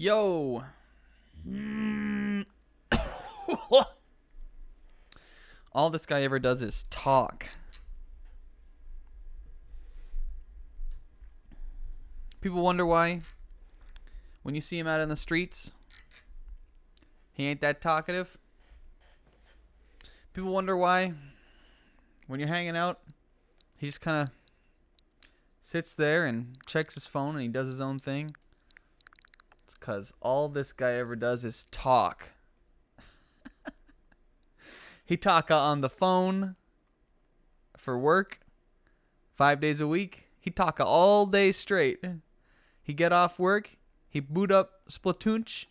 Yo. All this guy ever does is talk. People wonder why, when you see him out in the streets, he ain't that talkative. People wonder why, when you're hanging out, he just kind of sits there and checks his phone and he does his own thing. It's because all this guy ever does is talk. He talk on the phone for work 5 days a week. He talk all day straight. He get off work. He boot up Splatoon.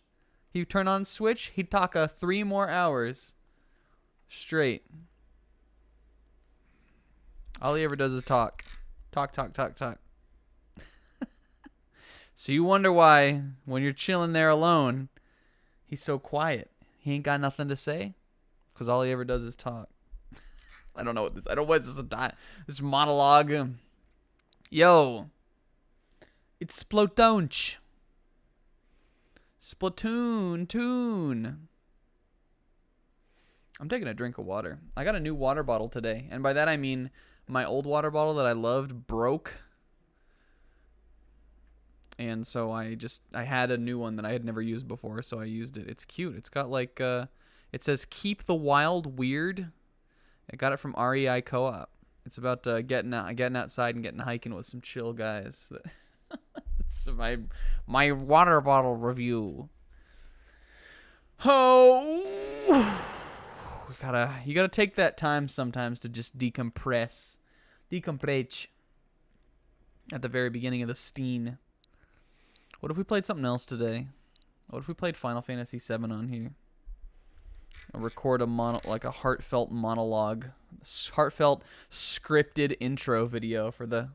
He turn on Switch. He talk 3 more hours straight. All he ever does is talk. Talk. So you wonder why, when you're chilling there alone, he's so quiet. He ain't got nothing to say. Because all he ever does is talk. I don't know what this... I don't know what this monologue... Yo. It's Splatoon. Splatoon tune. I'm taking a drink of water. I got a new water bottle today. And by that I mean my old water bottle that I loved broke. And so I had a new one that I had never used before, so I used it. It's cute. It's got like... it says, keep the wild weird. I got it from REI Co-op. It's about getting outside and getting hiking with some chill guys. It's my water bottle review. Oh, you gotta take that time sometimes to just decompress at the very beginning of the steen. What if we played something else today? What if we played Final Fantasy VII on here? I'll record a heartfelt monologue, heartfelt scripted intro video for the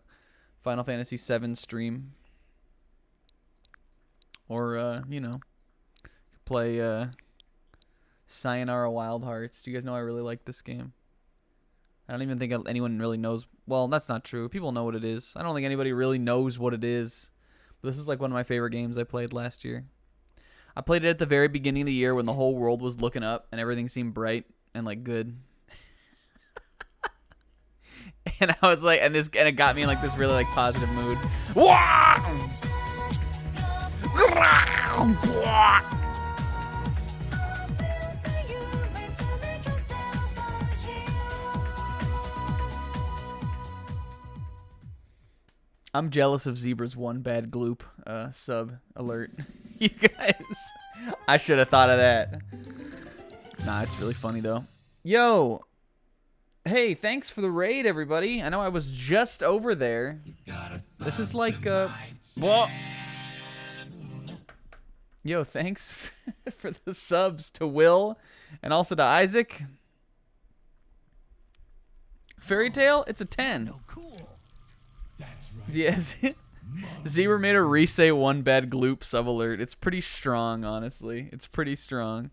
Final Fantasy VII stream. Or, play Sayonara Wild Hearts. Do you guys know I really like this game? I don't even think anyone really knows. Well, that's not true. People know what it is. I don't think anybody really knows what it is. But this is like one of my favorite games I played last year. I played it at the very beginning of the year when the whole world was looking up and everything seemed bright and like good. And I was like, and it got me in like this really like positive mood. I'm jealous of Zebra's one bad gloop sub alert. You guys, I should have thought of that. Nah, it's really funny though. Yo, hey, thanks for the raid, everybody. I know I was just over there. This is like yo, thanks for the subs to Will and also to Isaac. Fairy Tale, it's a 10. That's right. Yes. Zebra made a resay one bad gloop sub alert. It's pretty strong, honestly. It's pretty strong.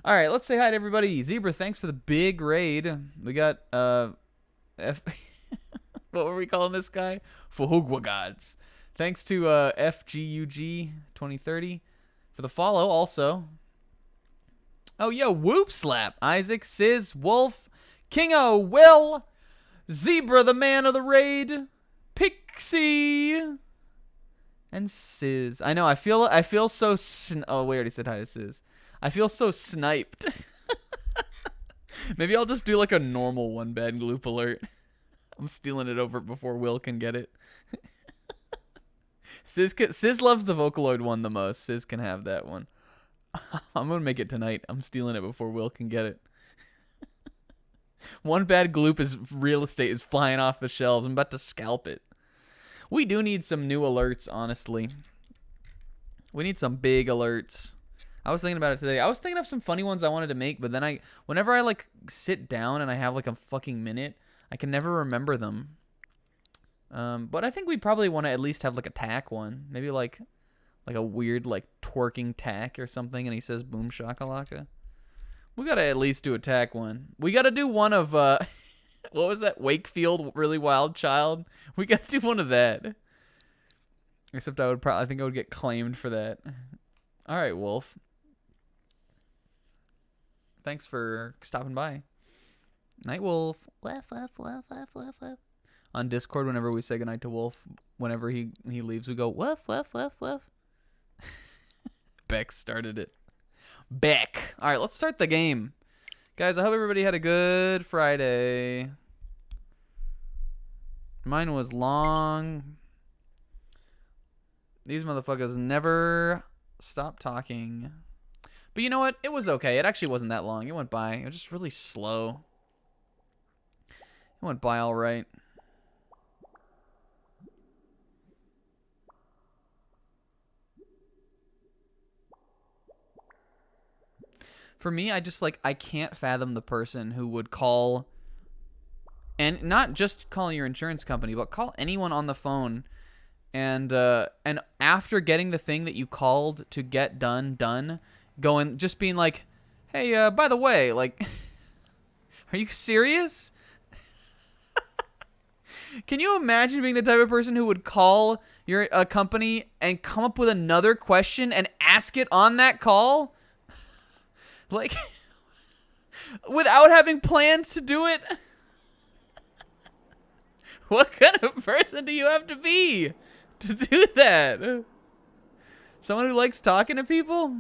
All right, let's say hi to everybody. Zebra, thanks for the big raid. We got what were we calling this guy? Fuhugwa Gods. Thanks to FGUG 2030 for the follow also. Oh, yo, Whoop Slap. Isaac, Sizz, Wolf, Kingo, Will, Zebra, the man of the raid, Pixie, and Sizz. I know, I feel so oh, we already said hi to Sizz. I feel so sniped. Maybe I'll just do like a normal one bad gloop alert. I'm stealing it over before Will can get it. Sizz loves the Vocaloid one the most. Sizz can have that one. I'm gonna make it tonight. I'm stealing it before Will can get it. One bad gloop is real estate is flying off the shelves. I'm about to scalp it. We do need some new alerts, honestly. We need some big alerts. I was thinking about it today. I was thinking of some funny ones I wanted to make, but then whenever I like sit down and I have like a fucking minute, I can never remember them. But I think we'd probably want to at least have like a tack one. Maybe like a weird like twerking tack or something, and he says boom shakalaka. We gotta at least do a tack one. We gotta do one of what was that? Wakefield Really Wild Child. We gotta do one of that. Except I think I would get claimed for that. All right, Wolf. Thanks for stopping by. Night, Wolf. Wolf, wolf, wolf, wolf, wolf, wolf. On Discord, whenever we say goodnight to Wolf, whenever he leaves, we go, woof, woof, woof, woof. Beck started it. Beck. All right, let's start the game. Guys, I hope everybody had a good Friday. Mine was long. These motherfuckers never stop talking. But you know what? It was okay. It actually wasn't that long. It went by. It was just really slow. It went by all right. For me, I can't fathom the person who would call, and not just call your insurance company, but call anyone on the phone, and after getting the thing that you called to get done, just being like, hey, by the way, like, are you serious? Can you imagine being the type of person who would call your company and come up with another question and ask it on that call? Like, without having plans to do it? What kind of person do you have to be to do that? Someone who likes talking to people?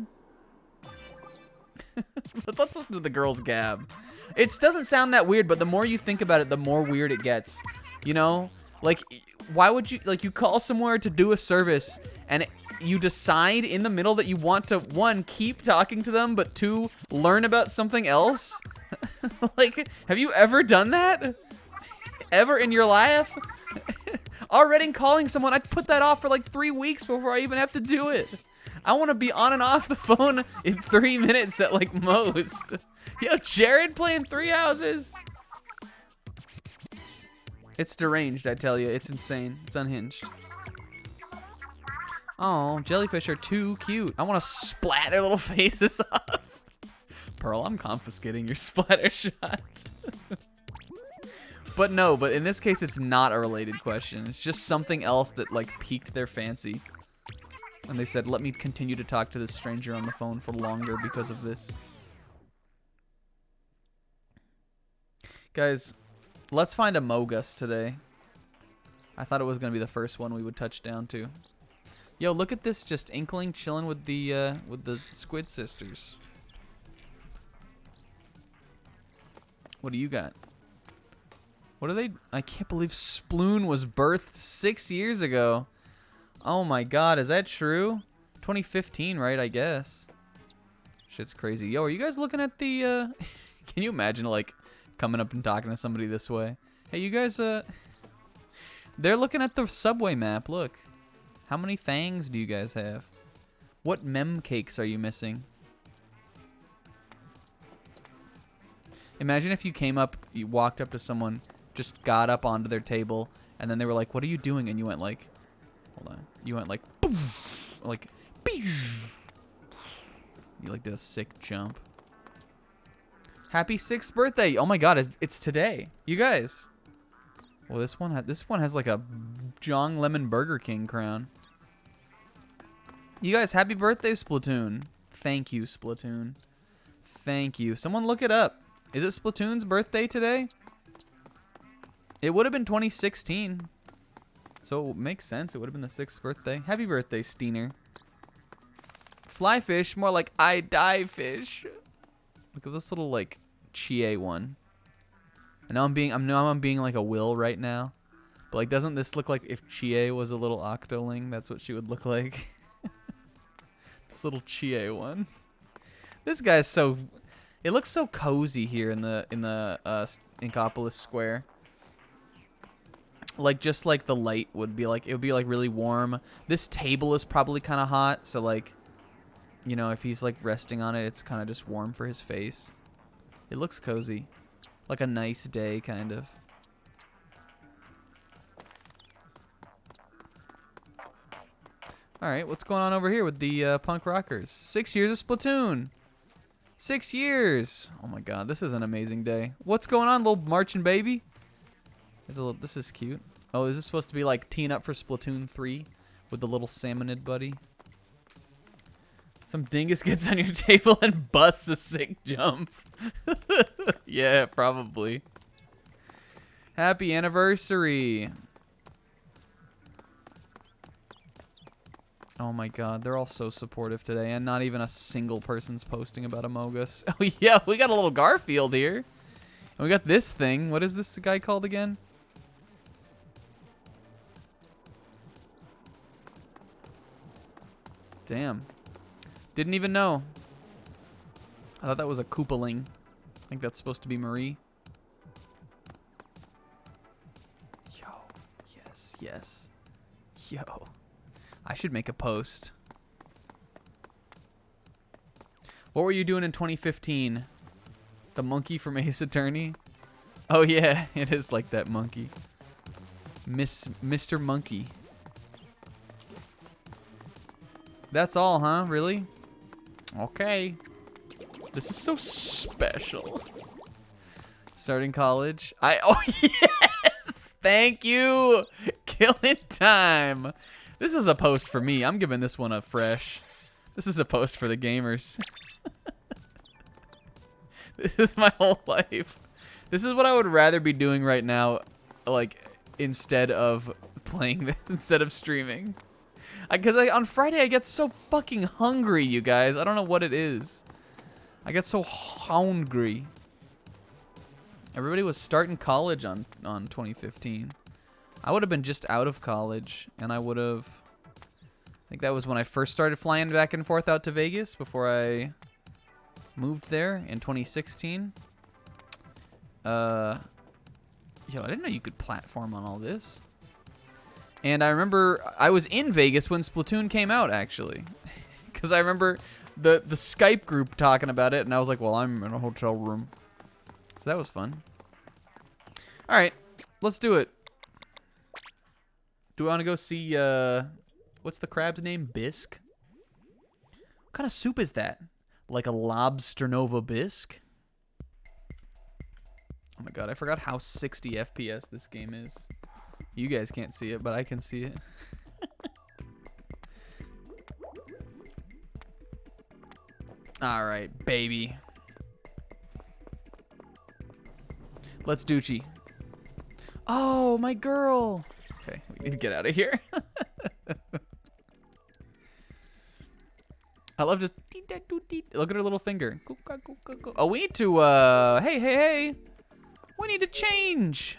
But let's listen to the girls gab. It doesn't sound that weird, but the more you think about it, the more weird it gets. You know? Like, why would you, like, you call somewhere to do a service, and you decide in the middle that you want to, one, keep talking to them, but two, learn about something else? Like, have you ever done that? Ever in your life? Already calling someone, I'd put that off for like 3 weeks before I even have to do it. I want to be on and off the phone in 3 minutes at like most. Yo, Jared playing 3 houses? It's deranged, I tell you. It's insane. It's unhinged. Oh, jellyfish are too cute. I want to splat their little faces off. Pearl, I'm confiscating your splatter shot. But no, but in this case, it's not a related question. It's just something else that, like, piqued their fancy. And they said, let me continue to talk to this stranger on the phone for longer because of this. Guys, let's find a Mogus today. I thought it was going to be the first one we would touch down to. Yo, look at this, just Inkling chilling with the Squid Sisters. What do you got? What are they? I can't believe Sploon was birthed 6 years ago. Oh my god, is that true? 2015, right, I guess. Shit's crazy. Yo, are you guys looking at the, Can you imagine, like, coming up and talking to somebody this way? Hey, you guys, They're looking at the subway map, look. How many fangs do you guys have? What mem cakes are you missing? Imagine if you came up, you walked up to someone, just got up onto their table, and then they were like, what are you doing? And you went like, hold on. You went like, poof, like, pew. You like did a sick jump. Happy 6th birthday. Oh my god, it's today. You guys. Well, this one has like a Jong Lemon Burger King crown. You guys, happy birthday, Splatoon. Thank you, Splatoon. Thank you. Someone look it up. Is it Splatoon's birthday today? It would have been 2016. So it makes sense. It would have been the 6th birthday. Happy birthday, Steener. Flyfish, more like I die fish. Look at this little like Chie one. I know I'm being like a Will right now. But like doesn't this look like if Chie was a little Octoling, that's what she would look like? This little Chie one. This guy's so, it looks so cozy here in the Inkopolis Square. Like just like the light would be like, it would be like really warm. This table is probably kind of hot, so like, you know, if he's like resting on it, it's kind of just warm for his face. It looks cozy. Like a nice day, kind of. Alright, what's going on over here with the punk rockers? 6 years of Splatoon! 6 years! Oh my god, this is an amazing day. What's going on, little marching baby? This is cute. Oh, is this supposed to be like teeing up for Splatoon 3 with the little salmonid buddy? Some dingus gets on your table and busts a sick jump. Yeah, probably. Happy anniversary. Oh my god, they're all so supportive today, and not even a single person's posting about Among Us. Oh yeah, we got a little Garfield here. And we got this thing. What is this guy called again? Damn. Didn't even know. I thought that was a Koopaling. I think that's supposed to be Marie. Yo. Yes, yes. Yo. I should make a post. What were you doing in 2015? The monkey from Ace Attorney? Oh yeah, it is like that monkey. Mr. Monkey. That's all, huh? Really? Okay. This is so special. Starting college. Oh yes! Thank you! Killing time. This is a post for me. I'm giving this one a fresh. This is a post for the gamers. This is my whole life. This is what I would rather be doing right now, like, instead of playing this, instead of streaming. Because on Friday I get so fucking hungry, you guys. I don't know what it is. I get so hungry. Everybody was starting college on 2015. I would have been just out of college, and I would have... I think that was when I first started flying back and forth out to Vegas before I moved there in 2016. Yo, I didn't know you could platform on all this. And I remember I was in Vegas when Splatoon came out, actually. Because I remember the Skype group talking about it, and I was like, well, I'm in a hotel room. So that was fun. All right, let's do it. Do we want to go see, what's the crab's name? Bisque? What kind of soup is that? Like a lobster nova bisque? Oh my god, I forgot how 60 FPS this game is. You guys can't see it, but I can see it. All right, baby. Let's doochie. Oh, my girl. Okay, we need to get out of here. I love just... Look at her little finger. Oh, we need to... Hey. We need to change.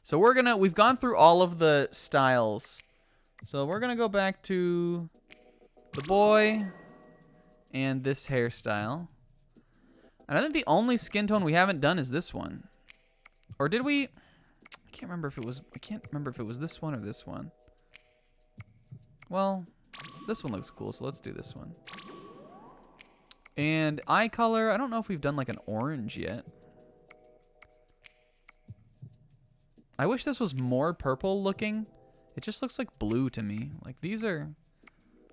So we've gone through all of the styles. So we're gonna go back to the boy and this hairstyle. And I think the only skin tone we haven't done is this one. Or did we? I can't remember if it was this one or this one. Well, this one looks cool, so let's do this one. And eye color, I don't know if we've done like an orange yet. I wish this was more purple looking. It just looks like blue to me. Like these are,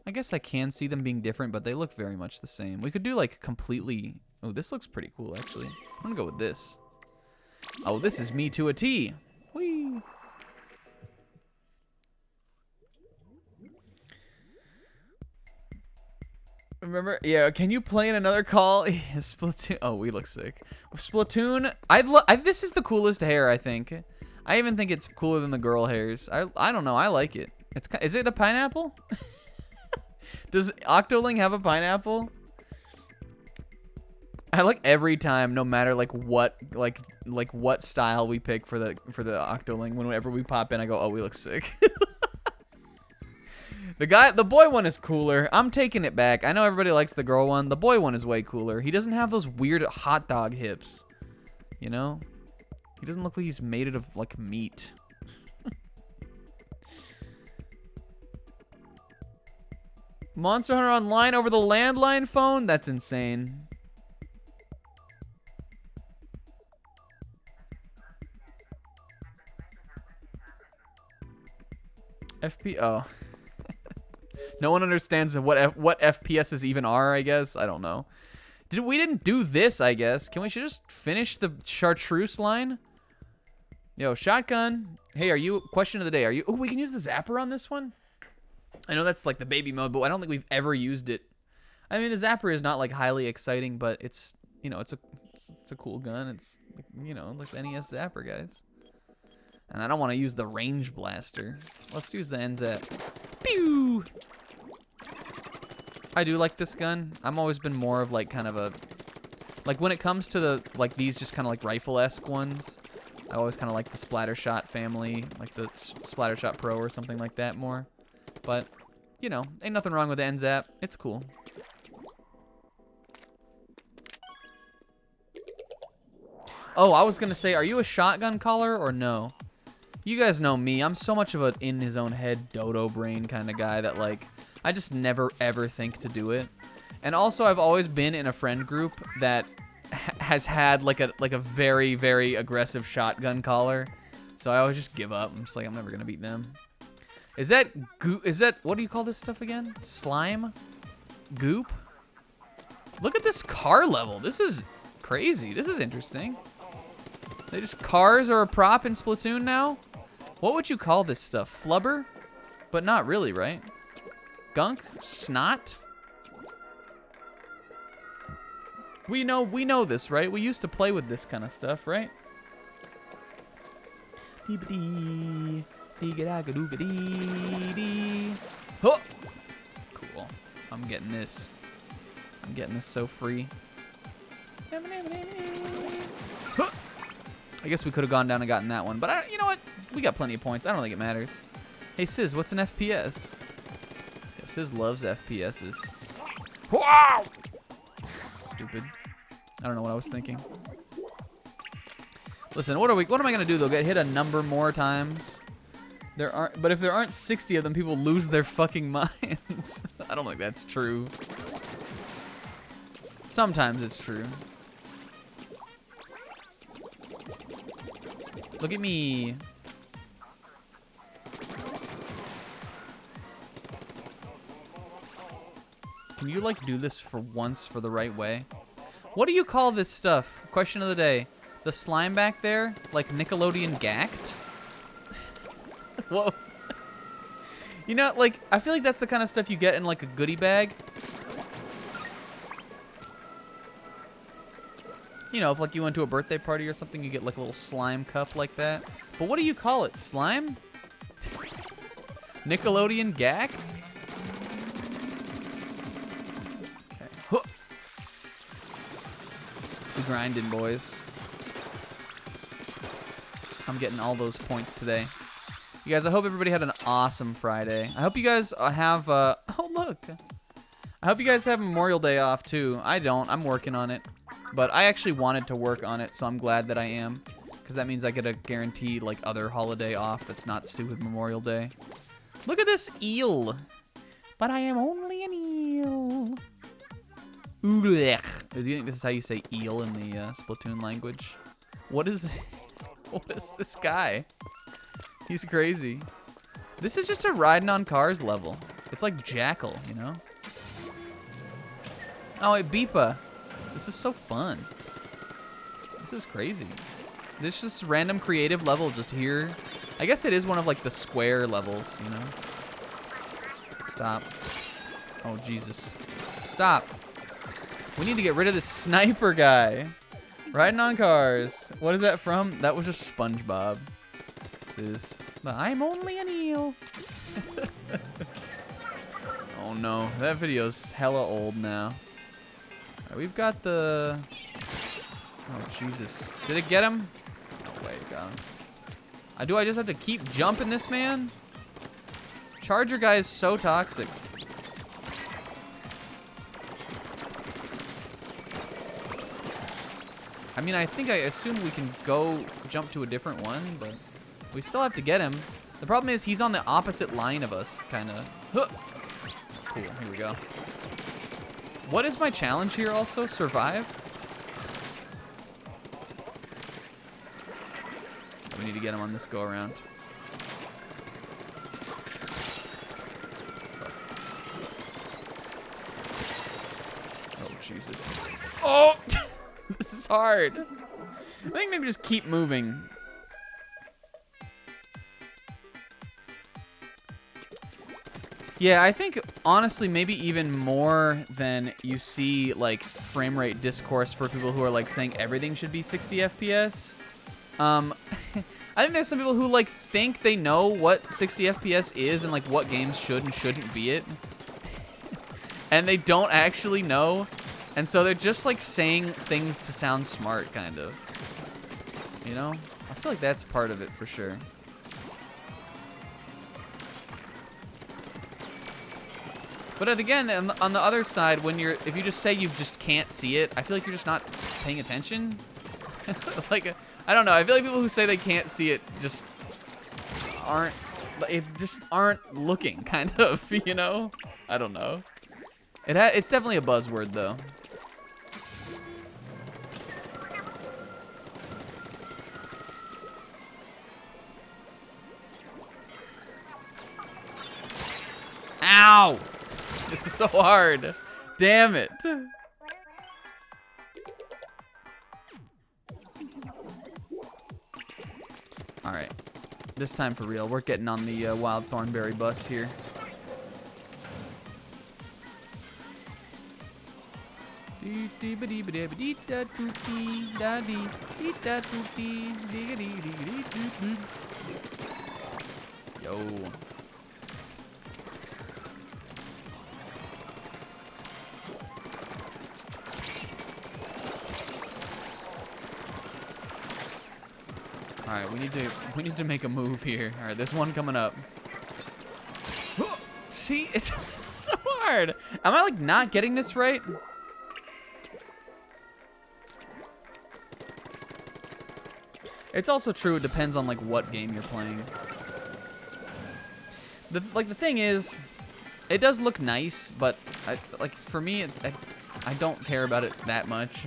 I guess I can see them being different, but they look very much the same. We could do like completely, oh, this looks pretty cool actually. I'm gonna go with this. Oh, this is me to a T. Whee! Remember? Yeah, can you play in another call? Splatoon. Oh, we look sick. Splatoon. This is the coolest hair, I think. I even think it's cooler than the girl hairs. I don't know. I like it. Is it a pineapple? Does Octoling have a pineapple? I like every time, no matter like what style we pick for the Octoling. Whenever we pop in, I go, oh, we look sick. The boy one is cooler. I'm taking it back. I know everybody likes the girl one. The boy one is way cooler. He doesn't have those weird hot dog hips. You know? He doesn't look like he's made it of, like, meat. Monster Hunter Online over the landline phone? That's insane. Oh. No one understands what FPSs even are, I guess. I don't know. We didn't do this, I guess. Can we just finish the chartreuse line? Yo, shotgun. Hey, are you, question of the day, are you, oh, we can use the zapper on this one? I know that's like the baby mode, but I don't think we've ever used it. I mean, the zapper is not like highly exciting, but it's, you know, it's a cool gun. It's, you know, like the NES zapper, guys. And I don't want to use the range blaster. Let's use the NZAP. Pew! I do like this gun. I've always been more of like kind of a, like when it comes to the, like these just kind of like rifle-esque ones, I always kind of like the Splattershot family, like the Splattershot Pro or something like that more. But, you know, ain't nothing wrong with the NZAP. It's cool. Oh, I was gonna say, are you a shotgun caller or no? You guys know me. I'm so much of a in his own head dodo brain kind of guy that like I just never ever think to do it. And also I've always been in a friend group that has had like a very very aggressive shotgun caller. So I always just give up. I'm just like I'm never going to beat them. Is that what do you call this stuff again? Slime? Goop? Look at this car level. This is crazy. This is interesting. They just cars are a prop in Splatoon now? What would you call this stuff? Flubber? But not really, right? Gunk? Snot? We know this, right? We used to play with this kind of stuff, right? Cool. I'm getting this. I'm getting this so free. I guess we could have gone down and gotten that one, but you know what? We got plenty of points. I don't think it matters. Hey, Sizz, what's an FPS? Yo, Sizz loves FPSs. Wow! Stupid. I don't know what I was thinking. Listen, what am I gonna do though? Get hit a number more times? But if there aren't 60 of them, people lose their fucking minds. I don't think that's true. Sometimes it's true. Look at me. Can you like do this for once for the right way? What do you call this stuff? Question of the day. The slime back there, like Nickelodeon gacked? Whoa. You know, like, I feel like that's the kind of stuff you get in like a goodie bag. You know, if like you went to a birthday party or something, you get like a little slime cup like that. But what do you call it? Slime? Nickelodeon gacked? Okay. Huh. We grinding, boys. I'm getting all those points today. You guys, I hope everybody had an awesome Friday. I hope you guys have, oh look. I hope you guys have Memorial Day off too. I don't, I'm working on it. But I actually wanted to work on it, so I'm glad that I am. Because that means I get a guaranteed, like, other holiday off that's not stupid Memorial Day. Look at this eel. But I am only an eel. Oolech. Do you think this is how you say eel in the Splatoon language? What is this guy? He's crazy. This is just a riding on cars level. It's like Jackal, you know? Oh, it Beepa. This is so fun. This is crazy. This is just random creative level just here. I guess it is one of like the square levels, you know? Stop. Oh, Jesus. Stop. We need to get rid of this sniper guy. Riding on cars. What is that from? That was just SpongeBob. This is, but I'm only an eel. Oh no, that video's hella old now. Right, we've got the, oh Jesus. Did it get him? No way, it got him. I just have to keep jumping this man? Charger guy is so toxic. I mean, I assume we can go jump to a different one, but we still have to get him. The problem is he's on the opposite line of us, kind of. Huh. Cool, here we go. What is my challenge here also? Survive? We need to get him on this go around. Oh, Jesus. Oh! This is hard. I think maybe just keep moving. Yeah, I think, honestly, maybe even more than you see, like, frame rate discourse for people who are, like, saying everything should be 60 FPS. I think there's some people who, like, think they know what 60 FPS is and, like, what games should and shouldn't be it. And they don't actually know. And so they're just, like, saying things to sound smart, kind of. You know? I feel like that's part of it, for sure. But again, on the other side, if you just say you just can't see it, I feel like you're just not paying attention. Like, I don't know. I feel like people who say they can't see it just aren't looking, kind of, you know? I don't know. It's definitely a buzzword, though. Ow! This is so hard. Damn it. All right. This time for real. We're getting on the wild thornberry bus here. Yo. All right, we need to make a move here. All right, there's one coming up. See, it's so hard. Am I like not getting this right? It's also true. It depends on like what game you're playing. The thing is, it does look nice, but for me, I don't care about it that much.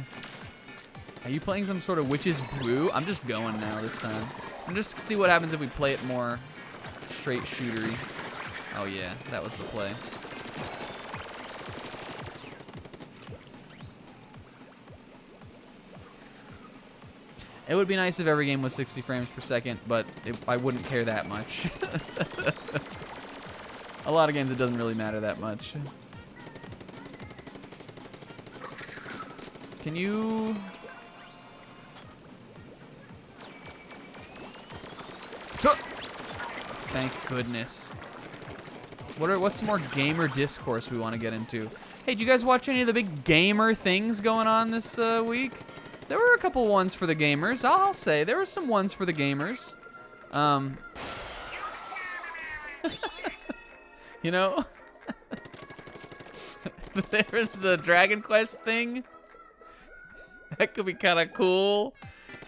Are you playing some sort of Witch's Brew? I'm just going now this time. I'm just see what happens if we play it more straight shootery. Oh yeah, that was the play. It would be nice if every game was 60 frames per second, but I wouldn't care that much. A lot of games, it doesn't really matter that much. Can you... Thank goodness. What's some more gamer discourse we want to get into? Hey, did you guys watch any of the big gamer things going on this week? There were a couple ones for the gamers. I'll say there were some ones for the gamers. You know, there was the Dragon Quest thing. That could be kind of cool.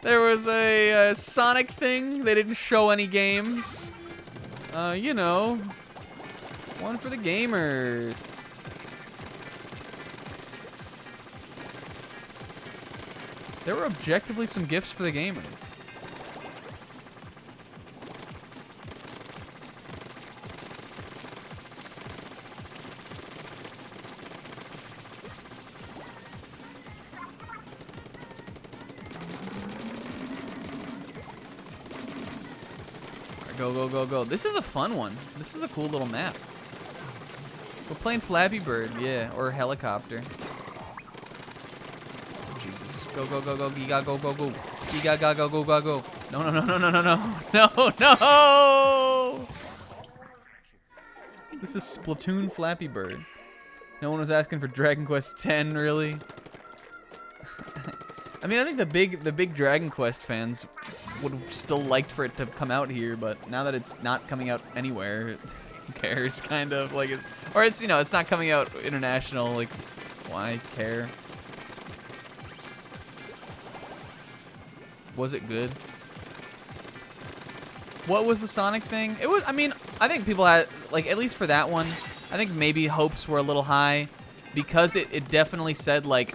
There was a Sonic thing. They didn't show any games. You know, one for the gamers. There were objectively some gifts for the gamers. Go, go, go, go. This is a fun one. This is a cool little map. We're playing Flappy Bird, yeah, or Helicopter. Oh, Jesus. Go, go, go, go. Giga, go, go, go. Giga, ga, go, go, go, go. No, no, no, no, no, no, no. No, no! This is Splatoon Flappy Bird. No one was asking for Dragon Quest X, really? I mean, I think the big Dragon Quest fans would have still liked for it to come out here, but now that it's not coming out anywhere, who cares, kind of, like, or it's, you know, it's not coming out international, like, why care? Was it good? What was the Sonic thing? It was, I mean, I think people had, like, at least for that one, I think maybe hopes were a little high, because it definitely said, like,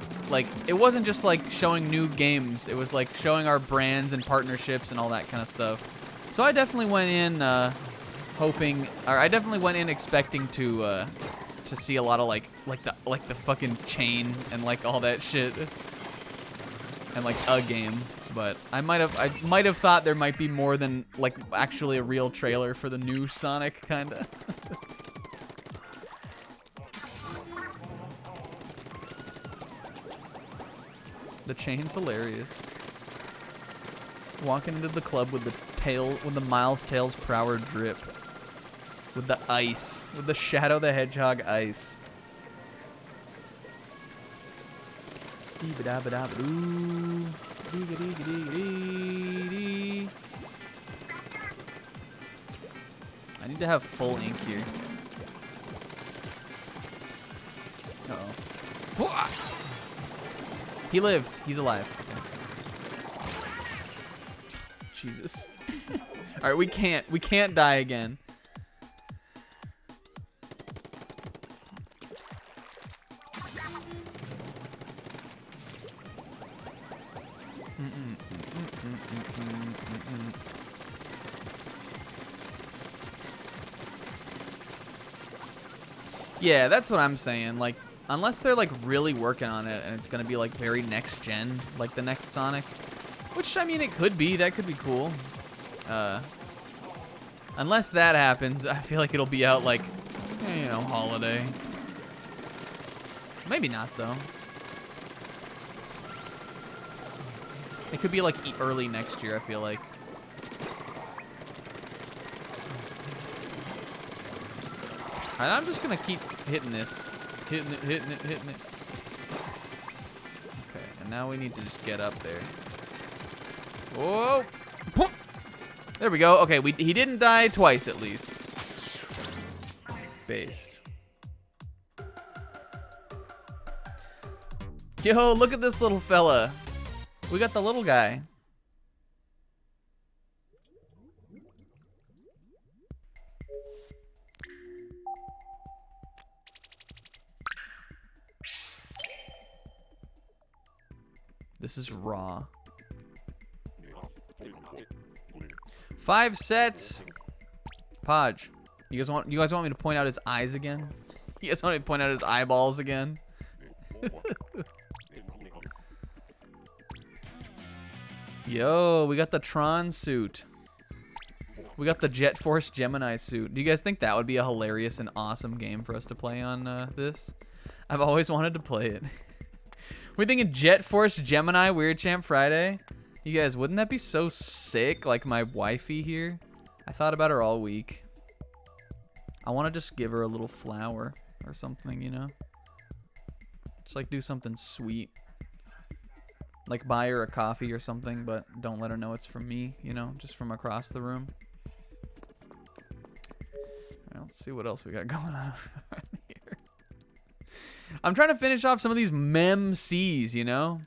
it wasn't just, like, showing new games. It was, like, showing our brands and partnerships and all that kind of stuff. So I definitely went in hoping, or I definitely went in expecting to see a lot of, like the fucking chain and, like, all that shit. And, like, a game. But I might have thought there might be more than, like, actually a real trailer for the new Sonic, kinda. The chain's hilarious. Walking into the club with the Miles Tails per hour drip. With the ice. With the Shadow the Hedgehog ice. I need to have full ink here. Uh-oh. He lived. He's alive. Jesus. All right, we can't die again. Yeah, that's what I'm saying. Like, unless they're like really working on it and it's gonna be like very next gen, like the next Sonic, which I mean it could be. That could be cool. Unless that happens, I feel like it'll be out like, you know, holiday. Maybe not though. It could be like early next year. I feel like. And I'm just gonna keep hitting this. Hitting it. Okay, and now we need to just get up there. Whoa! There we go. Okay, he didn't die twice at least. Based. Yo, look at this little fella. We got the little guy. This is raw. 5 sets. Podge. You guys want me to point out his eyes again? You guys want me to point out his eyeballs again? Yo, we got the Tron suit. We got the Jet Force Gemini suit. Do you guys think that would be a hilarious and awesome game for us to play on this? I've always wanted to play it. We're thinking Jet Force Gemini Weird Champ Friday. You guys, wouldn't that be so sick? Like my wifey here. I thought about her all week. I want to just give her a little flower or something, you know? Just like do something sweet. Like buy her a coffee or something, but don't let her know it's from me, you know? Just from across the room. All right, let's see what else we got going on here. I'm trying to finish off some of these Mem-Cs, you know?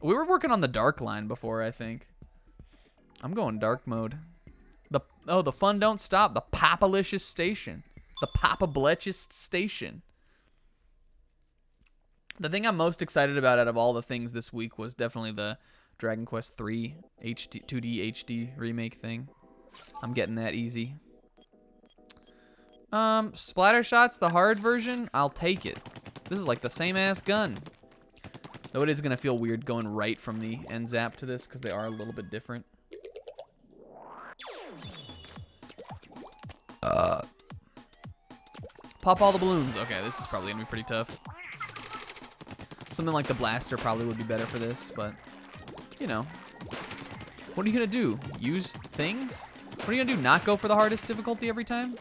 We were working on the dark line before, I think. I'm going dark mode. The fun don't stop. The Papalicious Station. The Papabletchist Station. The thing I'm most excited about out of all the things this week was definitely the Dragon Quest III 2D HD remake thing. I'm getting that easy. Splatter Shots, the hard version, I'll take it. This is like the same ass gun. Though it is gonna feel weird going right from the end zap to this because they are a little bit different. Pop all the balloons. Okay, this is probably gonna be pretty tough. Something like the blaster probably would be better for this, but you know. What are you gonna do? Use things? What are you gonna do? Not go for the hardest difficulty every time?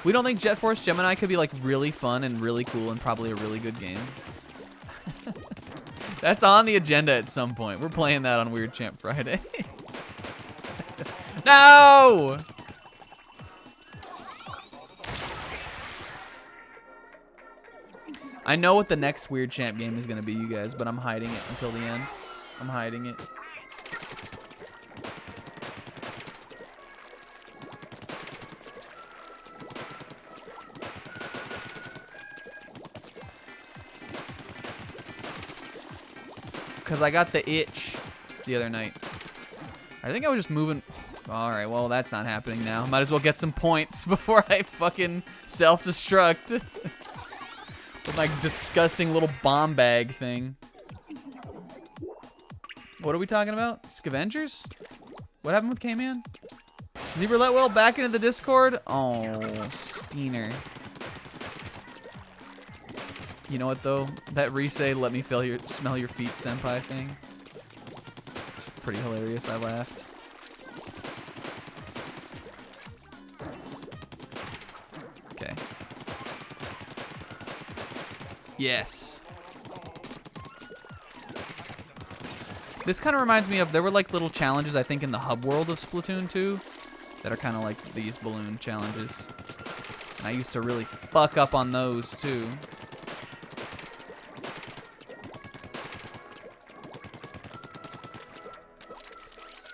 We don't think Jet Force Gemini could be like really fun and really cool and probably a really good game. That's on the agenda at some point. We're playing that on Weird Champ Friday. No! I know what the next Weird Champ game is going to be, you guys, but I'm hiding it until the end. I'm hiding it. Because I got the itch the other night. I think I was just moving. All right, well, that's not happening now. Might as well get some points before I fucking self-destruct. With my disgusting little bomb bag thing. What are we talking about? Scavengers? What happened with K-Man? Zebra Letwell back into the Discord? Oh, Steener. You know what though? That Risei let me smell your feet senpai thing. It's pretty hilarious. I laughed. Okay. Yes. This kind of reminds me of, there were like little challenges I think in the hub world of Splatoon 2 that are kind of like these balloon challenges. And I used to really fuck up on those too.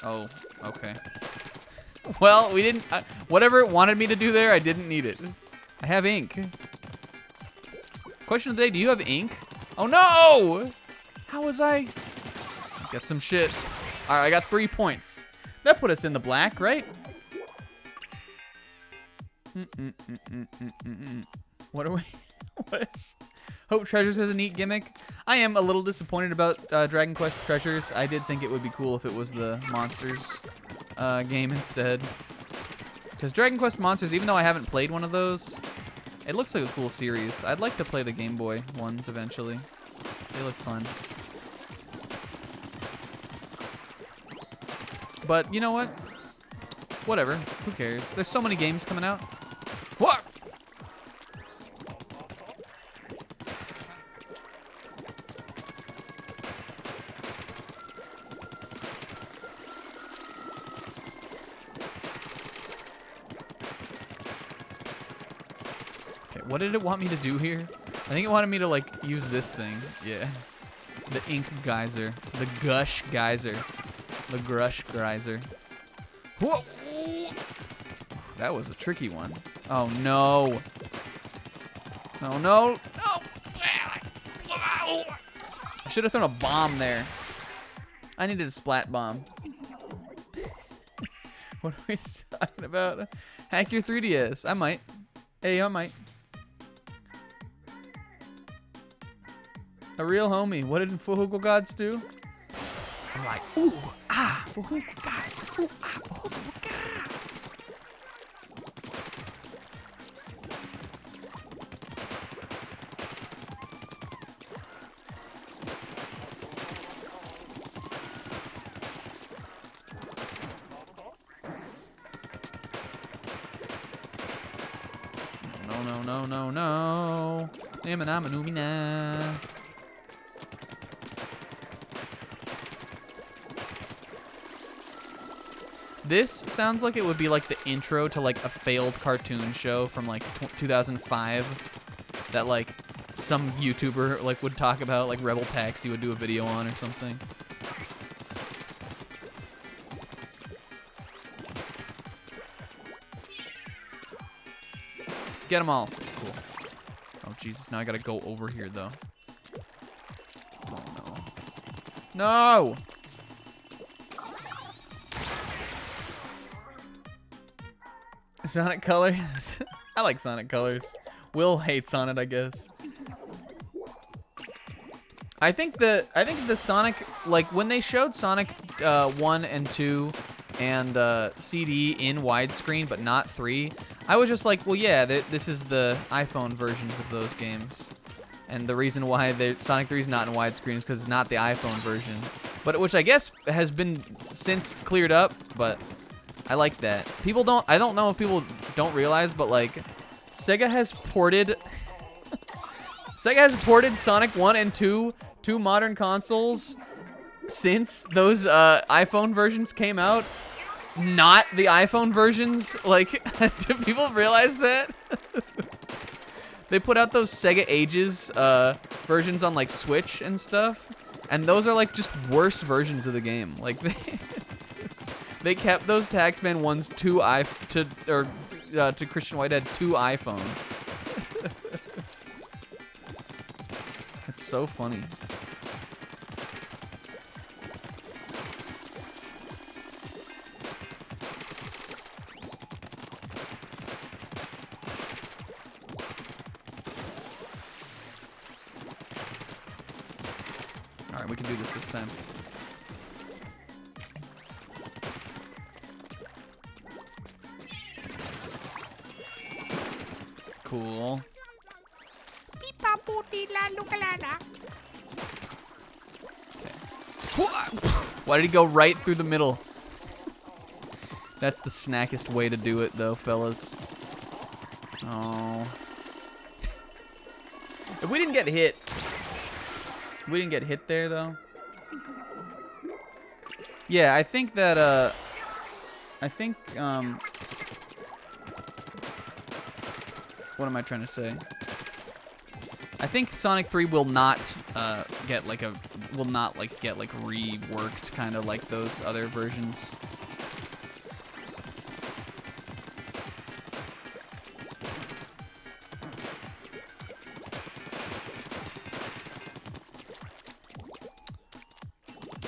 Oh, okay. Well, we didn't, whatever it wanted me to do there, I didn't need it. I have ink. Question of the day, do you have ink? Oh no! How was I? Get some shit. All right, I got 3 points. That put us in the black, right? What are we? What is? Hope Treasures has a neat gimmick. I am a little disappointed about Dragon Quest Treasures. I did think it would be cool if it was the Monsters game instead. Because Dragon Quest Monsters, even though I haven't played one of those, it looks like a cool series. I'd like to play the Game Boy ones eventually. They look fun. But you know what? Whatever. Who cares? There's so many games coming out. What? Okay, what did it want me to do here? I think it wanted me to like use this thing. Yeah. The ink geyser. The gush geyser. The Grush Geyser. Whoa! That was a tricky one. Oh no. Oh no. No! I should have thrown a bomb there. I needed a splat bomb. What are we talking about? Hack your 3DS. I might. Hey, I might. A real homie. What did Fuhugo Gods do? I'm like, ooh, ah, Fuhugo Gods. Ooh, ah, Fuhugo Gods. No. This sounds like it would be like the intro to like a failed cartoon show from like 2005 that like some YouTuber like would talk about, like Rebel Taxi would do a video on or something. Get them all. Cool. Oh, Jesus. Now I gotta go over here, though. Oh, no. No! Sonic Colors? I like Sonic Colors. Will hates on it, I guess. I think the Sonic, like, when they showed Sonic 1 and 2 and CD in widescreen, but not 3, I was just like, well, yeah, this is the iPhone versions of those games. And the reason why Sonic 3 is not in widescreen is because it's not the iPhone version. But which I guess has been since cleared up, but I like that. I don't know if people don't realize, but like, Sega has ported Sonic 1 and 2 to modern consoles since those iPhone versions came out. Not the iPhone versions. Like, do people realize that? They put out those Sega Ages versions on like Switch and stuff, and those are like just worse versions of the game. Like they kept those Taxman ones to Christian Whitehead to iPhone. It's so funny. Alright, we can do this time. Cool. Why did he go right through the middle? That's the snackest way to do it, though, fellas. Oh. If we didn't get hit. We didn't get hit there, though. Yeah, I think that, what am I trying to say? I think Sonic 3 will not get like reworked kind of like those other versions.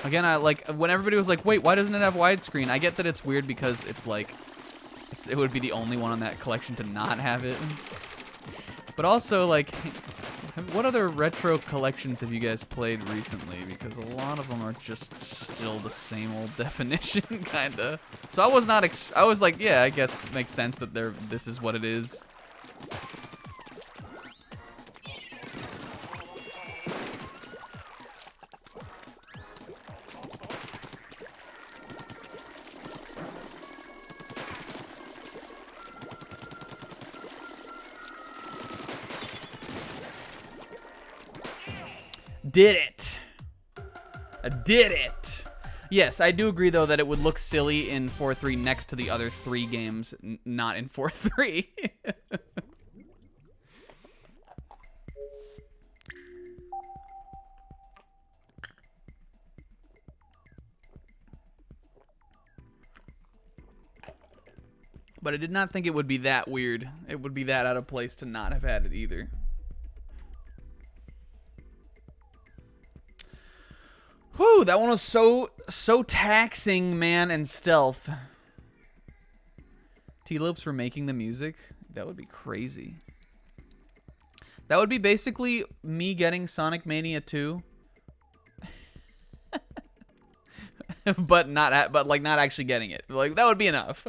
Again, I like when everybody was like, "Wait, why doesn't it have widescreen?" I get that it's weird because it's like it would be the only one on that collection to not have it. But also, like, what other retro collections have you guys played recently? Because a lot of them are just still the same old definition, kinda. So I was not. I was like, yeah, I guess it makes sense that this is what it is. Did it. I did it. Yes, I do agree, though, that it would look silly in 4.3 next to the other 3 games, not in 4.3. But I did not think it would be that weird. It would be that out of place to not have had it either. Whew, that one was so taxing, man, and stealth. T-Lopes for making the music? That would be crazy. That would be basically me getting Sonic Mania 2. but not actually getting it. Like, that would be enough.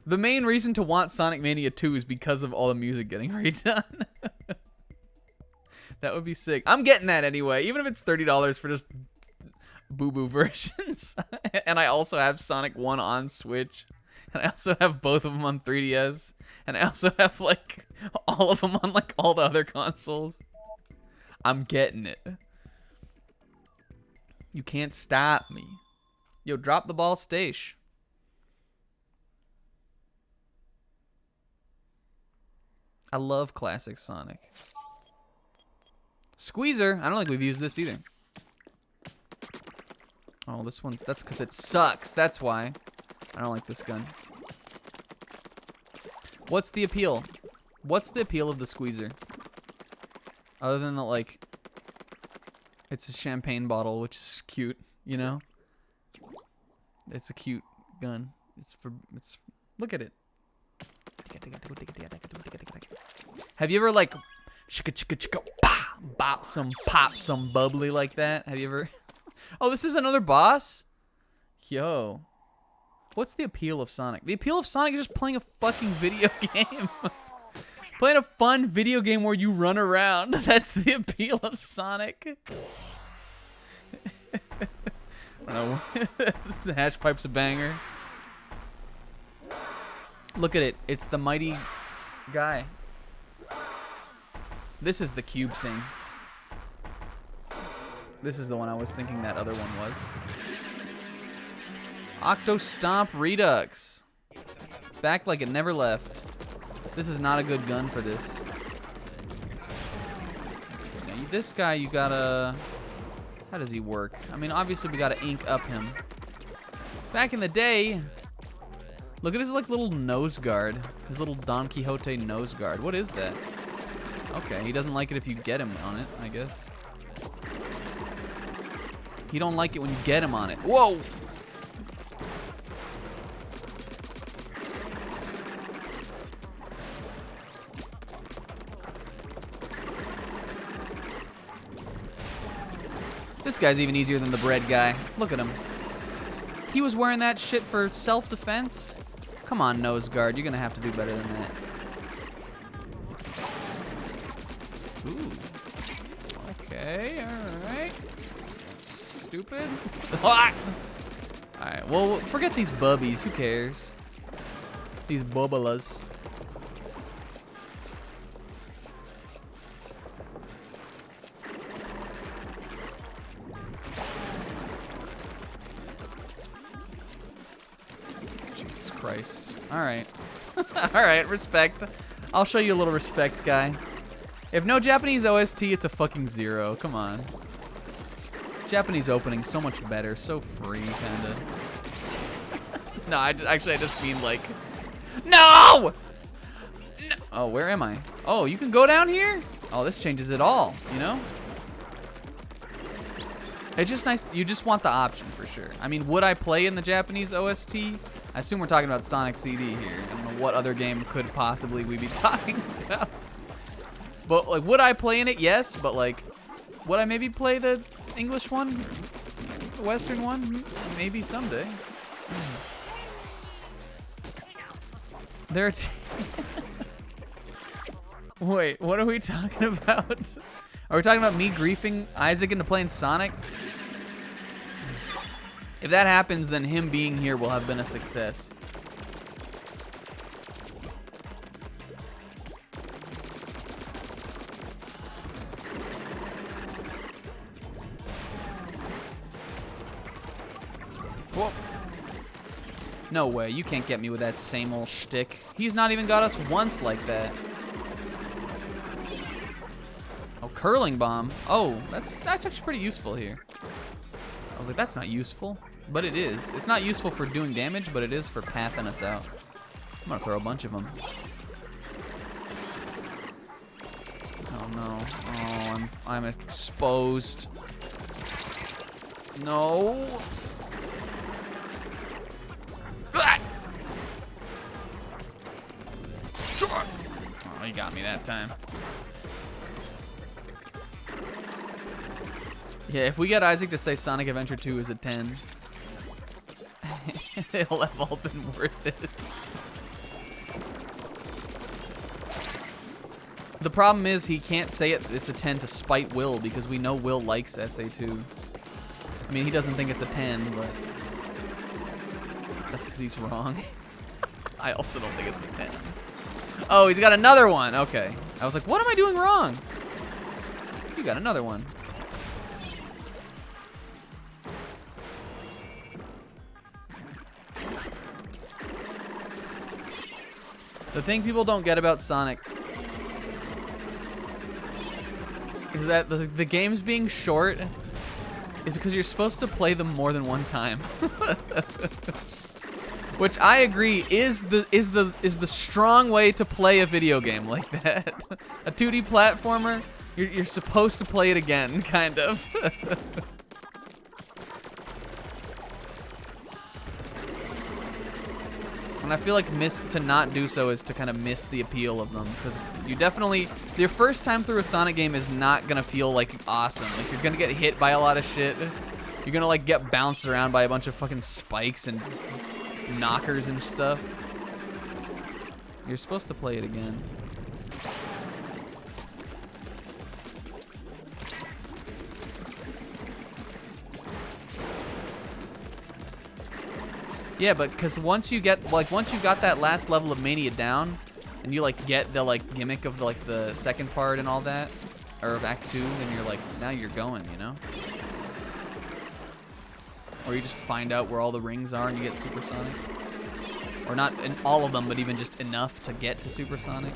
The main reason to want Sonic Mania 2 is because of all the music getting redone. That would be sick. I'm getting that anyway, even if it's $30 for just boo-boo versions. And I also have Sonic 1 on Switch. And I also have both of them on 3DS. And I also have, like, all of them on, like, all the other consoles. I'm getting it. You can't stop me. Yo, drop the ball, Stash. I love classic Sonic. Squeezer. I don't think we've used this either. Oh, this one, that's because it sucks. That's why. I don't like this gun. What's the appeal? What's the appeal of the Squeezer? Other than that, like, it's a champagne bottle, which is cute, you know? It's a cute gun. Look at it. Have you ever, like, pop some bubbly like that? Have you ever... Oh, this is another boss? Yo. What's the appeal of Sonic? The appeal of Sonic is just playing a fucking video game. Playing a fun video game where you run around. That's the appeal of Sonic. I don't know. The hash pipe's a banger. Look at it. It's the mighty guy. This is the cube thing. This is the one I was thinking that other one was. Octo Stomp Redux. Back like it never left. This is not a good gun for this. Now, this guy, you gotta... How does he work? I mean, obviously we gotta ink up him. Back in the day... Look at his, like, little nose guard. His little Don Quixote nose guard. What is that? Okay, he doesn't like it if you get him on it, I guess. He don't like it when you get him on it. Whoa! This guy's even easier than the bread guy. Look at him. He was wearing that shit for self-defense? Come on, nose guard. You're gonna have to do better than that. Ooh. Okay, alright. Stupid. Alright, well, forget these bubbies. Who cares? These bubbalas. Jesus Christ. Alright. Alright, respect. I'll show you a little respect, guy. If no Japanese OST, it's a fucking 0. Come on. Japanese opening, so much better. So free, kinda. No, I just mean like... No! No! Oh, where am I? Oh, you can go down here? Oh, this changes it all, you know? It's just nice. You just want the option for sure. I mean, would I play in the Japanese OST? I assume we're talking about Sonic CD here. I don't know what other game could possibly we be talking about. But, like, would I play in it? Yes, but, like, would I maybe play the English one? The Western one? Maybe someday. There are Wait, what are we talking about? Are we talking about me griefing Isaac into playing Sonic? If that happens, then him being here will have been a success. Whoa. No way, you can't get me with that same old shtick. He's not even got us once like that. Oh, curling bomb. Oh, that's actually pretty useful here. I was like, that's not useful, but it is. It's not useful for doing damage, but it is for pathing us out. I'm gonna throw a bunch of them. Oh no. Oh, I'm exposed. No. Oh, he got me that time. Yeah, if we get Isaac to say Sonic Adventure 2 is a 10, it'll have all been worth it. The problem is he can't say it's a 10 to spite Will, because we know Will likes SA2. I mean, he doesn't think it's a 10, but that's because he's wrong. I also don't think it's a 10. Oh, he's got another one. Okay. I was like, what am I doing wrong? You got another one. The thing people don't get about Sonic is that the games being short is because you're supposed to play them more than one time. Which I agree is the strong way to play a video game like that. A 2D platformer, you're supposed to play it again, kind of. And I feel like to not do so is to kind of miss the appeal of them, because you definitely, your first time through a Sonic game is not gonna feel like awesome. Like, you're gonna get hit by a lot of shit. You're gonna like get bounced around by a bunch of fucking spikes and knockers and stuff. You're supposed to play it again. Yeah, but because once you got that last level of Mania down, and you like get the like gimmick of the second part and all that, or of Act 2, then you're like, now you're going, you know? Or you just find out where all the rings are and you get Supersonic. Or not in all of them, but even just enough to get to Supersonic.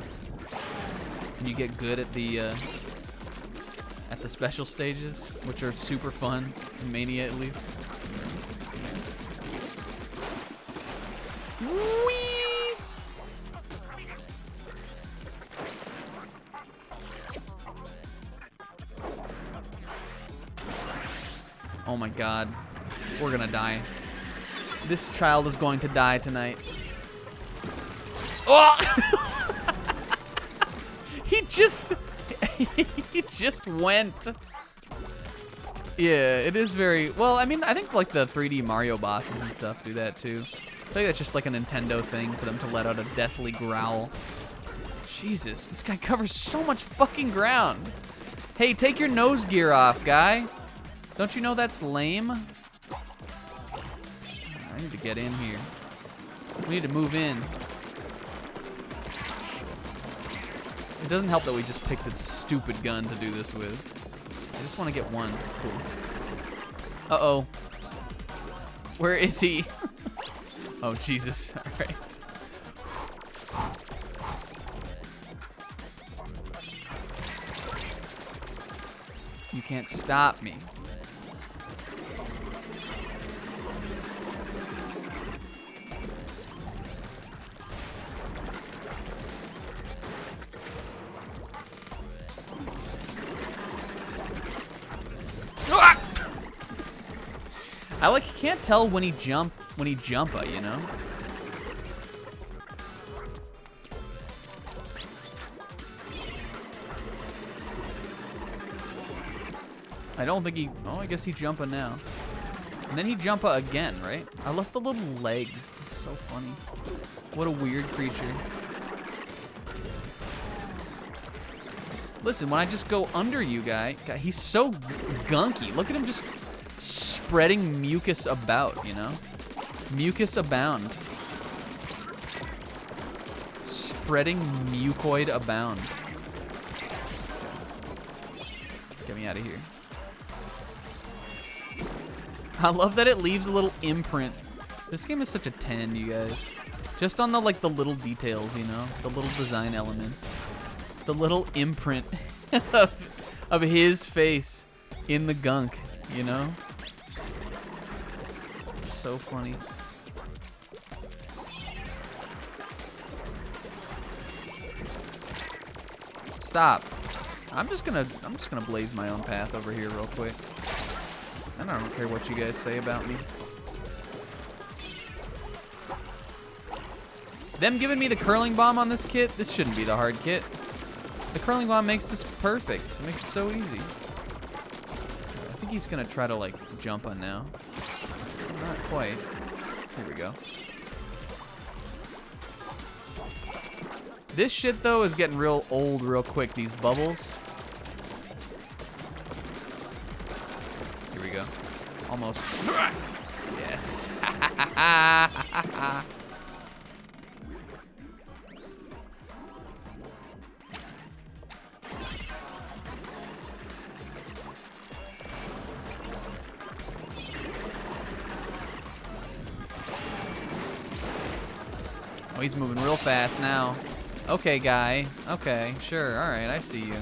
And you get good at the special stages, which are super fun, in Mania at least. Whee! Oh my god. We're gonna die. This child is going to die tonight. Oh! He just went. Yeah, it is very, well, I mean, I think like the 3D Mario bosses and stuff do that too. I think that's just like a Nintendo thing for them to let out a deathly growl. Jesus, this guy covers so much fucking ground. Hey, take your nose gear off, guy. Don't you know that's lame? I need to get in here. We need to move in. It doesn't help that we just picked a stupid gun to do this with. I just want to get one. Cool. Uh-oh. Where is he? Oh, Jesus. All right. You can't stop me. I like can't tell when he jump you know? I don't think he oh I guess he jumping now. And then he jumpa again, right? I love the little legs. This is so funny. What a weird creature. Listen, when I just go under you, God, he's so gunky. Look at him just spreading mucus about, you know? Mucus abound. Spreading mucoid abound. Get me out of here. I love that it leaves a little imprint. This game is such a 10, you guys. Just on the the little details, you know? The little design elements. The little imprint of his face in the gunk, you know? It's so funny. Stop. I'm just gonna blaze my own path over here real quick. And I don't care what you guys say about me. Them giving me the curling bomb on this kit, this shouldn't be the hard kit. The curling bomb makes this perfect. It makes it so easy. I think he's gonna try to jump on now. Not quite. Here we go. This shit though is getting real old real quick, these bubbles. Here we go. Almost. Yes. Oh, he's moving real fast now. Okay, guy. Okay, sure. All right, I see you.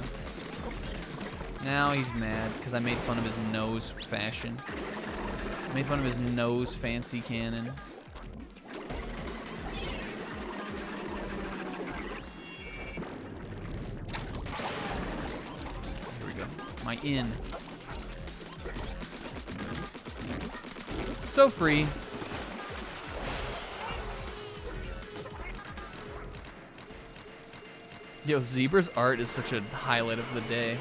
Now he's mad because I made fun of his nose fashion. I made fun of his nose fancy cannon. Here we go. My in. So free. Yo, Zebra's art is such a highlight of the day.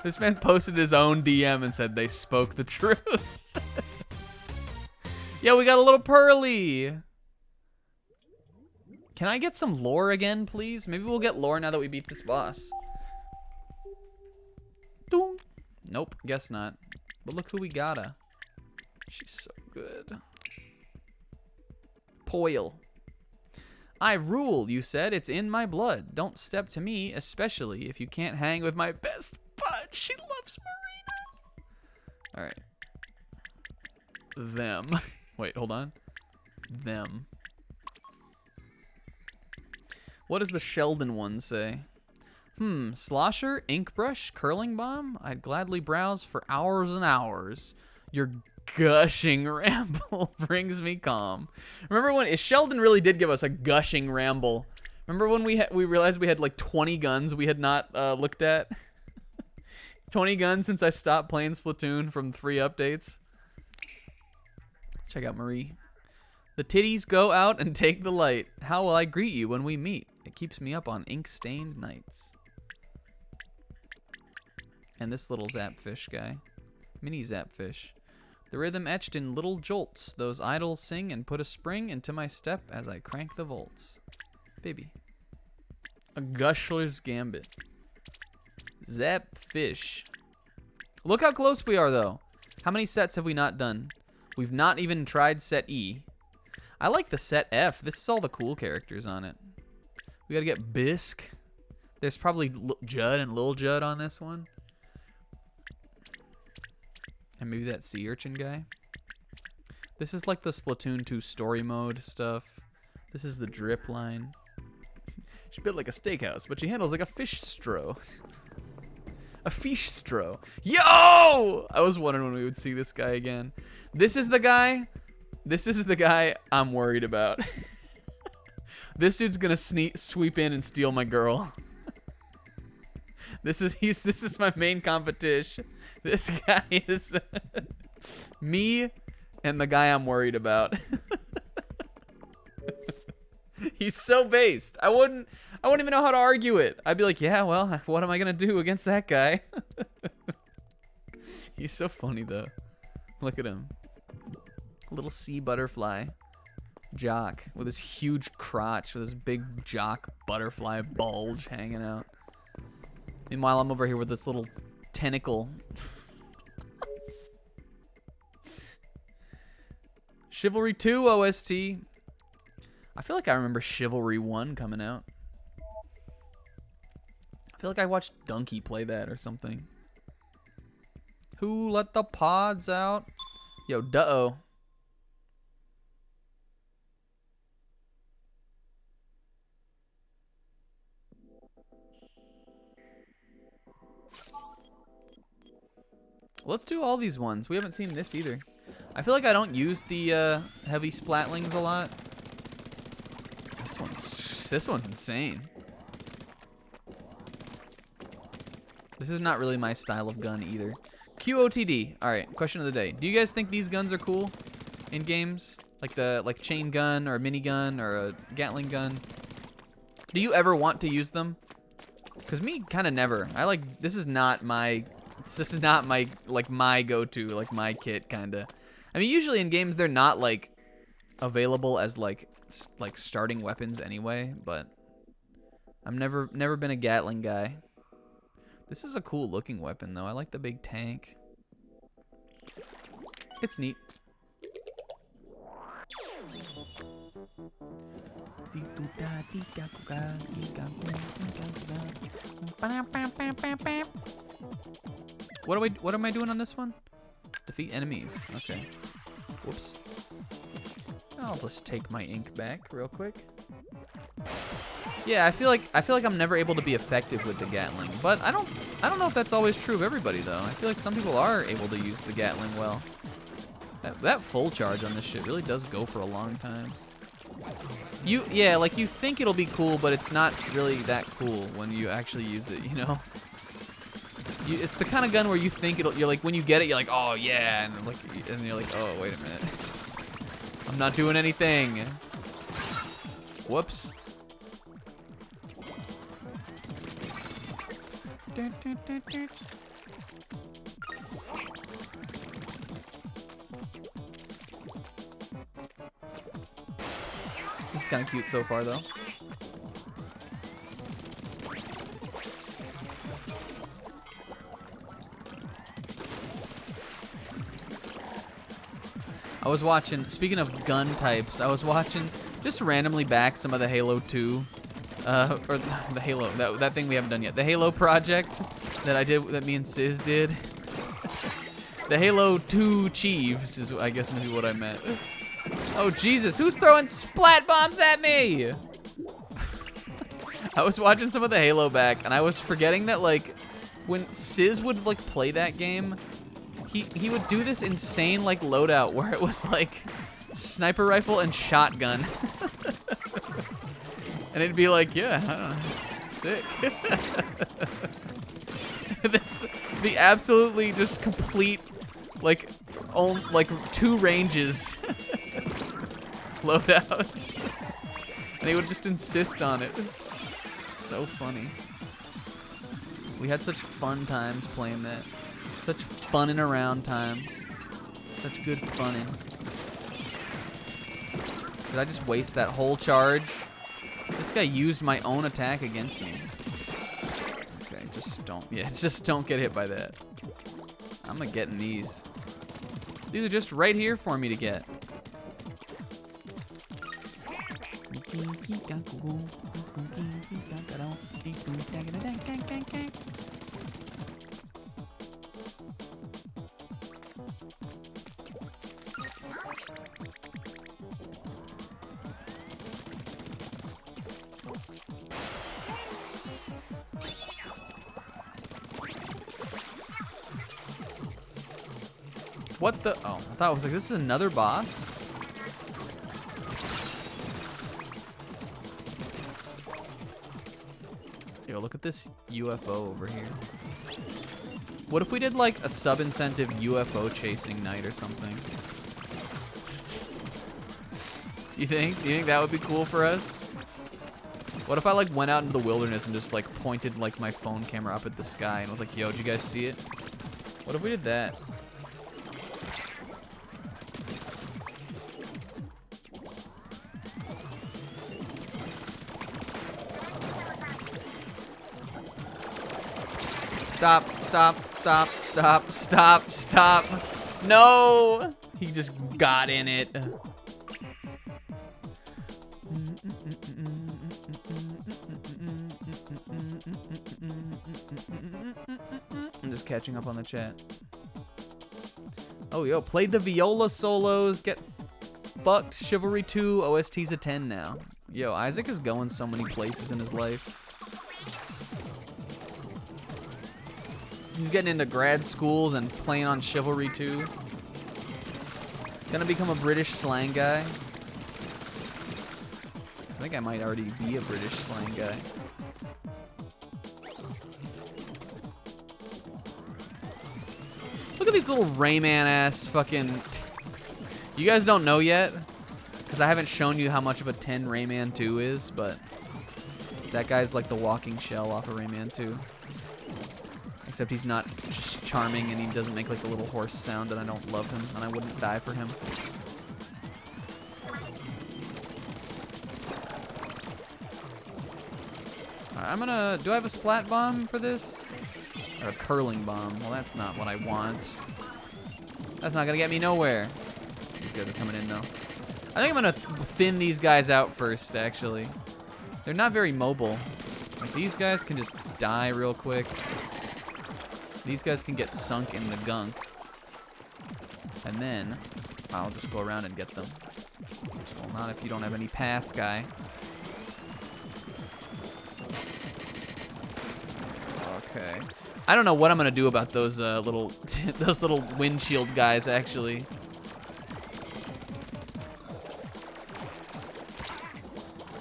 This man posted his own DM and said they spoke the truth. Yo, we got a little Pearly. Can I get some lore again, please? Maybe we'll get lore now that we beat this boss. Doom. Nope, guess not. But look who we gotta. She's so good. Poil. I rule, you said. It's in my blood. Don't step to me, especially if you can't hang with my best bud. She loves Marina. All right. Them. Wait, hold on. Them. What does the Sheldon one say? Slosher, ink brush, curling bomb? I'd gladly browse for hours and hours. Your gushing ramble brings me calm. Remember when Sheldon really did give us a gushing ramble? Remember when we realized we had like 20 guns we had not looked at? 20 guns since I stopped playing Splatoon from 3 updates. Let's check out Marie. The titties go out and take the light. How will I greet you when we meet? It keeps me up on ink-stained nights. And this little zapfish guy. Mini zapfish. The rhythm etched in little jolts. Those idols sing and put a spring into my step as I crank the volts. Baby. A Gushler's Gambit. Zap Fish. Look how close we are, though. How many sets have we not done? We've not even tried set E. I like the set F. This is all the cool characters on it. We gotta get Bisque. There's probably Judd and Lil Judd on this one. And maybe that sea urchin guy. This is like the Splatoon 2 story mode stuff. This is the drip line. She's built like a steakhouse, but she handles like a fish straw. A fish straw. Yo! I was wondering when we would see this guy again. This is the guy. This is the guy I'm worried about. This dude's gonna sweep in and steal my girl. This is my main competition. This guy is me and the guy I'm worried about. He's so based. I wouldn't even know how to argue it. I'd be like, yeah, well, what am I gonna do against that guy? He's so funny though. Look at him. Little sea butterfly. Jock with his huge crotch, with his big jock butterfly bulge hanging out. Meanwhile, I'm over here with this little tentacle. Chivalry 2 OST. I feel like I remember Chivalry 1 coming out. I feel like I watched Donkey play that or something. Who let the pods out? Yo, duh-oh. Let's do all these ones. We haven't seen this either. I feel like I don't use the heavy splatlings a lot. This one's insane. This is not really my style of gun either. QOTD. All right, question of the day. Do you guys think these guns are cool in games? Like chain gun or a minigun or a Gatling gun? Do you ever want to use them? Cause me, kind of never. This is not my like my go-to, like my kit kinda. I mean, usually in games they're not like available as like starting weapons anyway, but I've never been a Gatling guy. This is a cool looking weapon though. I like the big tank. It's neat. What am I doing on this one? Defeat enemies. Okay. Whoops. I'll just take my ink back real quick. Yeah, I feel like I'm never able to be effective with the Gatling, but I don't know if that's always true of everybody though. I feel like some people are able to use the Gatling well. That full charge on this shit really does go for a long time. Yeah, like you think it'll be cool, but it's not really that cool when you actually use it, you know? It's the kind of gun where you think you're like, when you get it, you're like, oh yeah, and you're like, oh, wait a minute. I'm not doing anything. Whoops. This is kind of cute so far, though. I was watching, speaking of gun types, I was watching just randomly back some of the Halo 2, or the Halo, that thing we haven't done yet. The Halo project that me and Sis did. The Halo 2 Chiefs is, I guess, maybe what I meant. Oh, Jesus, who's throwing splat bombs at me? I was watching some of the Halo back, and I was forgetting that, like, when Sis would, like, play that game, he would do this insane, like, loadout where it was, like, sniper rifle and shotgun. And it'd be like, yeah, I don't know, sick. The absolutely just complete, like, two ranges loadout. And he would just insist on it. So funny. We had such fun times playing that. Such funnin' around times. Such good funnin'. Did I just waste that whole charge? This This guy used my own attack against me. Okay, just don't get hit by that. I'm gonna get in these. These are just right here for me to get. What the? Oh, I thought it was like, this is another boss? Yo, look at this UFO over here. What if we did like a sub-incentive UFO chasing night or something? You think? Do you think that would be cool for us? What if I like went out into the wilderness and just like pointed like my phone camera up at the sky and was like, yo, did you guys see it? What if we did that? Stop, stop, stop, stop, stop, stop. No! He just got in it. I'm just catching up on the chat. Oh, yo, played the viola solos. Get fucked. Chivalry 2 OST's a 10 now. Yo, Isaac is going so many places in his life. He's getting into grad schools and playing on Chivalry 2. Gonna become a British slang guy. I think I might already be a British slang guy. Look at these little Rayman-ass fucking... You guys don't know yet? Because I haven't shown you how much of a 10 Rayman 2 is, but... That guy's like the walking shell off of Rayman 2. Except he's not just charming and he doesn't make like a little horse sound and I don't love him and I wouldn't die for him. Alright, I'm gonna... Do I have a splat bomb for this? Or a curling bomb? Well, that's not what I want. That's not gonna get me nowhere. These guys are coming in though. I think I'm gonna thin these guys out first, actually. They're not very mobile. Like, these guys can just die real quick. These guys can get sunk in the gunk. And then I'll just go around and get them. Well, not if you don't have any path, guy. Okay. I don't know what I'm gonna do about those little those little windshield guys, actually.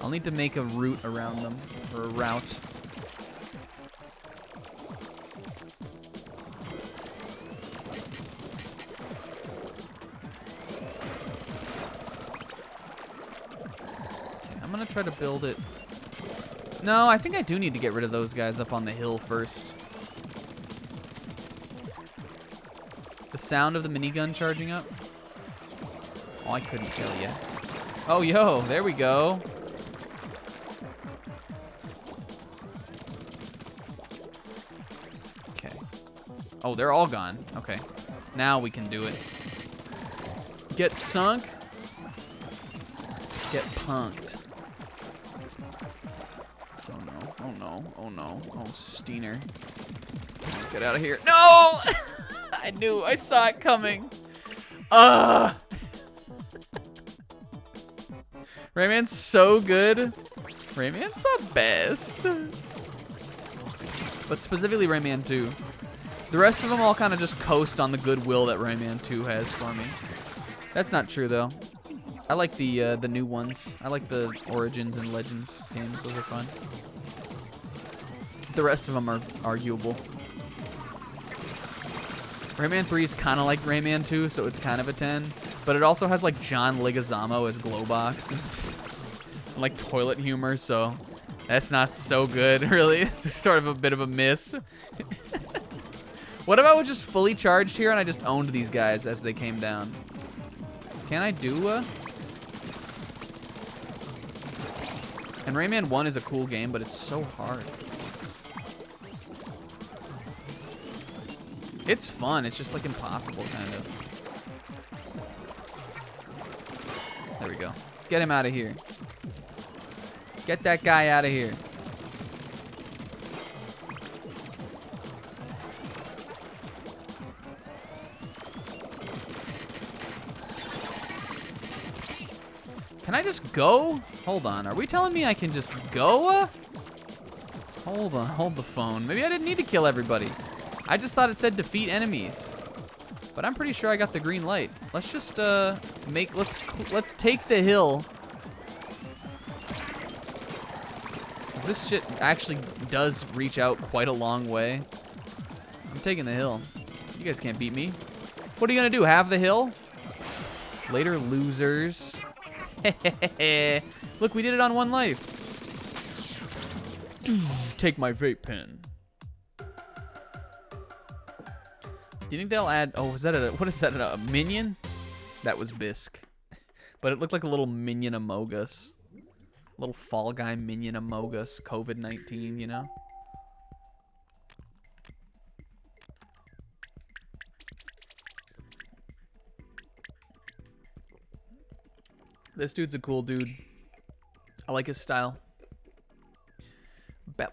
I'll need to make a route around them, or a route. I'm gonna try to build it. No, I think I do need to get rid of those guys up on the hill first. The sound of the minigun charging up? Oh, I couldn't tell you. Oh, yo, there we go. Okay. Oh, they're all gone. Okay. Now we can do it. Get sunk. Get punked. Oh no, oh no, oh no, oh Steiner. Get out of here. No! I knew, I saw it coming. Rayman's so good. Rayman's the best. But specifically Rayman 2. The rest of them all kind of just coast on the goodwill that Rayman 2 has for me. That's not true though. I like the new ones. I like the Origins and Legends games. Those are fun. The rest of them are arguable. Rayman 3 is kind of like Rayman 2, so it's kind of a 10. But it also has like John Leguizamo as Glowbox and like toilet humor, so that's not so good, really. It's sort of a bit of a miss. What if I was just fully charged here and I just owned these guys as they came down? Can I do And Rayman 1 is a cool game, but it's so hard. It's fun. It's just like impossible, kind of. There we go. Get him out of here. Get that guy out of here. Can I just go? Hold on. Are we telling me I can just go? Hold on. Hold the phone. Maybe I didn't need to kill everybody. I just thought it said defeat enemies. But I'm pretty sure I got the green light. Let's just let's take the hill. This shit actually does reach out quite a long way. I'm taking the hill. You guys can't beat me. What are you gonna do? Have the hill? Later, losers. Look, we did it on 1 life. Take my vape pen. Do you think they'll add? Oh, is that what is that? A minion? That was Bisque, but it looked like a little minion Among Us, little Fall Guy minion Among Us. COVID-19, you know. This dude's a cool dude. I like his style.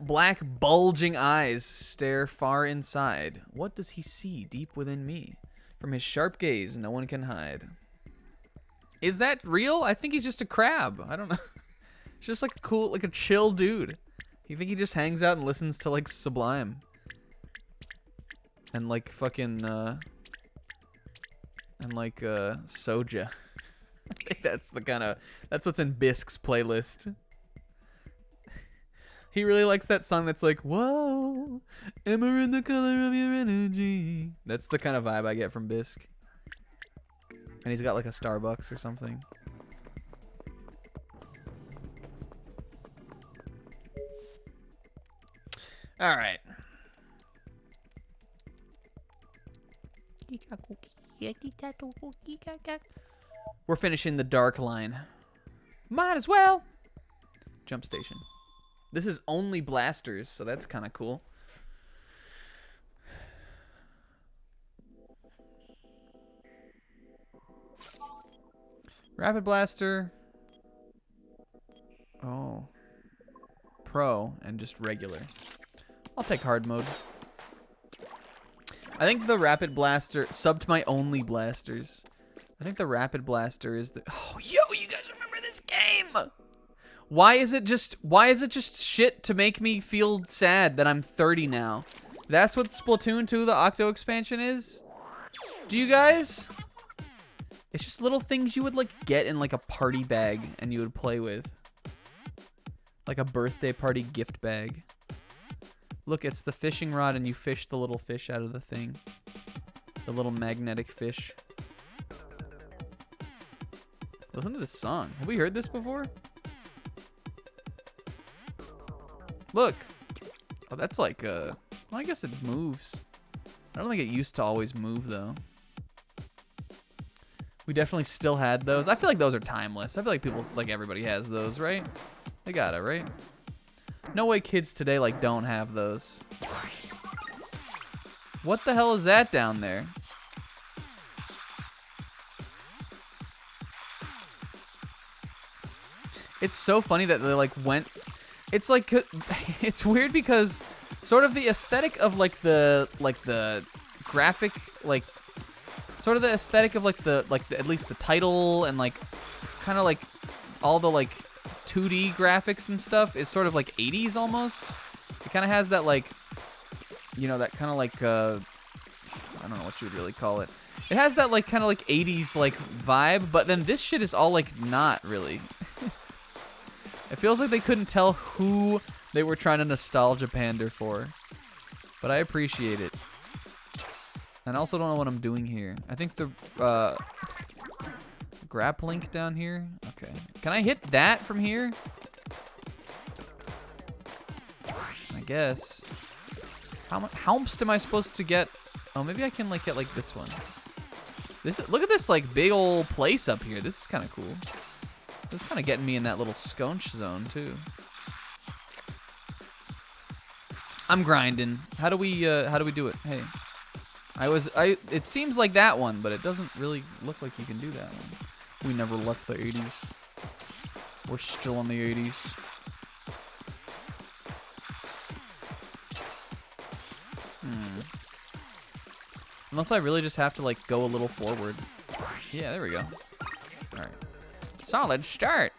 Black bulging eyes stare far inside. What does he see deep within me? From his sharp gaze, no one can hide. Is that real? I think he's just a crab. I don't know. It's just like a cool, like a chill dude. You think he just hangs out and listens to like Sublime? And like fucking, and like, Soja. I think that's the kind of, that's what's in Bisque's playlist. He really likes that song that's like, whoa, emmer in the color of your energy. That's the kind of vibe I get from Bisque. And he's got like a Starbucks or something. All right. We're finishing the dark line. Might as well. Jump station. This is only blasters, so that's kind of cool. Rapid blaster. Oh. Pro and just regular. I'll take hard mode. I think the rapid blaster, sub to my only blasters. I think the rapid blaster is the, oh, yo, you guys remember this game? Why is it just shit to make me feel sad that I'm 30 now? That's what Splatoon 2, the Octo expansion is? Do you guys? It's just little things you would like get in like a party bag and you would play with. Like a birthday party gift bag. Look, it's the fishing rod and you fish the little fish out of the thing. The little magnetic fish. Listen to this song. Have we heard this before? Look. Oh, that's like, well, I guess it moves. I don't think it used to always move, though. We definitely still had those. I feel like those are timeless. I feel like people, like everybody has those, right? They got it, right? No way kids today, like, don't have those. What the hell is that down there? It's so funny that they, like, went... It's like, it's weird because sort of the aesthetic of like the graphic, like sort of the aesthetic of at least the title and like kind of like all the like 2D graphics and stuff is sort of like 80s almost. It kind of has that like, you know, that kind of like, I don't know what you would really call it. It has that like kind of like 80s like vibe, but then this shit is all like not really. It feels like they couldn't tell who they were trying to nostalgia pander for. But I appreciate it. And I also don't know what I'm doing here. I think the grap link down here. Okay. Can I hit that from here? I guess. How much am I supposed to get? Oh, maybe I can like get like this one. Look at this like big old place up here. This is kind of cool. This is kind of getting me in that little sconch zone too. I'm grinding. How do we do it? Hey. It seems like that one, but it doesn't really look like you can do that one. We never left the 80s. We're still in the 80s. Unless I really just have to like go a little forward. Yeah, there we go. All right. Solid start.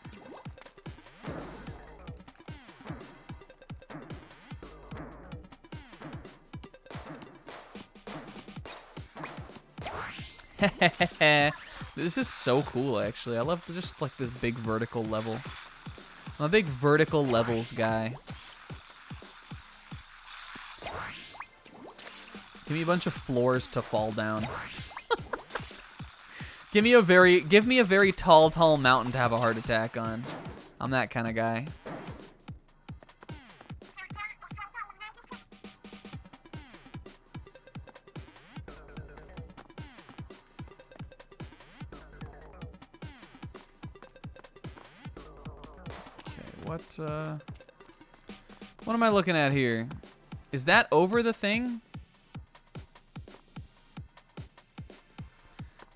This is so cool, actually. I love just like this big vertical level. I'm a big vertical levels guy. Give me a bunch of floors to fall down. Give me a very tall mountain to have a heart attack on. I'm that kind of guy. What am I looking at here? Is that over the thing?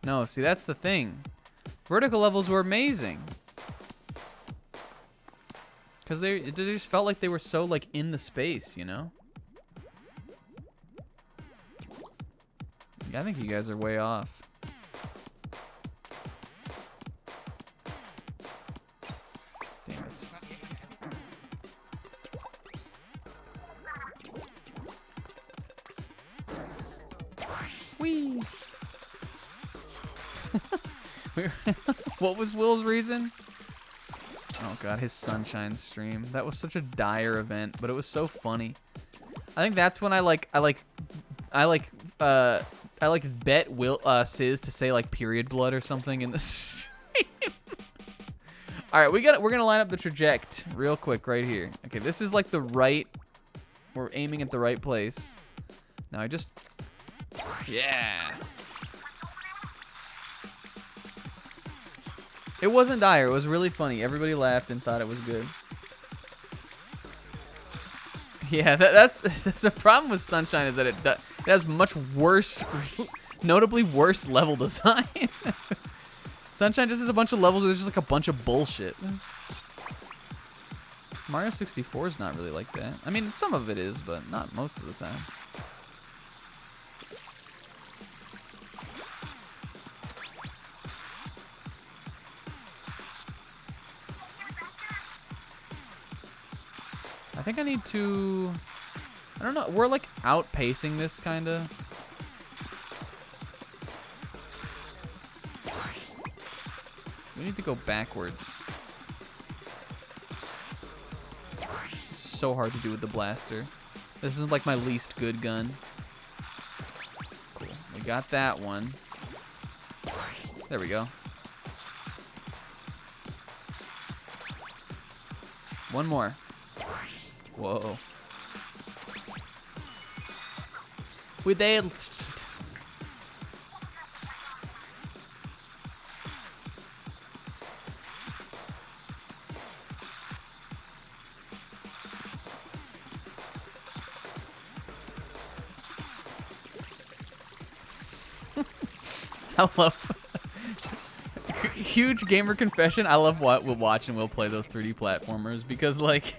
No, see, that's the thing. Vertical levels were amazing. Because they just felt like they were so, like, in the space, you know? Yeah, I think you guys are way off. Damn it. Whee! What was Will's reason? Oh god, his sunshine stream. That was such a dire event, but it was so funny. I think that's when I bet Will Sizz to say like period blood or something in the stream. All right, we're gonna line up the traject real quick right here. Okay, this is like the right. We're aiming at the right place. Now I just. Yeah. It wasn't dire. It was really funny. Everybody laughed and thought it was good. Yeah, that's the problem with Sunshine is that it has much worse, notably worse level design. Sunshine just has a bunch of levels where there's just like a bunch of bullshit. Mario 64 is not really like that. I mean, some of it is, but not most of the time. I think I need to... I don't know. We're like outpacing this kind of. We need to go backwards. It's so hard to do with the blaster. This is like my least good gun. Cool. We got that one. There we go. One more. Whoa. We did. I love huge gamer confession. I love what we'll watch and we'll play those 3D platformers because like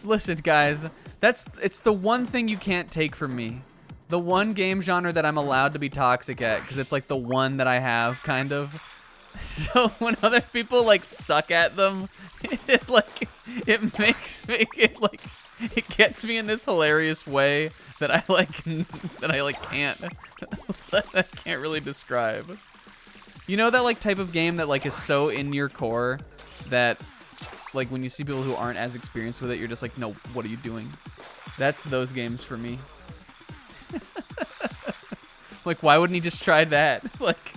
listen guys, it's the one thing you can't take from me. The one game genre that I'm allowed to be toxic at because it's like the one that I have kind of. So when other people like suck at them, it makes me it gets me in this hilarious way that I can't I can't really describe. You know that like type of game that like is so in your core that like when you see people who aren't as experienced with it, you're just like, no, what are you doing? That's those games for me. Like, why wouldn't he just try that? Like,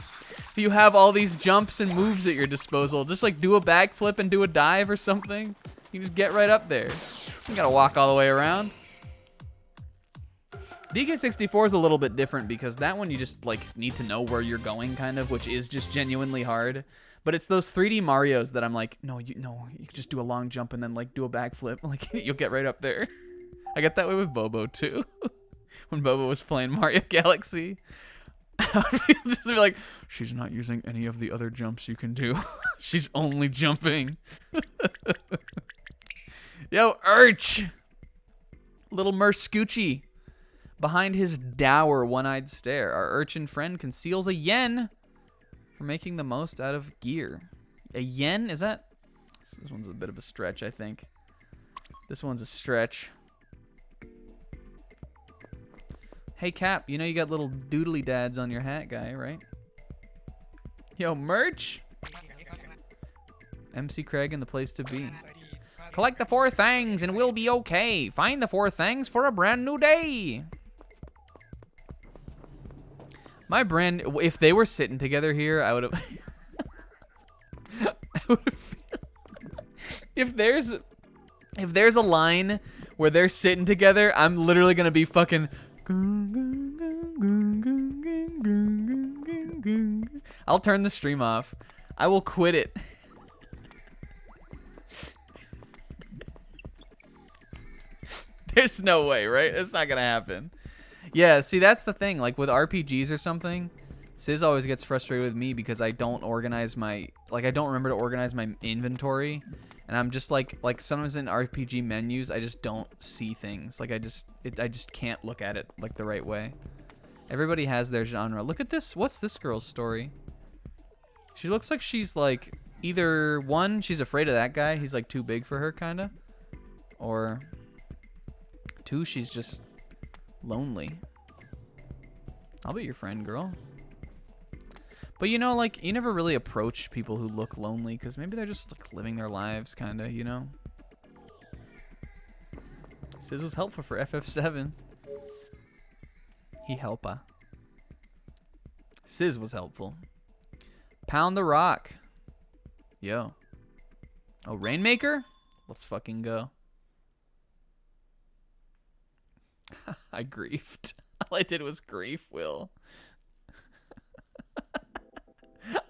you have all these jumps and moves at your disposal. Just like do a backflip and do a dive or something. You just get right up there. You gotta walk all the way around. DK64 is a little bit different because that one you just like need to know where you're going, kind of, which is just genuinely hard. But it's those 3D Marios that I'm like, no, you can just do a long jump and then like do a backflip. Like you'll get right up there. I get that way with Bobo too. When Bobo was playing Mario Galaxy, I would just be like, she's not using any of the other jumps you can do. She's only jumping. Yo, Urch! Little Merscoochie. Behind his dour one-eyed stare, our urchin friend conceals a yen for making the most out of gear. A yen? Is that? This one's a bit of a stretch, I think. This one's a stretch. Hey, Cap, you know you got little doodly dads on your hat guy, right? Yo, merch? MC Craig and the place to be. Collect the 4 things and we'll be okay. Find the 4 things for a brand new day. If they were sitting together here, I would have. If there's a line where they're sitting together, I'm literally gonna be fucking. I'll turn the stream off. I will quit it. There's no way, right? It's not gonna happen. Yeah, see, that's the thing. Like with RPGs or something, Sizz always gets frustrated with me because I don't organize my, I don't remember to organize my inventory, and I'm just like sometimes in RPG menus, I just don't see things. Like I just can't look at it like the right way. Everybody has their genre. Look at this. What's this girl's story? She looks like she's like either one, she's afraid of that guy. He's like too big for her, kinda, or two, she's just lonely. I'll be your friend, girl. But you know, like, you never really approach people who look lonely because maybe they're just like living their lives, kind of, you know? Sizz was helpful for FF7. He helpa. Sizz was helpful. Pound the rock. Yo. Oh, Rainmaker? Let's fucking go. I griefed. All I did was grief, Will.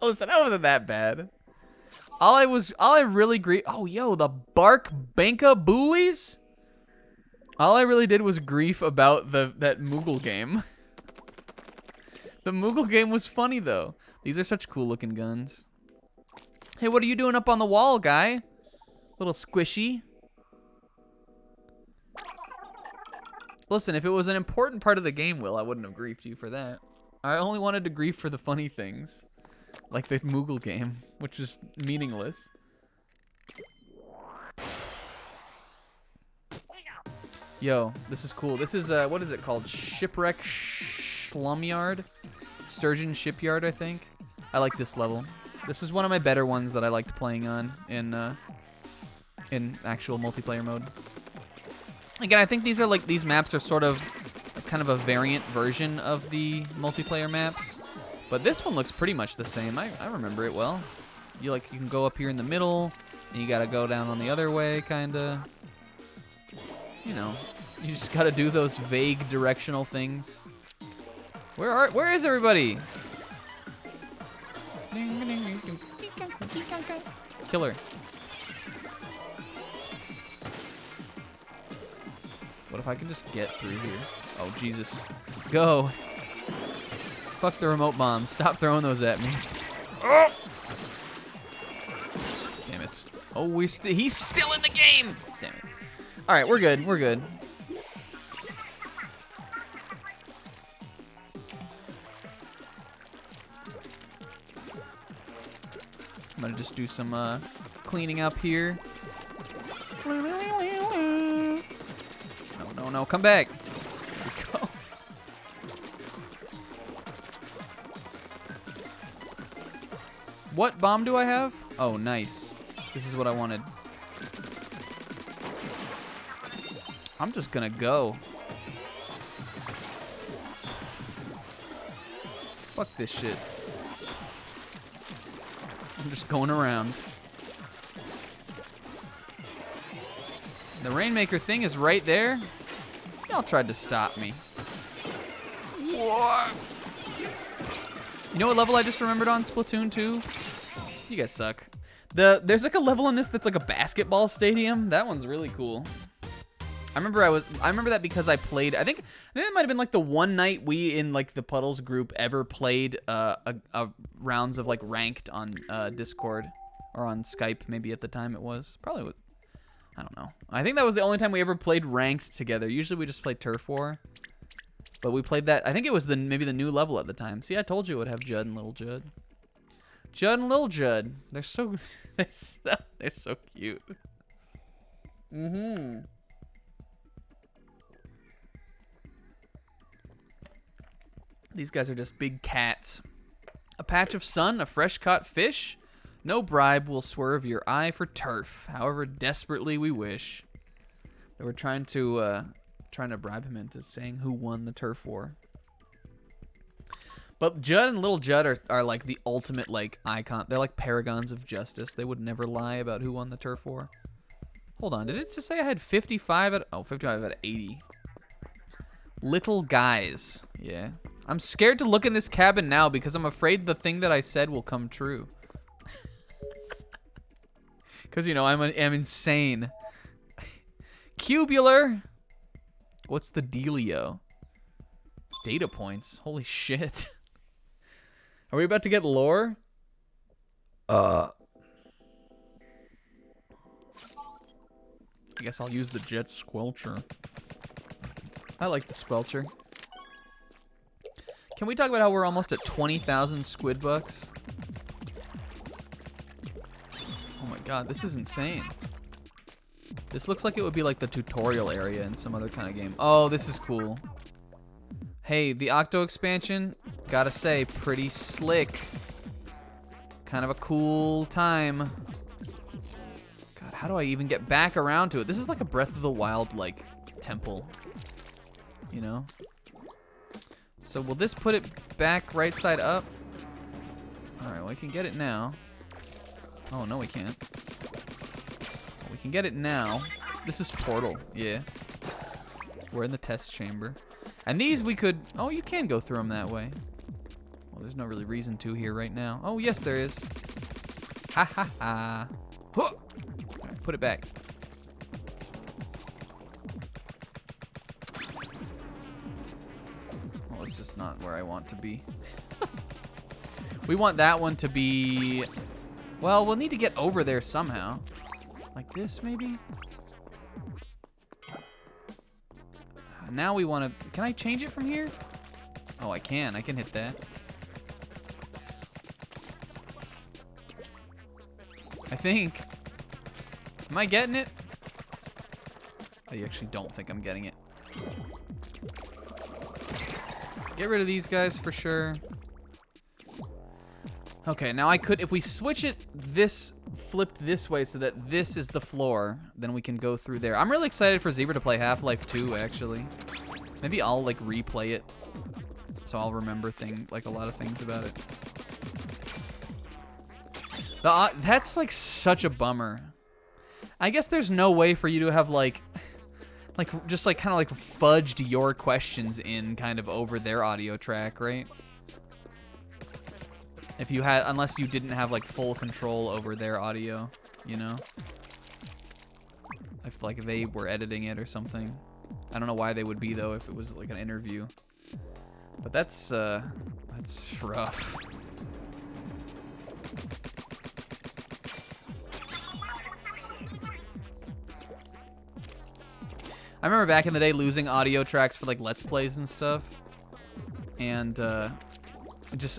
Listen, I wasn't that bad. All I really grief. Oh, yo, the Bark Banka Boolies? All I really did was grief about that Moogle game. The Moogle game was funny, though. These are such cool looking guns. Hey, what are you doing up on the wall, guy? Little squishy. Listen, if it was an important part of the game, Will, I wouldn't have griefed you for that. I only wanted to grief for the funny things. Like the Moogle game, which is meaningless. Yo, this is cool. This is, what is it called? Shipwreck Slumyard? Sturgeon Shipyard, I think. I like this level. This is one of my better ones that I liked playing on in actual multiplayer mode. Again, I think these maps are sort of kind of a variant version of the multiplayer maps. But this one looks pretty much the same. I remember it well. You can go up here in the middle, and you gotta go down on the other way, kinda. You know, you just gotta do those vague directional things. Where is everybody? Killer. What if I can just get through here? Oh, Jesus. Go. Fuck the remote bombs. Stop throwing those at me. Oh! Damn it. Oh, he's still in the game! Damn it. Alright, we're good. We're good. I'm gonna just do some cleaning up here. No, come back. There we go. What bomb do I have? Oh, nice. This is what I wanted. I'm just gonna go. Fuck this shit. I'm just going around. The Rainmaker thing is right there. Y'all tried to stop me. You know what level I just remembered on Splatoon 2? You guys suck. There's like a level in this that's like a basketball stadium. That one's really cool. I remember that because I played. I think it might have been like the one night we in like the Puddles group ever played rounds of like ranked on Discord or on Skype. Maybe at the time it was probably. I don't know. I think that was the only time we ever played ranked together. Usually we just played Turf War, but we played that. I think it was maybe the new level at the time. See, I told you it would have Judd and Little Judd. Judd and Little Judd. They're so they're so cute. These guys are just big cats. A patch of sun, a fresh caught fish. No bribe will swerve your eye for turf, however desperately we wish. They were trying to bribe him into saying who won the turf war. But Judd and Little Judd are like the ultimate like icon. They're like paragons of justice. They would never lie about who won the turf war. Hold on, did it just say I had 55 out of 80? Little guys. Yeah. I'm scared to look in this cabin now because I'm afraid the thing that I said will come true. Because, you know, I'm insane. Cubular. What's the dealio? Data points. Holy shit. Are we about to get lore? I guess I'll use the jet squelcher. I like the squelcher. Can we talk about how we're almost at 20,000 squid bucks? Oh my god, this is insane. This looks like it would be like the tutorial area in some other kind of game. Oh, this is cool. Hey, the Octo expansion, gotta say, pretty slick. Kind of a cool time. God, how do I even get back around to it? This is like a Breath of the Wild, like, temple. You know? So will this put it back right side up? Alright, well, we can get it now. Oh, no, we can't. Well, we can get it now. This is Portal, yeah. We're in the test chamber. And these we could... Oh, you can go through them that way. Well, there's no really reason to here right now. Oh, yes, there is. Ha ha ha. Huh. Alright, put it back. Well, it's just not where I want to be. We want that one to be... Well, we'll need to get over there somehow. Like this, maybe? Now we want to... Can I change it from here? Oh, I can. I can hit that. I think. Am I getting it? I actually don't think I'm getting it. Get rid of these guys for sure. Okay, now I could... If we switch it flipped this way so that this is the floor, then we can go through there. I'm really excited for Zebra to play Half-Life 2, actually. Maybe I'll, like, replay it, so I'll remember a lot of things about it. That's, like, such a bummer. I guess there's no way for you to have, just, like, kind of, like, fudged your questions in kind of over their audio track, right? If you had, unless you didn't have like full control over their audio, you know? If like they were editing it or something. I don't know why they would be though if it was like an interview. But that's rough. I remember back in the day losing audio tracks for like Let's Plays and stuff. And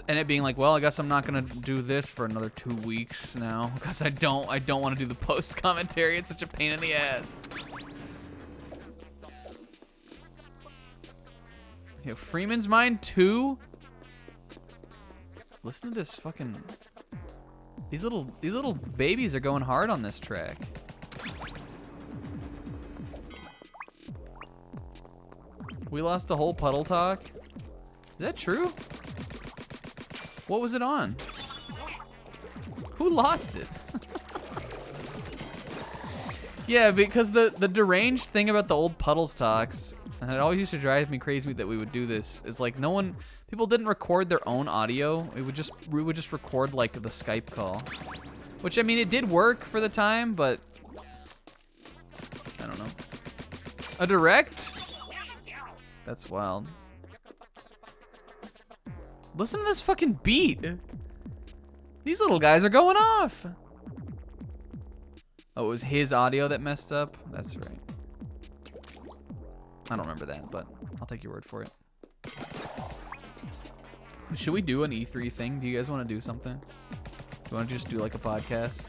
and it being like, well, I guess I'm not gonna do this for another 2 weeks now because I don't want to do the post commentary. It's such a pain in the ass. Yeah, Freeman's Mind 2. Listen to this fucking. These little babies are going hard on this track. We lost a whole Puddle Talk. Is that true? What was it on? Who lost it? Yeah, because the deranged thing about the old Puddles Talks, And it always used to drive me crazy that we would do this. It's like people didn't record their own audio. We would just record like the Skype call. Which, I mean, it did work for the time, but I don't know. A direct? That's wild. Listen to this fucking beat. These little guys are going off. Oh, it was his audio that messed up? That's right. I don't remember that, but I'll take your word for it. Should we do an E3 thing? Do you guys want to do something? Do you want to just do like a podcast?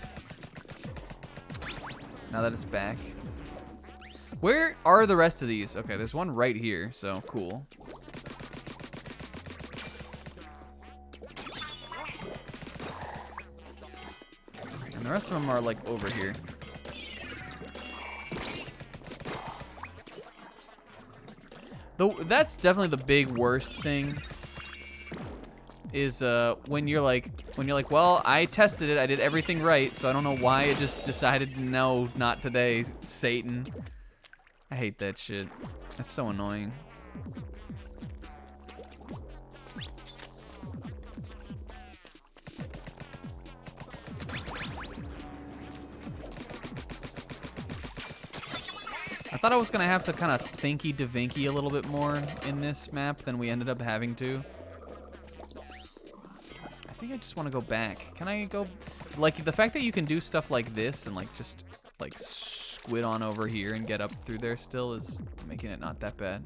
Now that it's back. Where are the rest of these? Okay, there's one right here, so cool. And the rest of them are like over here. Though that's definitely the big worst thing. Is when you're like, well, I tested it, I did everything right, so I don't know why it just decided no, not today, Satan. I hate that shit. That's so annoying. I thought I was gonna have to kind of thinky-devinky a little bit more in this map than we ended up having to. I think I just want to go back. Can I go, like, the fact that you can do stuff like this and like just like squid on over here and get up through there still is making it not that bad.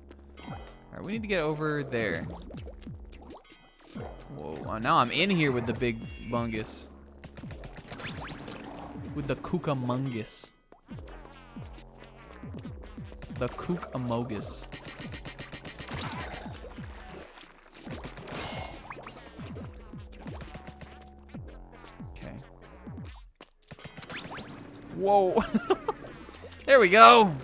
All right, we need to get over there. Whoa, now I'm in here with the big bungus. With the kookamungus. The kookamogus. Okay. Whoa. There we go.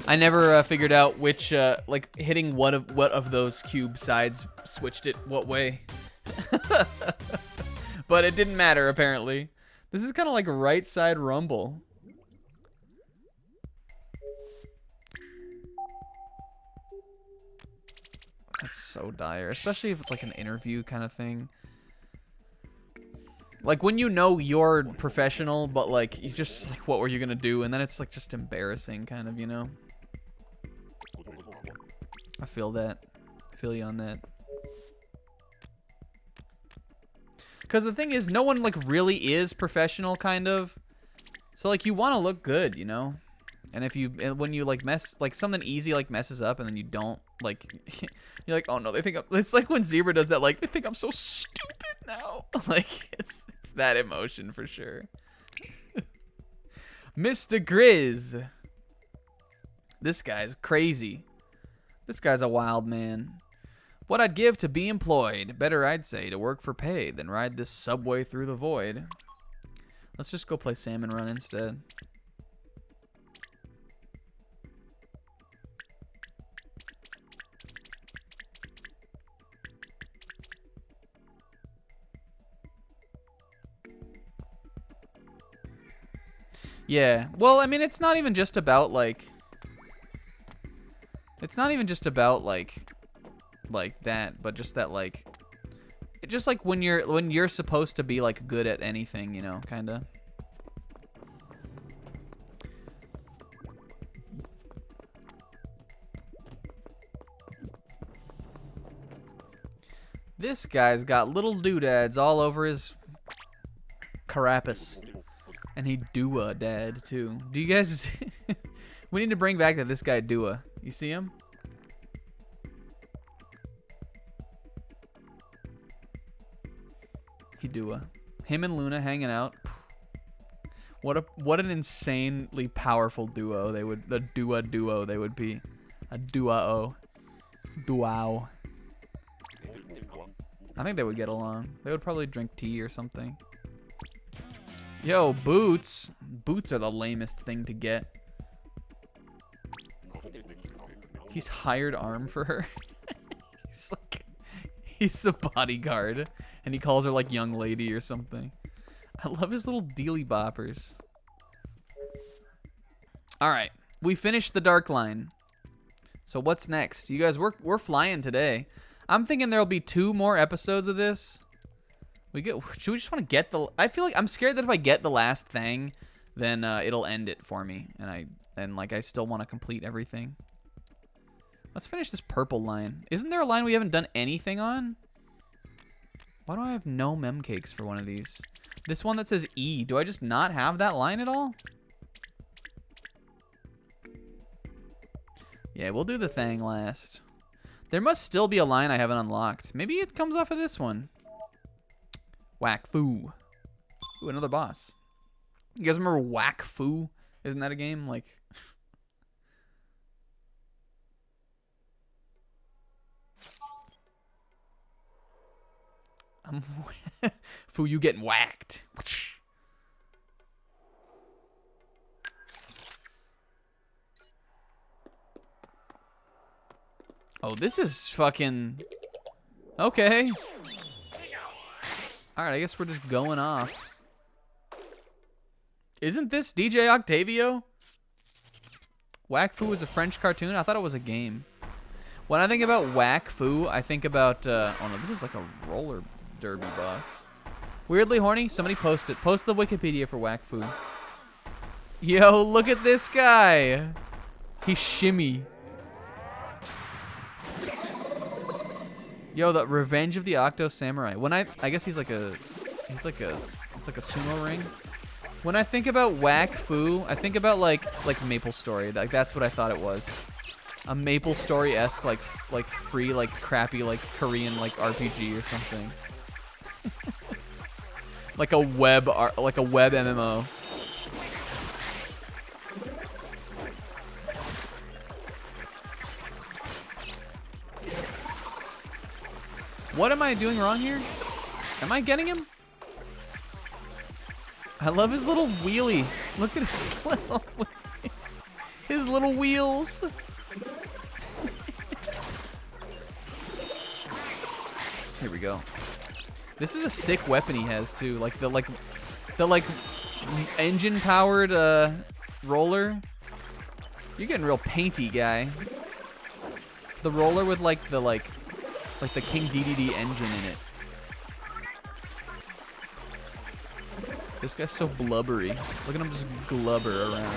I never figured out which, like, hitting what of those cube sides switched it what way. But it didn't matter, apparently. This is kind of like a right side rumble. That's so dire, especially if it's like an interview kind of thing. Like when you know you're professional, but like you just like, what were you gonna do? And then it's like just embarrassing, kind of, you know. I feel that. I feel you on that. Because the thing is, no one like really is professional, kind of. So like you want to look good, you know. And if you, when you like like something easy like messes up and then you don't, like, you're like, oh no, they think it's like when Zebra does that, like, they think I'm so stupid now. Like, it's that emotion for sure. Mr. Grizz. This guy's crazy. This guy's a wild man. What I'd give to be employed. Better, I'd say, to work for pay than ride this subway through the void. Let's just go play Salmon Run instead. Yeah, well, I mean, it's not even just about like, that, but just that like, just like when you're supposed to be like good at anything, you know, kind of. This guy's got little doodads all over his carapace. And he do-a dad too. Do you guys we need to bring back this guy do-a. You see him? He do-a. Him and Luna hanging out. What an insanely powerful duo they would, the do-a duo they would be. A duo. Duo. I think they would get along. They would probably drink tea or something. Yo, boots. Boots are the lamest thing to get. He's hired arm for her. He's the bodyguard. And he calls her like young lady or something. I love his little dealy boppers. Alright. We finished the dark line. So what's next? You guys, we're flying today. I'm thinking there'll be 2 more episodes of this. Should we just want to get the? I feel like I'm scared that if I get the last thing, then it'll end it for me, and like I still want to complete everything. Let's finish this purple line. Isn't there a line we haven't done anything on? Why do I have no mem cakes for one of these? This one that says E. Do I just not have that line at all? Yeah, we'll do the thing last. There must still be a line I haven't unlocked. Maybe it comes off of this one. Whack Foo. Ooh, another boss. You guys remember Whack Foo? Isn't that a game? Like... Foo, you getting whacked. Oh, this is fucking... Okay. Alright, I guess we're just going off. Isn't this DJ Octavio? Whack Foo is a French cartoon? I thought it was a game. When I think about Whack Foo, I think about... oh no, this is like a roller derby boss. Weirdly horny? Somebody post it. Post the Wikipedia for Whack Foo. Yo, look at this guy. He's shimmy. Yo, the Revenge of the Octo Samurai. When I guess it's like a sumo ring. When I think about Whack Foo, I think about like Maple Story. Like that's what I thought it was. A Maple Story-esque like free like crappy like Korean like RPG or something. like a web MMO. What am I doing wrong here? Am I getting him? I love his little wheelie. Look at his little wheels. Here we go. This is a sick weapon he has too. Like the engine powered roller. You're getting real painty, guy. The roller with like the King DDD engine in it. This guy's so blubbery. Look at him just glubber around.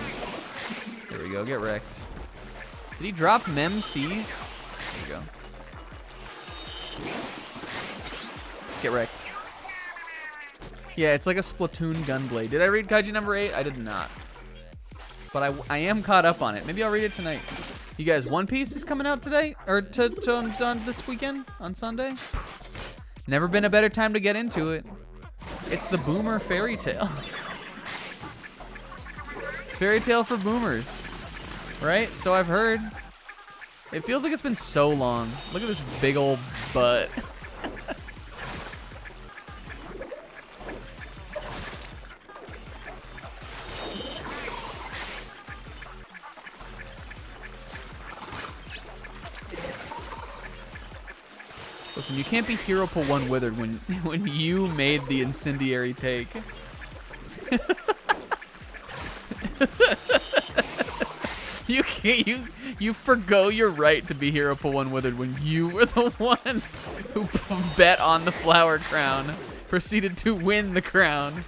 There we go, get wrecked. Did he drop Mem C's? There we go. Get wrecked. Yeah, it's like a Splatoon gunblade. Did I read Kaiji number 8? I did not. But I am caught up on it. Maybe I'll read it tonight. You guys, One Piece is coming out today? Or on this weekend? On Sunday? Never been a better time to get into it. It's the boomer fairy tale. Fairy tale for boomers. Right? So I've heard. It feels like it's been so long. Look at this big old butt. Listen, you can't be Hero Pull 1 Withered when you made the incendiary take. You forgo your right to be Hero Pull 1 Withered when you were the one who bet on the flower crown, proceeded to win the crown.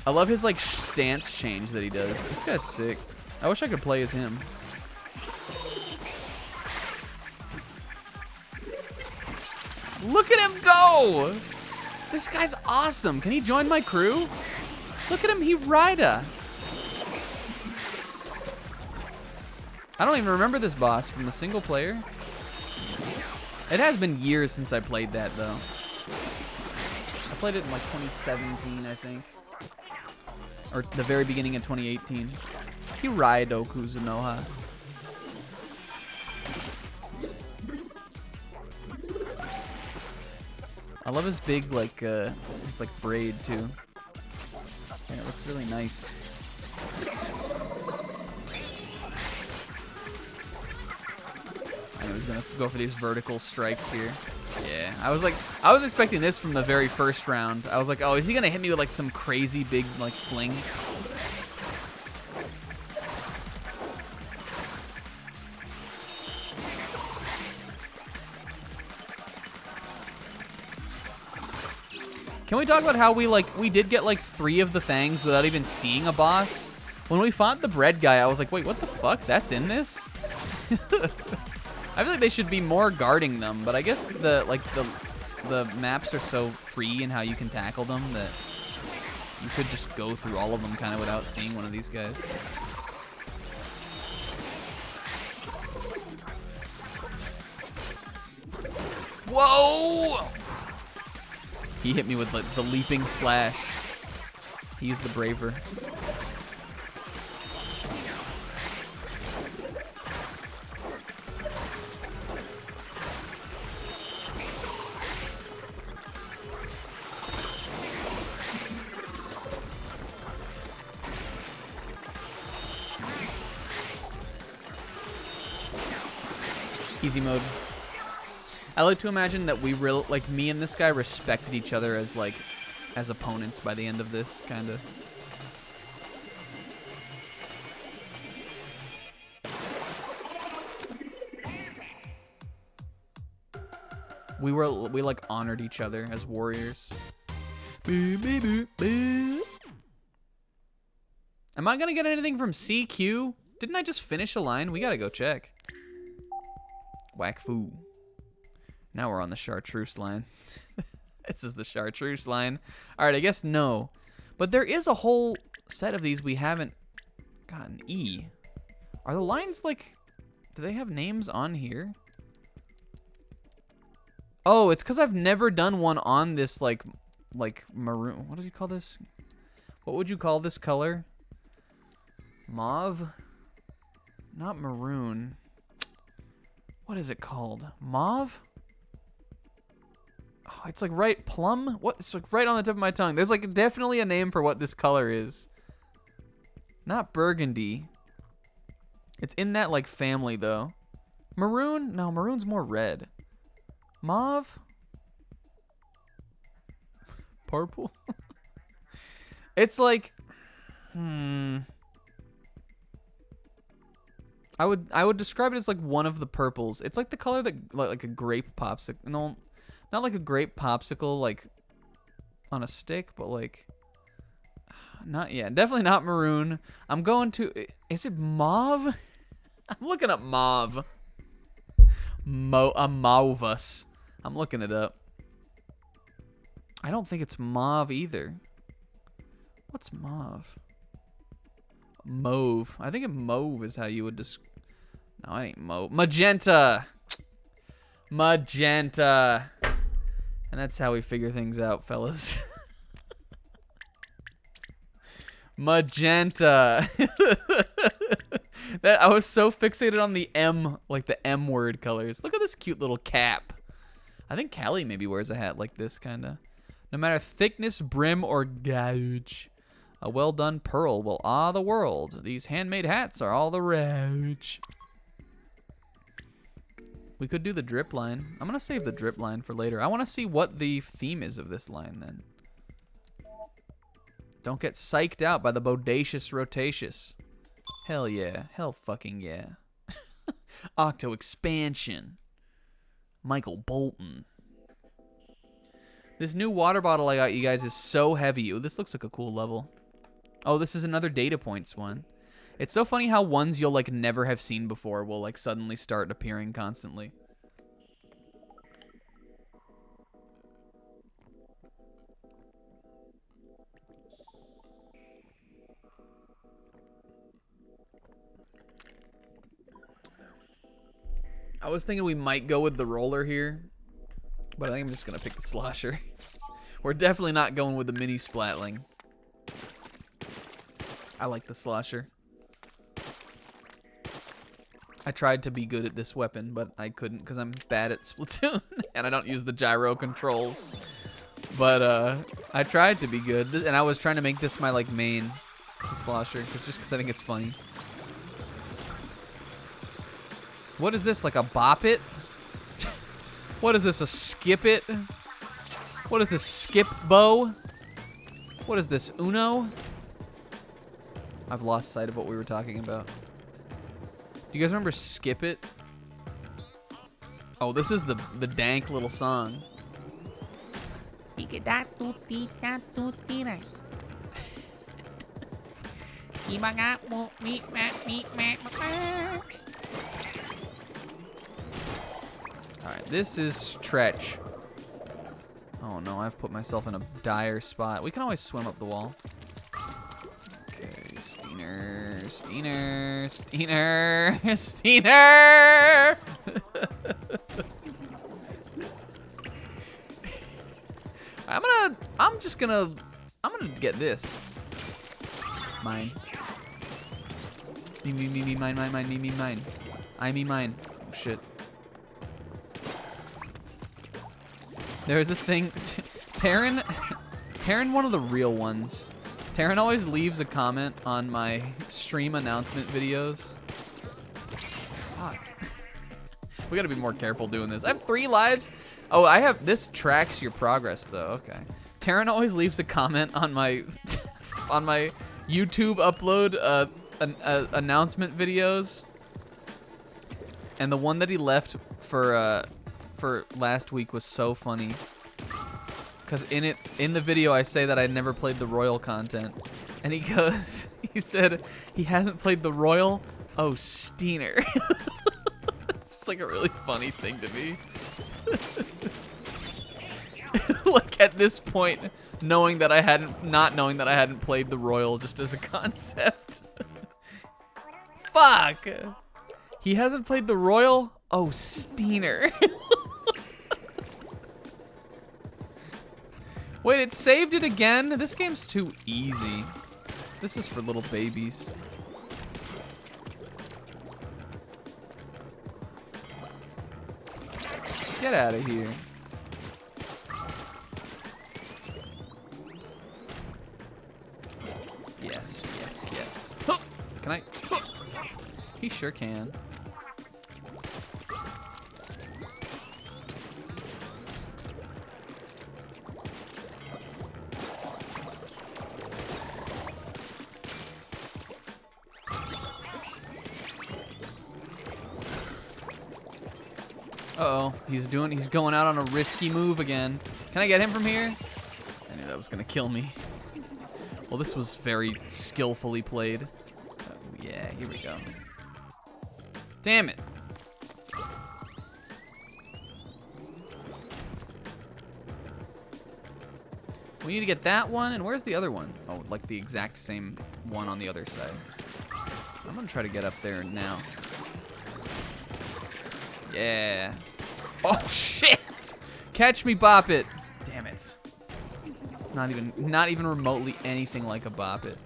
I love his like stance change that he does. This guy's sick. I wish I could play as him. Look at him go! This guy's awesome. Can he join my crew? Look at him, he rider. I don't even remember this boss from the single player. It has been years since I played that though. I played it in like 2017, I think. Or the very beginning of 2018. Hiraido Kuzunoha. I love his big, like, it's like braid, too. Yeah, it looks really nice. I know he's gonna go for these vertical strikes here. Yeah, I was expecting this from the very first round. I was like, oh, is he gonna hit me with, like, some crazy big, like, fling? Can we talk about how we did get like 3 of the things without even seeing a boss? When we fought the bread guy, I was like, wait, what the fuck? That's in this? I feel like they should be more guarding them, but I guess the maps are so free in how you can tackle them that you could just go through all of them kind of without seeing one of these guys. Whoa! He hit me with like the leaping slash. He used the braver. Easy mode. I like to imagine that we like me and this guy respected each other as opponents by the end of this, kind of. We like honored each other as warriors. Am I gonna get anything from CQ? Didn't I just finish a line? We gotta go check. Whack foo. Now we're on the chartreuse line. This is the chartreuse line. All right, I guess no. But there is a whole set of these we haven't gotten. E. Are the lines like, do they have names on here? Oh, it's because I've never done one on this like maroon. What do you call this? What would you call this color? Mauve? Not maroon. What is it called? Mauve? Oh, it's like right plum? What? It's like right on the tip of my tongue. There's like definitely a name for what this color is. Not burgundy. It's in that like family though. Maroon? No, maroon's more red. Mauve? Purple? It's like I would describe it as like one of the purples. It's like the color that like a grape popsicle. No, not like a grape popsicle like on a stick, but like not definitely not maroon. I'm going to, is it mauve? I'm looking up mauve. Mauvus. I'm looking it up. I don't think it's mauve either. What's mauve? Mauve. I think mauve is how you would describe. No, it ain't mauve. Magenta. Magenta. And that's how we figure things out, fellas. Magenta. That I was so fixated on the M, like the M word colors. Look at this cute little cap. I think Callie maybe wears a hat like this, kind of. No matter thickness, brim, or gouge, a well-done pearl will awe the world. These handmade hats are all the rage. We could do the drip line. I'm going to save the drip line for later. I want to see what the theme is of this line, then. Don't get psyched out by the bodacious rotacious. Hell yeah. Hell fucking yeah. Octo expansion. Michael Bolton. This new water bottle I got you guys is so heavy. Ooh, this looks like a cool level. Oh, this is another data points one. It's so funny how ones you'll like never have seen before will like suddenly start appearing constantly. I was thinking we might go with the roller here, but I think I'm just gonna pick the slosher. We're definitely not going with the mini splatling. I like the slosher. I tried to be good at this weapon, but I couldn't because I'm bad at Splatoon and I don't use the gyro controls. But I tried to be good, and I was trying to make this my like main, the slosher, just because I think it's funny. What is this, like a bop it? What is this, a skip it? What is this, skip bow? What is this, Uno? I've lost sight of what we were talking about. Do you guys remember Skip It? Oh, this is the dank little song. Alright, this is stretch. Oh no, I've put myself in a dire spot. We can always swim up the wall. Okay, Steiner, Steiner, Steiner, Steiner! I'm gonna get this. Mine. Me, mine, mine. I, me, mine. Oh shit. There's this thing, Taryn, one of the real ones. Taryn always leaves a comment on my stream announcement videos. Fuck. We gotta be more careful doing this. I have 3 lives. Oh, this tracks your progress though, okay. Taryn always leaves a comment on my, on my YouTube upload announcement videos. And the one that he left for last week was so funny. Cause in the video I say that I never played the Royal content. And he said he hasn't played the Royal? Oh, Steiner. It's like a really funny thing to me. Like at this point, not knowing that I hadn't played the Royal just as a concept. Fuck! He hasn't played the Royal? Oh, Steiner. Wait, it saved it again? This game's too easy. This is for little babies. Get out of here. Yes, yes, yes. Huh. Can I? Huh. He sure can. Uh-oh, he's going out on a risky move again. Can I get him from here? I knew that was gonna kill me. Well, this was very skillfully played. Yeah, here we go. Damn it. We need to get that one, and where's the other one? Oh, like the exact same one on the other side. I'm gonna try to get up there now. Yeah. Oh shit! Catch me, bop it. Damn it. Not even remotely anything like a bop it.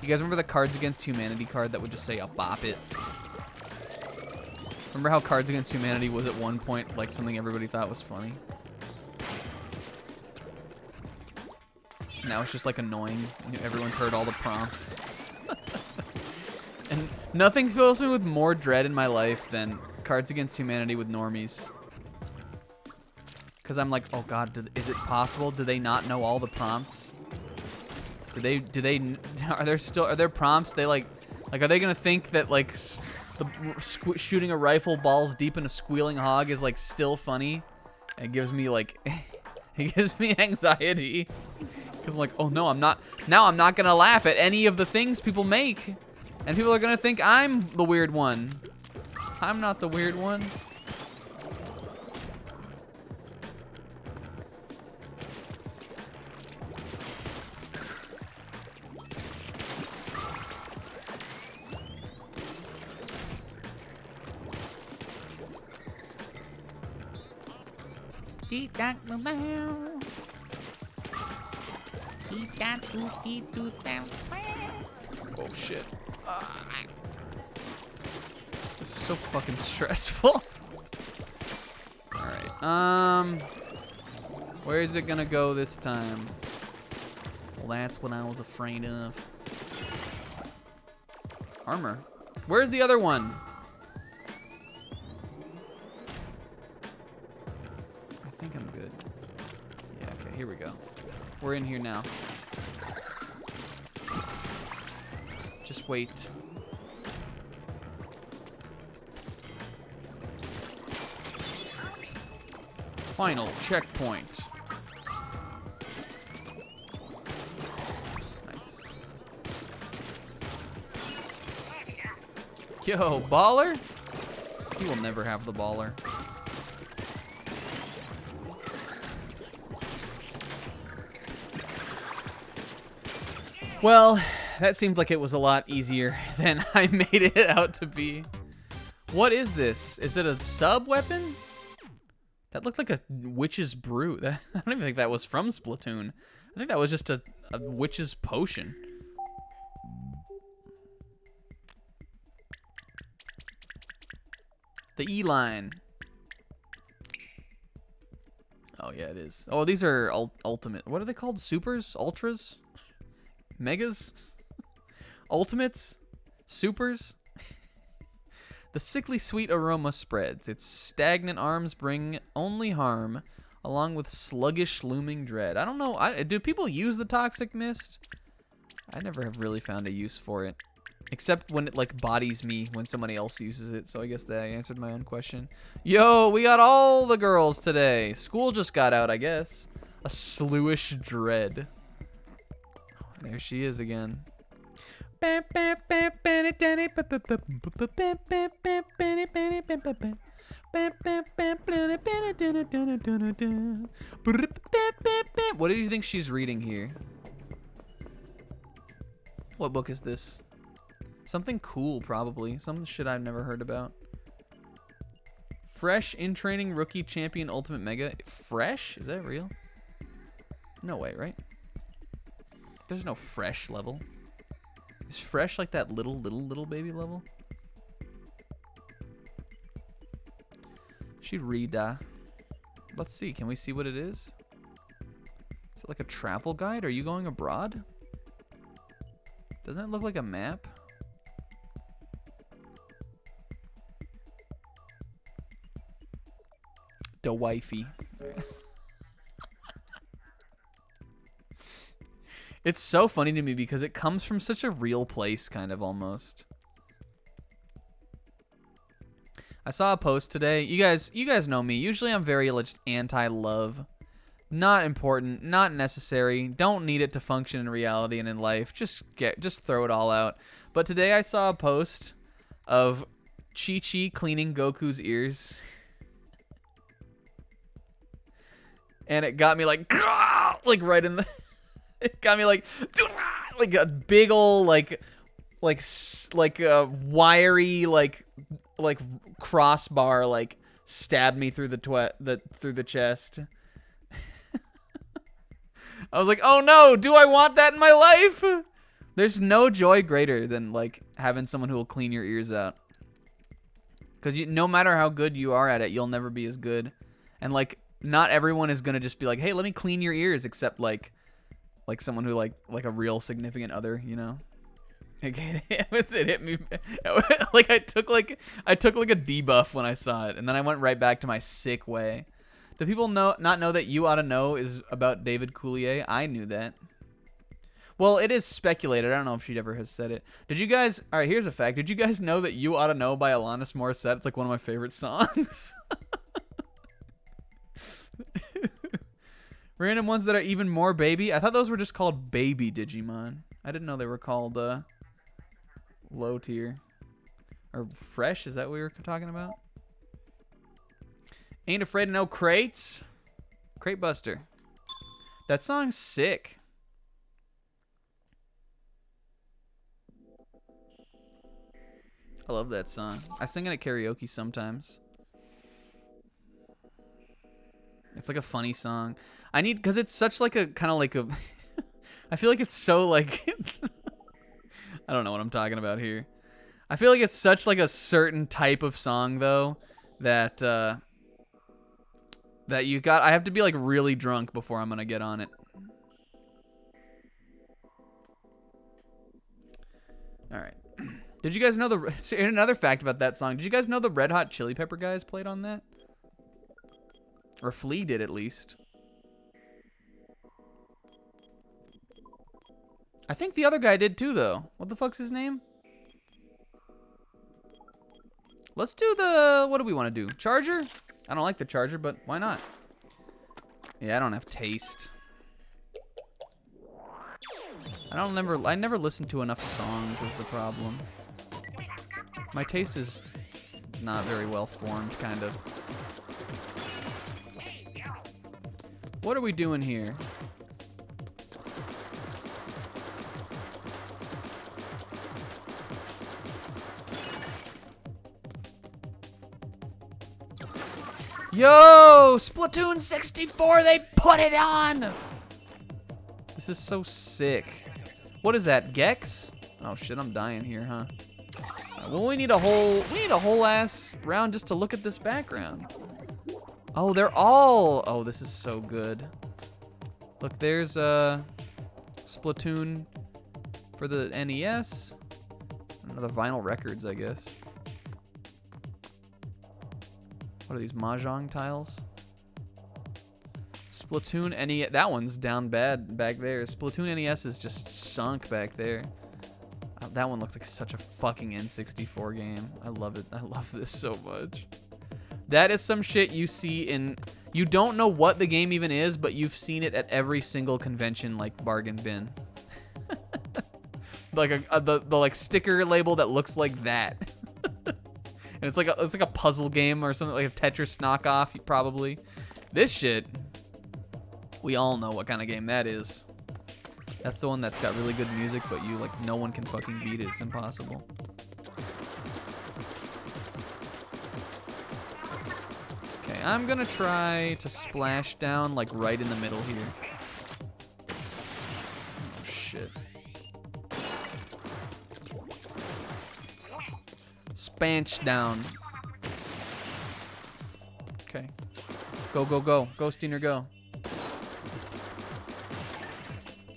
You guys remember the Cards Against Humanity card that would just say a bop it? Remember how Cards Against Humanity was at one point like something everybody thought was funny? Now it's just like annoying. Everyone's heard all the prompts. And nothing fills me with more dread in my life than Cards Against Humanity with normies. Because I'm like, oh god, is it possible? Do they not know all the prompts? Are there prompts? Are they gonna think that like shooting a rifle balls deep in a squealing hog is like still funny? It gives me like, it gives me anxiety. Because I'm like, oh no, I'm not gonna laugh at any of the things people make. And people are gonna think I'm the weird one. I'm not the weird one. Oh shit. This is so fucking stressful. Alright, where is it gonna go this time? Well, that's what I was afraid of. Armor. Where's the other one? I think I'm good. Yeah, okay, here we go. We're in here now. Just wait. Final checkpoint. Yo, baller? He will never have the baller. Well, that seemed like it was a lot easier than I made it out to be. What is this? Is it a sub weapon? That looked like a witch's brew. I don't even think that was from Splatoon. I think that was just a witch's potion. The E-line. Oh, yeah, it is. Oh, these are ultimate. What are they called? Supers? Ultras? Megas? Ultimates? Supers? The sickly sweet aroma spreads. Its stagnant arms bring only harm, along with sluggish looming dread. I don't know. Do people use the toxic mist? I never have really found a use for it. Except when it, like, bodies me when somebody else uses it. So I guess that answered my own question. Yo, we got all the girls today. School just got out, I guess. A slewish dread. There she is again. What do you think she's reading here? What book is this? Something cool, probably. Some shit I've never heard about. Fresh in training rookie champion ultimate mega. Fresh? Is that real? No way, right? There's no fresh level. Is fresh like that little baby level? She'd read, let's see. Can we see what it is? Is it like a travel guide? Are you going abroad? Doesn't it look like a map? Da wifey. It's so funny to me because it comes from such a real place, kind of, almost. I saw a post today. You guys know me. Usually I'm very anti-love. Not important, not necessary. Don't need it to function in reality and in life. Just throw it all out. But today I saw a post of Chi-Chi cleaning Goku's ears. And it got me like right in the it got me like a big old like a wiry like crossbar like stabbed me through the chest. I was like, "Oh no, do I want that in my life?" There's no joy greater than like having someone who will clean your ears out. Cuz no matter how good you are at it, you'll never be as good. And like not everyone is going to just be like, "Hey, let me clean your ears," except like someone who like a real significant other, you know. It hit me like I took like a debuff when I saw it, and then I went right back to my sick way. Do people not know that You Oughta Know is about David Coulier? I knew that. Well, it is speculated. I don't know if she ever has said it. Did you guys? All right, here's a fact. Did you guys know that You Oughta Know by Alanis Morissette? It's like one of my favorite songs. Random ones that are even more baby. I thought those were just called baby Digimon. I didn't know they were called low tier or fresh. Is that what we were talking about? Ain't afraid of no crates. Crate Buster. That song's sick. I love that song. I sing it at karaoke sometimes. It's like a funny song. Because it's such like a kind of like a I feel like it's so like I don't know what I'm talking about here. I feel like it's such like a certain type of song though that I have to be like really drunk before I'm gonna get on it. All right. Did you guys know another fact about that song? Did you guys know the Red Hot Chili Pepper guys played on that? Or Flea did, at least. I think the other guy did too, though. What the fuck's his name? Let's do what do we want to do? Charger? I don't like the Charger, but why not? Yeah, I don't have taste. I never listen to enough songs is the problem. My taste is not very well formed, kind of. What are we doing here? Yo, Splatoon 64, they put it on! This is so sick. What is that, Gex? Oh shit, I'm dying here, huh? Well, we need a whole ass round just to look at this background. Oh, they're all, oh, this is so good. Look, there's Splatoon for the NES. Another vinyl records, I guess. What are these, Mahjong tiles? Splatoon NES, that one's down bad back there. Splatoon NES is just sunk back there. That one looks like such a fucking N64 game. I love it. I love this so much. That is some shit you see in, you don't know what the game even is, but you've seen it at every single convention, like bargain bin. Like the like sticker label that looks like that. And it's like a puzzle game or something, like a Tetris knockoff, probably. This shit, we all know what kind of game that is. That's the one that's got really good music, but you, like, no one can fucking beat it. It's impossible. Okay, I'm gonna try to splash down, like, right in the middle here. Oh, shit. Spanch down. Okay. Go, go, go. Go, Steiner, go.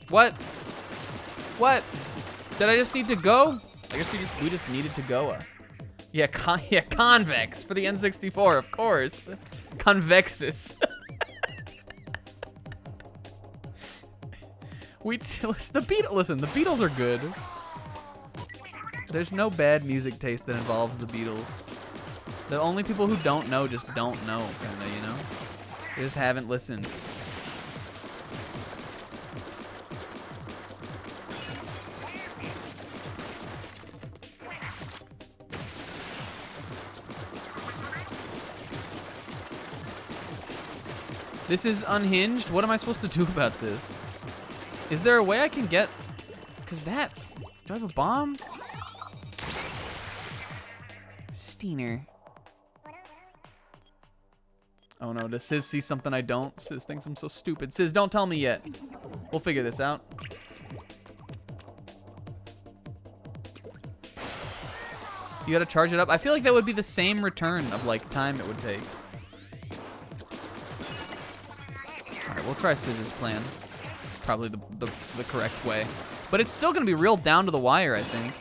What? What? Did I just need to go? I guess we just needed to go. Yeah, convex for the N64, of course. Convexus. Listen, the Beatles are good. There's no bad music taste that involves the Beatles. The only people who don't know just don't know, kinda, you know? They just haven't listened. This is unhinged? What am I supposed to do about this? Is there a way I can get... Because that... Do I have a bomb? Steiner. Oh no, does Sizz see something I don't? Sizz thinks I'm so stupid. Sizz, don't tell me yet. We'll figure this out. You gotta charge it up? I feel like that would be the same return of, like, time it would take. Alright, we'll try Sizz's plan. Probably the correct way. But it's still gonna be real down to the wire, I think.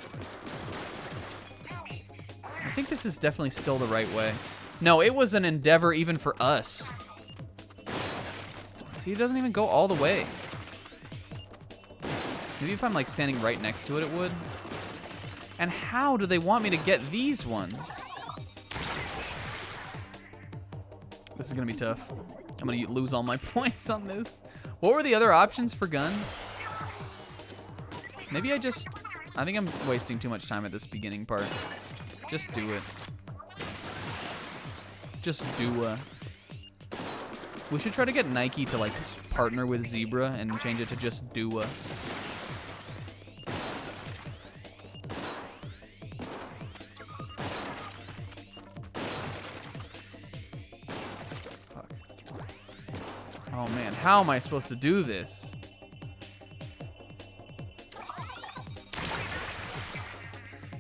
I think this is definitely still the right way. No, it was an endeavor even for us. See, it doesn't even go all the way. Maybe if I'm, like, standing right next to it, it would. And how do they want me to get these ones? This is gonna be tough. I'm gonna lose all my points on this. What were the other options for guns? Maybe I think I'm wasting too much time at this beginning part. Just do it. Just do We should try to get Nike to, like, partner with Zebra and change it to just do Oh man, how am I supposed to do this?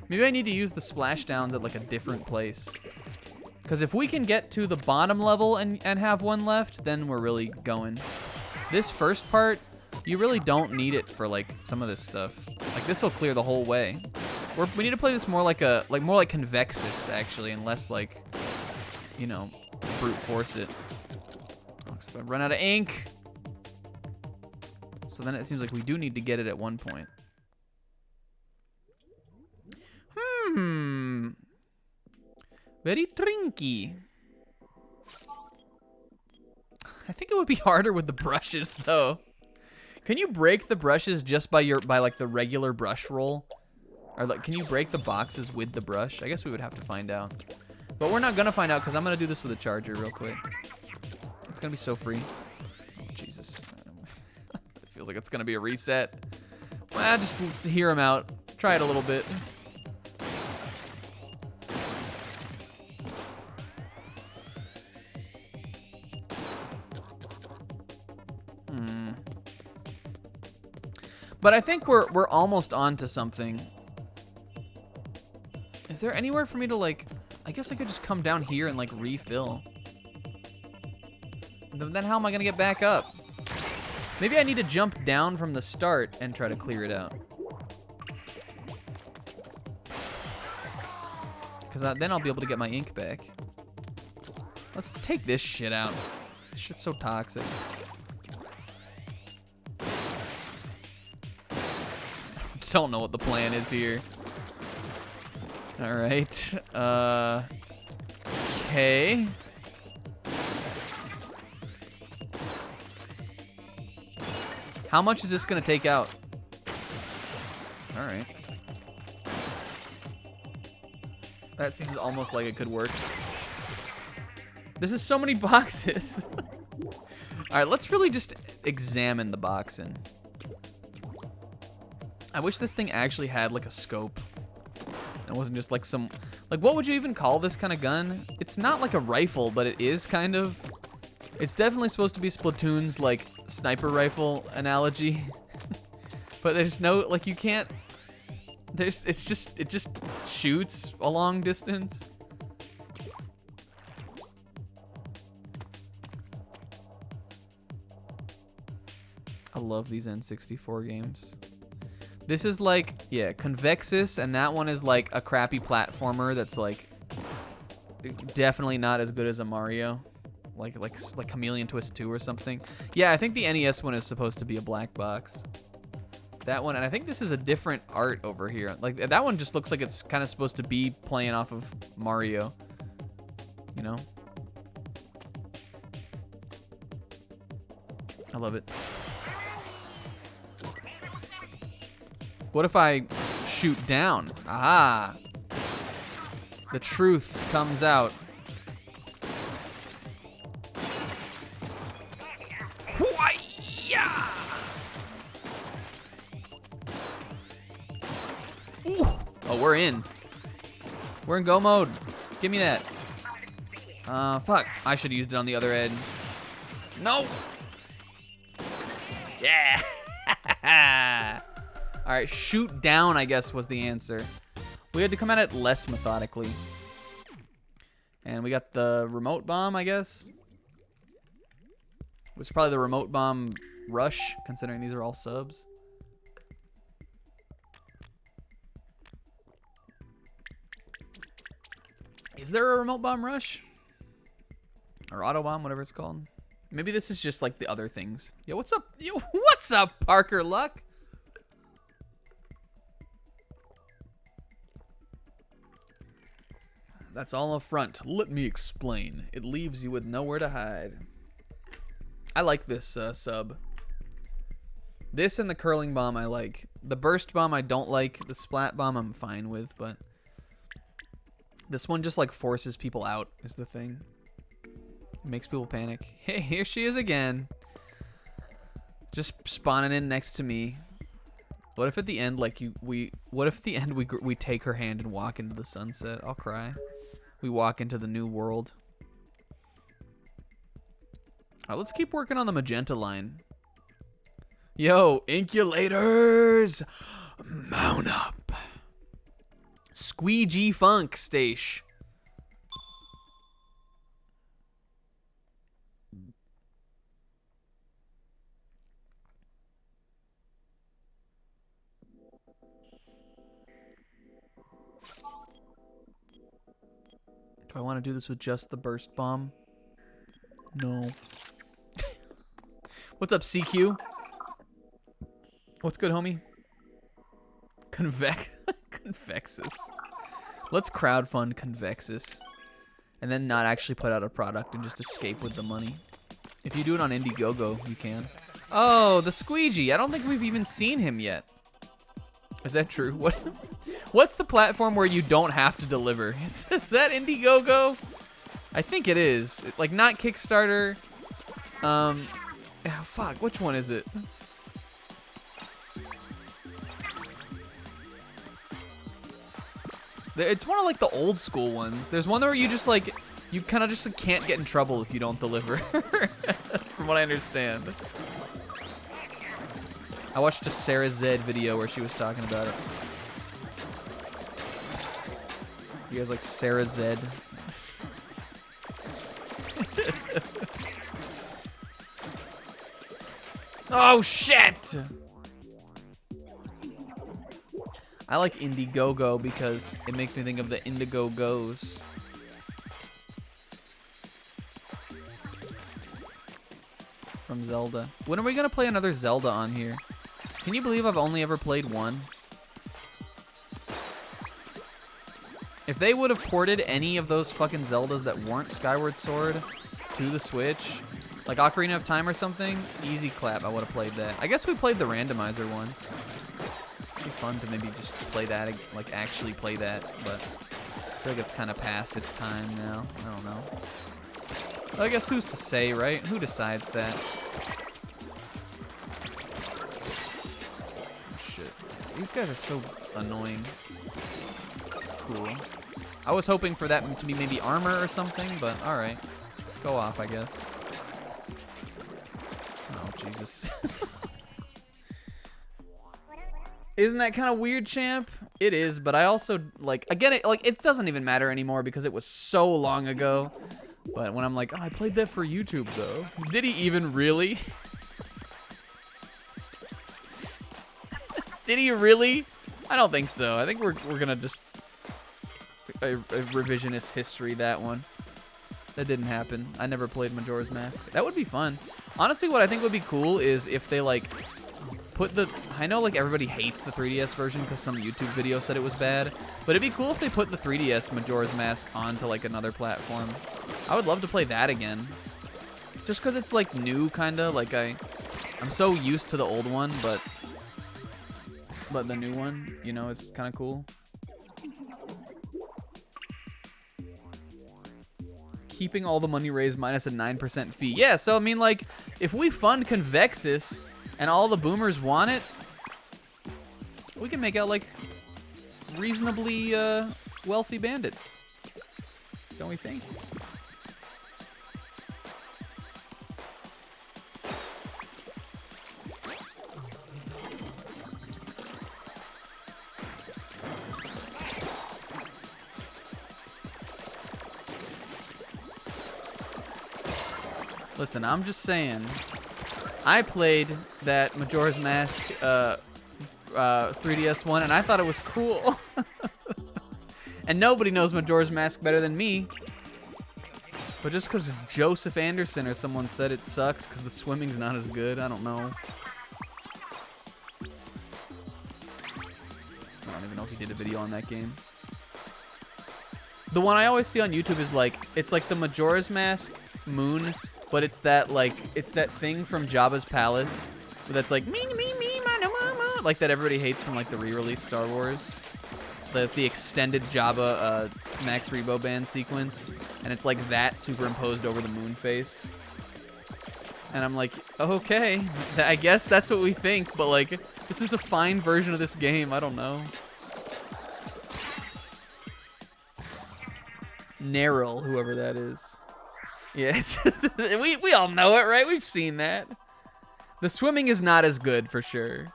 Maybe I need to use the splashdowns at, like, a different place. Because if we can get to the bottom level and have one left, then we're really going. This first part, you really don't need it for, like, some of this stuff. Like, this will clear the whole way. We need to play this more like more like Convexus, actually, and less like, you know, brute force it. I run out of ink. So then it seems like we do need to get it at one point. Very trinky. I think it would be harder with the brushes, though. Can you break the brushes just by like the regular brush roll? Or like, can you break the boxes with the brush? I guess we would have to find out. But we're not gonna find out because I'm gonna do this with a charger real quick. It's gonna be so free. Oh, Jesus. It feels like it's gonna be a reset. Well, just let's hear him out. Try it a little bit. But I think we're almost on to something. Is there anywhere for me to like, I guess I could just come down here and like refill. Then how am I gonna get back up? Maybe I need to jump down from the start and try to clear it out. Because then I'll be able to get my ink back. Let's take this shit out. This shit's so toxic. Don't know what the plan is here. All right. Okay. How much is this gonna take out? All right. That seems almost like it could work. This is so many boxes. All right, let's really just examine the boxing. I wish this thing actually had like a scope. It wasn't just like some, like what would you even call this kind of gun? It's not like a rifle, but it is kind of. It's definitely supposed to be Splatoon's like sniper rifle analogy. But there's no, like you can't, it just shoots a long distance. I love these N64 games. This is like, yeah, Convexus, and that one is like a crappy platformer that's like definitely not as good as a Mario. Like Chameleon Twist 2 or something. Yeah, I think the NES one is supposed to be a black box. That one, and I think this is a different art over here. Like that one just looks like it's kind of supposed to be playing off of Mario. You know? I love it. What if I shoot down? Aha! The truth comes out. Oh, we're in. We're in go mode. Give me that. Fuck. I should have used it on the other end. No! Yeah! Alright, shoot down, I guess, was the answer. We had to come at it less methodically. And we got the remote bomb, I guess. Which is probably the remote bomb rush, considering these are all subs. Is there a remote bomb rush? Or auto bomb, whatever it's called. Maybe this is just like the other things. Yo, what's up? Yo, what's up, Parker Luck? That's all up front. Let me explain. It leaves you with nowhere to hide. I like this sub. This and the curling bomb I like. The burst bomb I don't like. The splat bomb I'm fine with, but this one just like forces people out is the thing. It makes people panic. Hey, here she is again. Just spawning in next to me. What if at the end, like we take her hand and walk into the sunset? I'll cry. We walk into the new world. All right, let's keep working on the magenta line. Yo, inculators, mount up. Squeegee funk stash. Do I want to do this with just the burst bomb? No. What's up, CQ? What's good, homie? Convexus. Let's crowdfund Convexus. And then not actually put out a product and just escape with the money. If you do it on Indiegogo, you can. Oh, the squeegee. I don't think we've even seen him yet. Is that true? What's the platform where you don't have to deliver? Is that Indiegogo? I think it is. Like, not Kickstarter. Oh, fuck. Which one is it? It's one of, like, the old school ones. There's one where you just, like, you kind of just like, can't get in trouble if you don't deliver. From what I understand. I watched a Sarah Zed video where she was talking about it. You guys like Sarah Zed? Oh, shit! I like Indiegogo because it makes me think of the Indigo Goes. From Zelda. When are we gonna play another Zelda on here? Can you believe I've only ever played one? If they would have ported any of those fucking Zeldas that weren't Skyward Sword to the Switch, like Ocarina of Time or something, easy clap, I would have played that. I guess we played the randomizer once. It'd be fun to maybe just play that, like actually play that, but I feel like it's kind of past its time now. I don't know. I guess who's to say, right? Who decides that? Oh, shit. These guys are so annoying. Cool. I was hoping for that to be maybe armor or something, but alright. Go off, I guess. Oh, Jesus. Isn't that kind of weird, champ? It is, but I also, like, again, it doesn't even matter anymore because it was so long ago. But when I'm like, oh, I played that for YouTube, though. Did he even really? Did he really? I don't think so. I think we're gonna just a revisionist history that one. That didn't happen. I never played Majora's Mask. That would be fun. Honestly, what I think would be cool is if they, like, put the... I know, like, everybody hates the 3DS version because some YouTube video said it was bad. But it'd be cool if they put the 3DS Majora's Mask onto, like, another platform. I would love to play that again. Just because it's, like, new, kind of. Like, I'm so used to the old one, but the new one, you know, is kind of cool. Keeping all the money raised minus a 9% fee. Yeah, so, I mean, like, if we fund Convexus and all the boomers want it, we can make out, like, reasonably wealthy bandits. Don't we think? Listen, I'm just saying, I played that Majora's Mask 3DS one, and I thought it was cool. And nobody knows Majora's Mask better than me. But just because Joseph Anderson or someone said it sucks because the swimming's not as good, I don't know. I don't even know if he did a video on that game. The one I always see on YouTube is like, it's like the Majora's Mask moon, but it's that, like, it's that thing from Jabba's palace that's like me mama, like that everybody hates from like the re-release Star Wars, the extended Jabba Max Rebo band sequence, and it's like that superimposed over the moon face. And I'm like, okay, I guess that's what we think, but like, this is a fine version of this game. I don't know. Neryl, whoever that is. Yes, we all know it, right? We've seen that. The swimming is not as good for sure.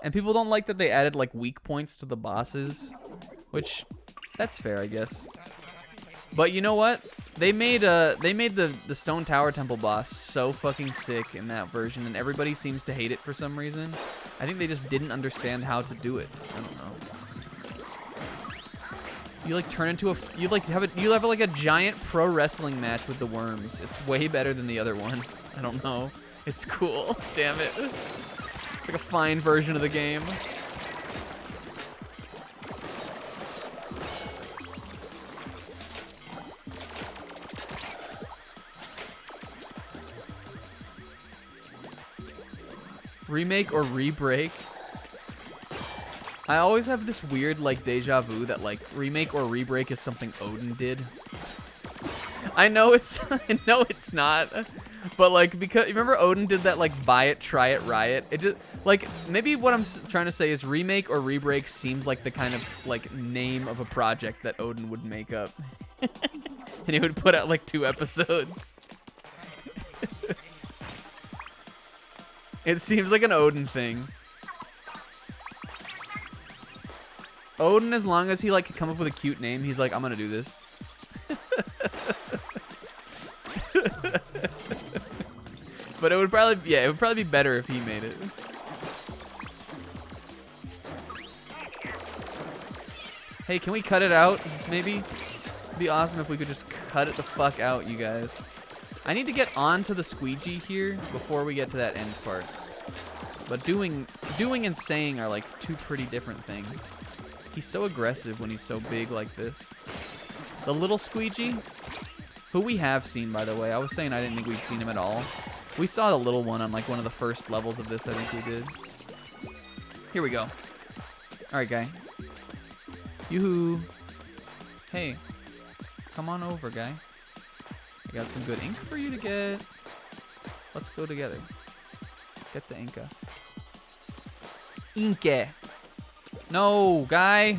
And people don't like that they added like weak points to the bosses, which that's fair, I guess. But you know what? They made the Stone Tower Temple boss so fucking sick in that version, and everybody seems to hate it for some reason. I think they just didn't understand how to do it. I don't know. You like turn into you have like a giant pro wrestling match with the worms. It's way better than the other one. I don't know. It's cool. Damn it. It's like a fine version of the game. Remake or re-break? I always have this weird, like, deja vu that, like, remake or rebreak is something Odin did. I know it's not, but, like, because, remember Odin did that, like, buy it, try it, riot? It just, like, maybe what I'm trying to say is remake or rebreak seems like the kind of, like, name of a project that Odin would make up. And he would put out, like, 2 episodes. It seems like an Odin thing. Odin, as long as he like could come up with a cute name, he's like, I'm gonna do this. But it would probably be better if he made it. Hey, can we cut it out? Maybe? It'd be awesome if we could just cut it the fuck out, you guys. I need to get onto the squeegee here before we get to that end part. But doing and saying are like 2 pretty different things. He's so aggressive when he's so big like this. The little squeegee, who we have seen, by the way. I was saying I didn't think we'd seen him at all. We saw the little one on like one of the first levels of this, I think we did. Here we go. All right, guy. Yoo-hoo. Hey, come on over, guy. I got some good ink for you to get. Let's go together. Get the Inca. Inke. No, guy.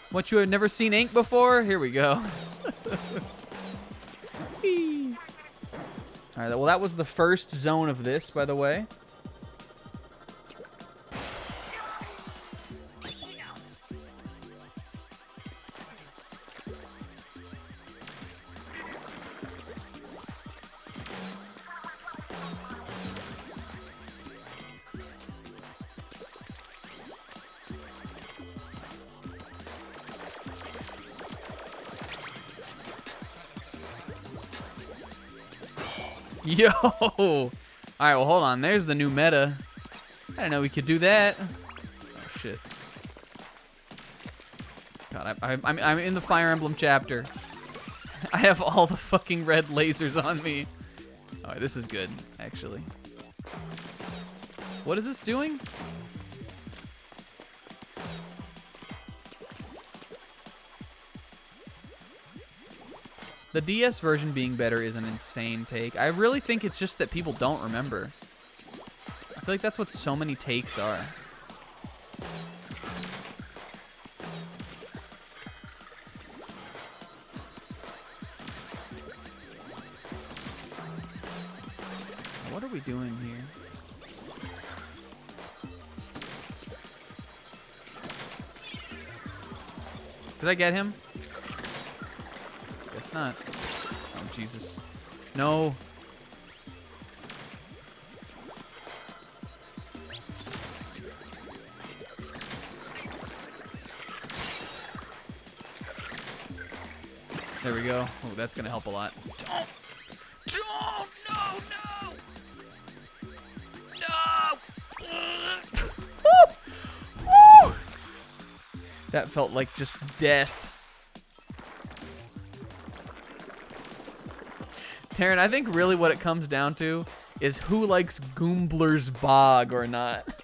What, you have never seen ink before? Here we go. All right, well, that was the first zone of this, by the way. Yo! Alright, well, hold on. There's the new meta. I didn't know we could do that. Oh, shit. God, I'm in the Fire Emblem chapter. I have all the fucking red lasers on me. Alright, this is good, actually. What is this doing? The DS version being better is an insane take. I really think it's just that people don't remember. I feel like that's what so many takes are. What are we doing here? Did I get him? Guess not. Oh, Jesus. No. There we go. Oh, that's gonna help a lot. Don't! No! No! No! Woo! Woo! That felt like just death. Taryn, I think really what it comes down to is who likes Goombler's Bog or not.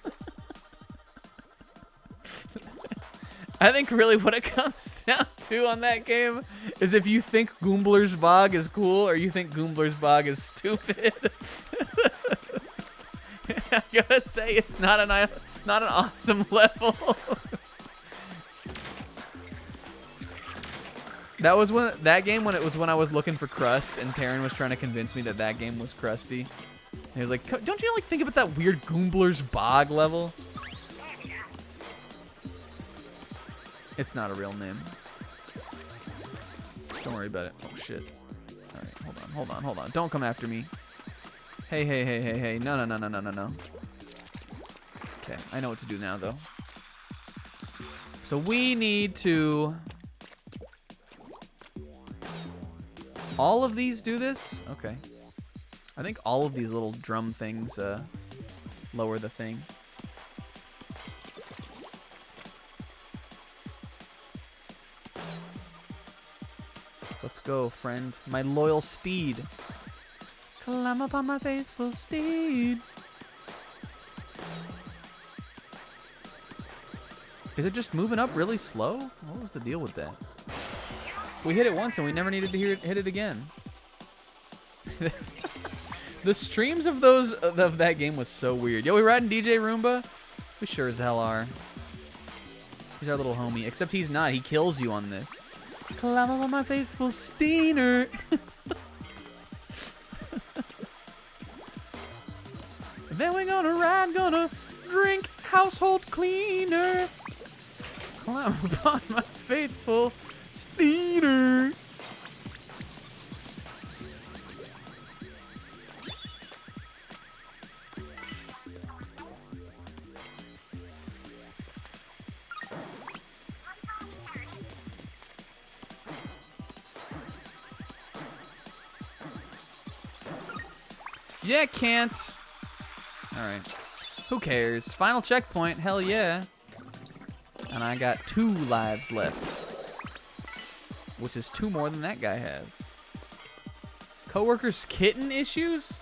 I think really what it comes down to on that game is if you think Goombler's Bog is cool or you think Goombler's Bog is stupid. I gotta say, it's not an awesome level. That was that game when I was looking for crust and Taryn was trying to convince me that that game was crusty. And he was like, "Don't you like think about that weird Goombler's Bog level?" It's not a real name. Don't worry about it. Oh shit. All right, hold on. Don't come after me. Hey. No. Okay, I know what to do now though. So we need to. All of these do this? Okay. I think all of these little drum things lower the thing. Let's go, friend. My loyal steed. Climb upon my faithful steed. Is it just moving up really slow? What was the deal with that? We hit it once and we never needed to hit it again. The streams of that game was so weird. Yo, we riding DJ Roomba? We sure as hell are. He's our little homie. Except he's not. He kills you on this. Climb up on my faithful Steiner. Then we're gonna ride, gonna drink household cleaner. Climb upon my faithful Steiner. Yeah, can't. Alright. Who cares? Final checkpoint. Hell yeah. And I got 2 lives left. Which is 2 more than that guy has. Coworkers kitten issues?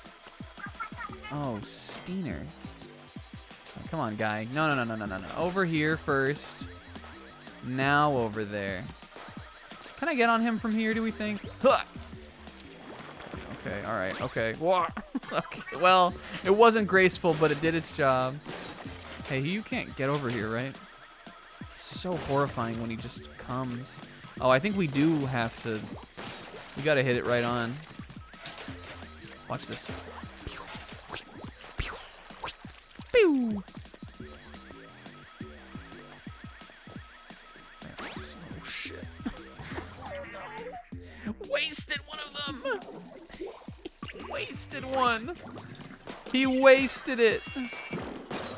Oh, Steiner. Oh, come on, guy. No. Over here first. Now over there. Can I get on him from here, do we think? Huh! Okay, alright, okay. Okay. Well, it wasn't graceful, but it did its job. Hey, you can't get over here, right? So horrifying when he just comes. Oh, I think we do have to... We gotta hit it right on. Watch this. Pew! Oh, shit. Wasted one of them! Wasted one. He wasted it.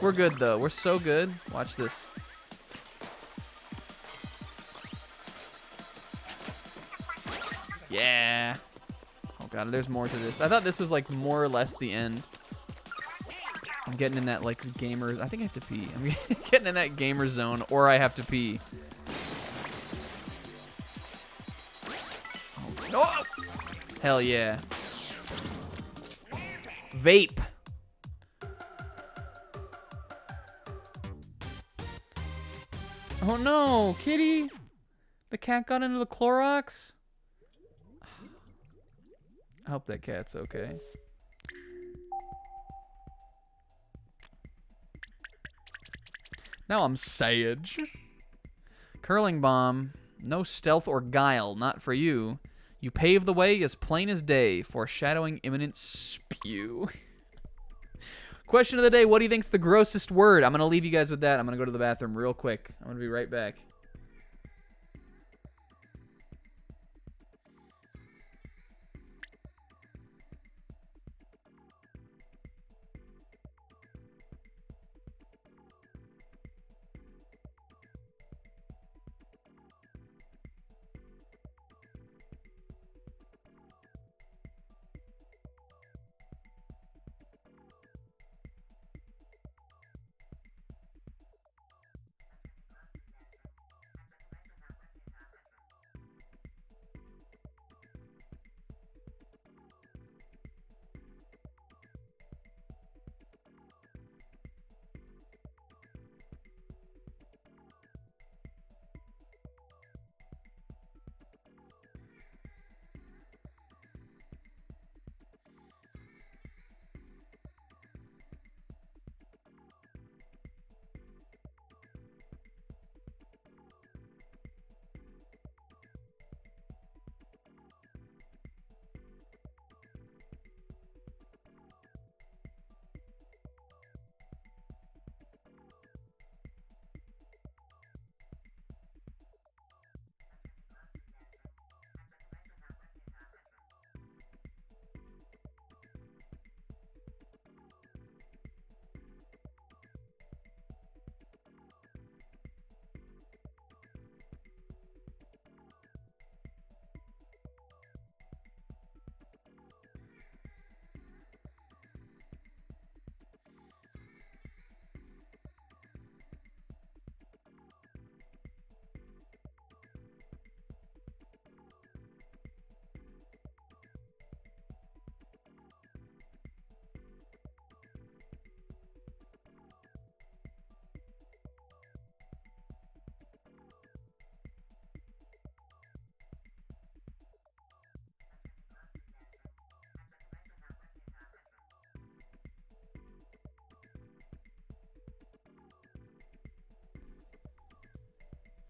We're good though. We're so good. Watch this. Yeah. Oh god, there's more to this. I thought this was like more or less the end. I'm getting in that like gamer. I think I have to pee. I'm getting in that gamer zone, or I have to pee. Oh no! Hell yeah. Vape. Oh no, kitty. The cat got into the Clorox. I hope that cat's okay. Now I'm Sage. Curling bomb. No stealth or guile, not for you. You pave the way as plain as day, foreshadowing imminent spew. Question of the day, what do you think's the grossest word? I'm going to leave you guys with that. I'm going to go to the bathroom real quick. I'm going to be right back.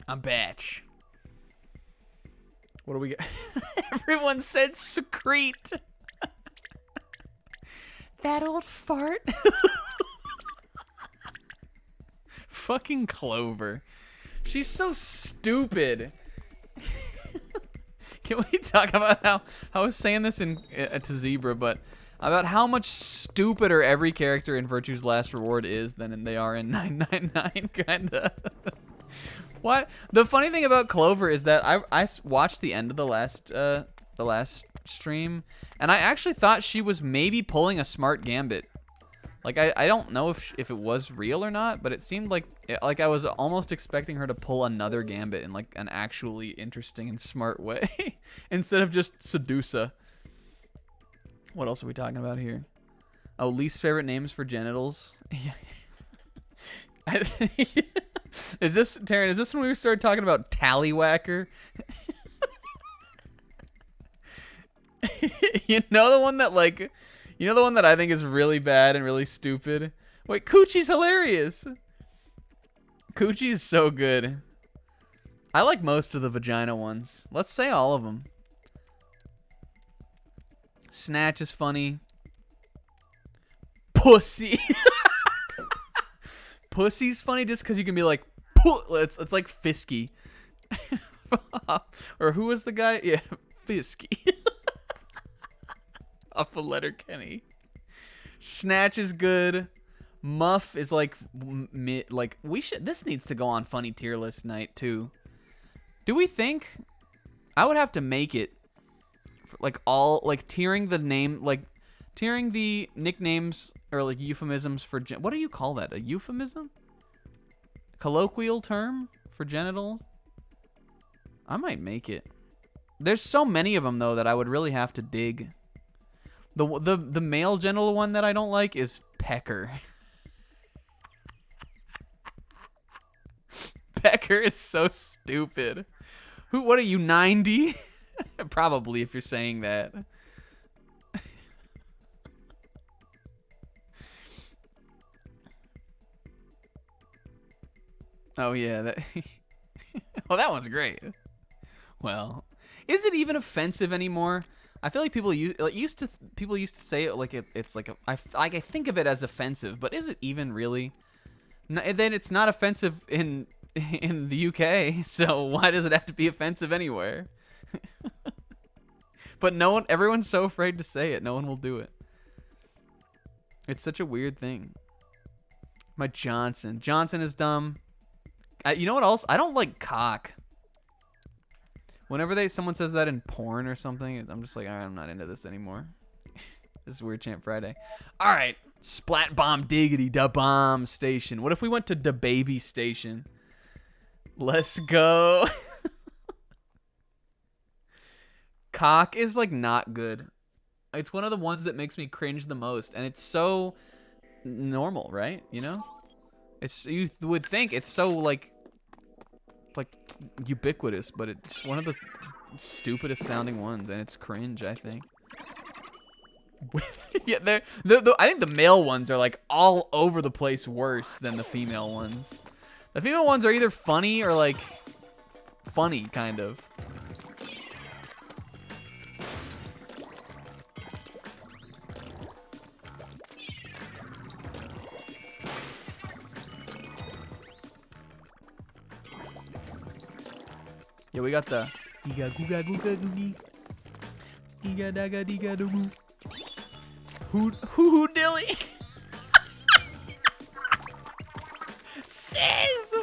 A batch. What do we get? Everyone said secrete. That old fart. Fucking Clover. She's so stupid. Can we talk about how I was saying this to Zebra, but about how much stupider every character in Virtue's Last Reward is than they are in 999, kinda. What? The funny thing about Clover is that I watched the end of the last stream, and I actually thought she was maybe pulling a smart gambit. Like, I don't know if it was real or not, but it seemed like I was almost expecting her to pull another gambit in, like, an actually interesting and smart way instead of just Sedusa. What else are we talking about here? Oh, least favorite names for genitals. Is this, Taryn, is this when we started talking about Tallywhacker? You know the one that, like... You know the one that I think is really bad and really stupid? Wait, Coochie's hilarious. Coochie is so good. I like most of the vagina ones. Let's say all of them. Snatch is funny. Pussy. Pussy's funny just because you can be like, it's like Fisky. Or who was the guy? Yeah, Fisky. Off of Letterkenny. Snatch is good. Muff is like this needs to go on funny tier list night too. Do we think I would have to make it like all like tiering the name, like tiering the nicknames or like euphemisms for what do you call that? A euphemism? Colloquial term for genitals? I might make it. There's so many of them though that I would really have to dig. The male genital one that I don't like is pecker. Pecker is so stupid. What are you, 90? Probably, if you're saying that. Oh yeah, that. Well, that one's great. Well, is it even offensive anymore? I feel like people used to say it like it's like I think of it as offensive, but is it even really? Then it's not offensive in the UK, so why does it have to be offensive anywhere? But everyone's so afraid to say it, no one will do it. It's such a weird thing. My Johnson is dumb. You know what else? I don't like cock. Whenever someone says that in porn or something, I'm just like, all right, I'm not into this anymore. This is Weird Champ Friday. All right, Splat Bomb Diggity Da Bomb Station. What if we went to Da Baby Station? Let's go. Cock is like not good. It's one of the ones that makes me cringe the most, and it's so normal, right? You know, you would think it's so like ubiquitous, but it's one of the stupidest sounding ones, and it's cringe, I think. Yeah, I think the male ones are like all over the place worse than the female ones. The female ones are either funny or like funny, kind of. Yeah, we got the Iga Googa Googa Googie. Iga Daga Diga Doo. Hoo Dilly. Says.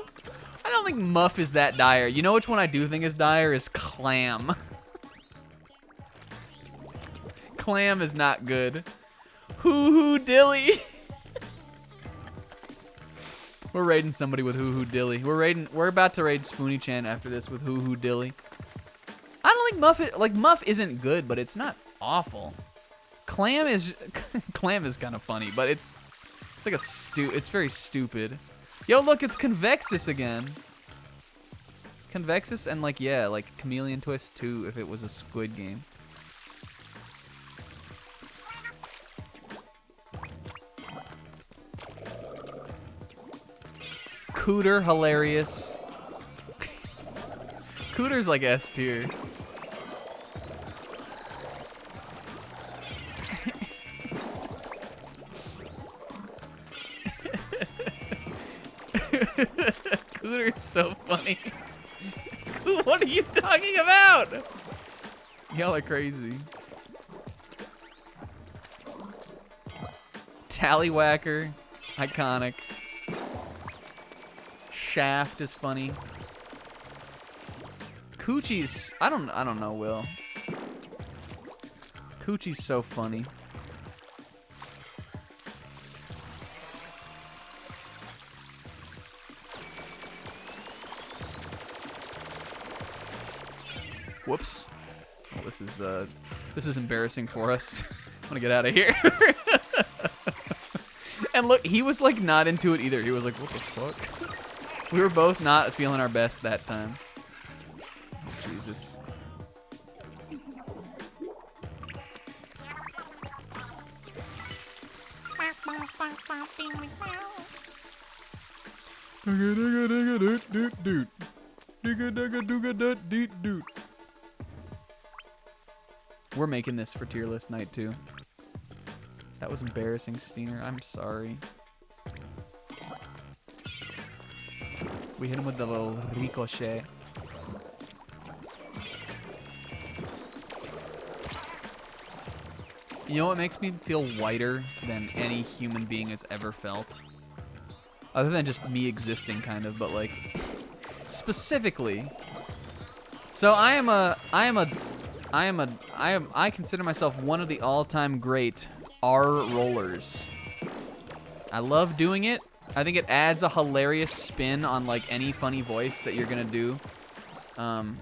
I don't think Muff is that dire. You know which one I do think is dire is Clam. Clam is not good. Hoo Dilly. We're raiding somebody with Hoo Dilly. We're about to raid Spoonie Chan after this with Hoo Dilly. I don't think Muff isn't good, but it's not awful. Clam is kind of funny, but it's like it's very stupid. Yo, look, it's Convexus again. Convexus and like Chameleon Twist 2 if it was a Squid Game. Cooter, hilarious. Cooter's like S tier. Cooter's so funny. What are you talking about? Y'all are crazy. Tallywhacker, iconic. Shaft is funny. Coochie's, I don't know, Will. Coochie's so funny. Whoops. Well, this is embarrassing for us. I'm gonna get out of here. And look, he was like not into it either. He was like, what the fuck? We were both not feeling our best that time. Oh, Jesus. We're making this for tier list night too. That was embarrassing, Steiner. I'm sorry. We hit him with the little ricochet. You know what makes me feel whiter than any human being has ever felt? Other than just me existing, kind of, but like specifically. So I consider myself one of the all-time great R rollers. I love doing it. I think it adds a hilarious spin on like any funny voice that you're gonna do. I'm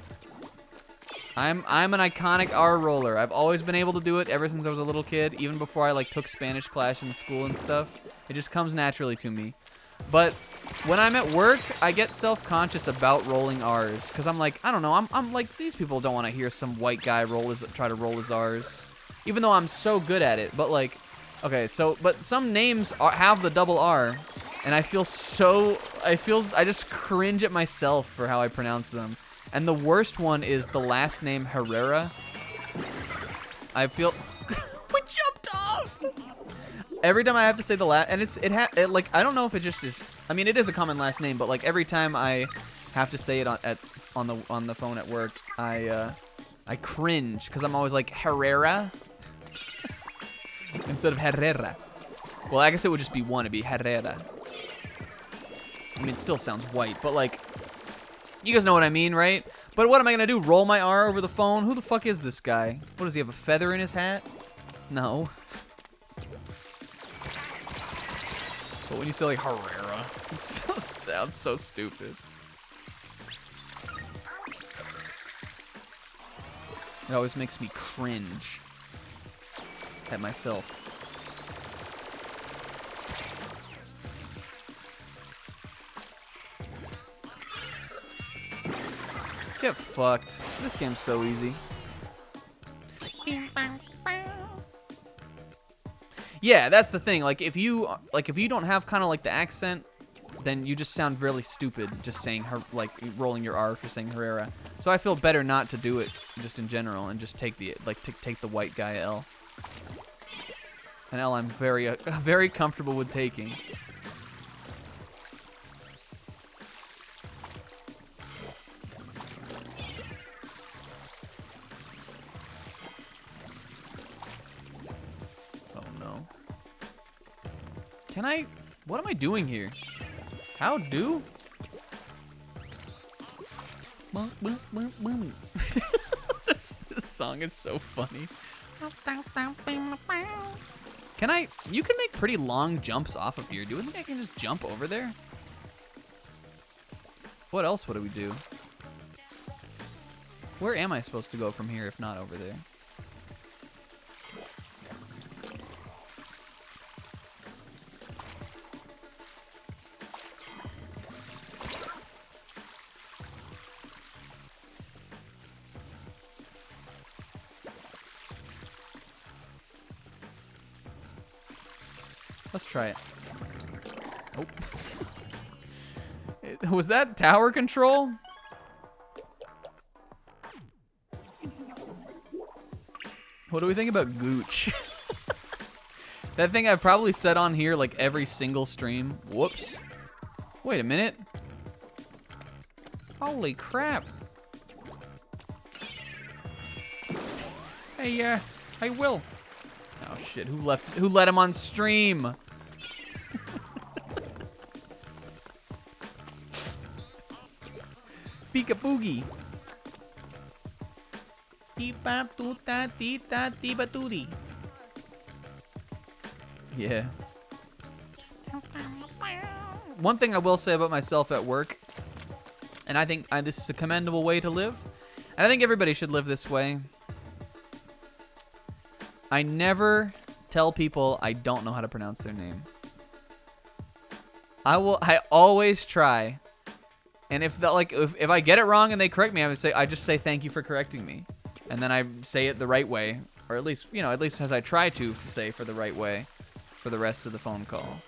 an iconic R roller. I've always been able to do it ever since I was a little kid, even before I like took Spanish class in school and stuff. It just comes naturally to me. But when I'm at work, I get self-conscious about rolling R's because I'm like, I don't know, I'm like, these people don't want to hear some white guy try to roll his R's, even though I'm so good at it. But like, okay, so but some names have the double R, and I just cringe at myself for how I pronounce them. And the worst one is the last name Herrera. I feel we jumped off. Every time I have to say the last, and it like I don't know if it just is. I mean, it is a common last name, but like every time I have to say it on the phone at work, I cringe because I'm always like Herrera instead of Herrera. Well, I guess it would just be one. It'd be Herrera. I mean, it still sounds white, but like, you guys know what I mean, right? But what am I gonna do? Roll my R over the phone? Who the fuck is this guy? What does he have? A feather in his hat? No. But when you say like Herrera, it sounds so stupid. It always makes me cringe at myself. Get fucked. This game's so easy. Yeah, that's the thing. Like if you don't have kind of like the accent, then you just sound really stupid just saying rolling your R for saying Herrera. So I feel better not to do it just in general and just take the take the white guy L. An L I'm very comfortable with taking. What am I doing here? How do? This song is so funny. You can make pretty long jumps off of here. Do you think I can just jump over there? What else would we do? Where am I supposed to go from here if not over there? Let's try it. Oh. Was that tower control? What do we think about Gooch? That thing I've probably said on here like every single stream. Whoops. Wait a minute. Holy crap. Hey, hey, Will. Oh shit, who let him on stream? Pika Boogie. Yeah. One thing I will say about myself at work, and I think this is a commendable way to live, and I think everybody should live this way. I never tell people I don't know how to pronounce their name. I always try. And if I get it wrong and they correct me, I just say thank you for correcting me. And then I say it the right way, or at least as I try to say for the right way for the rest of the phone call.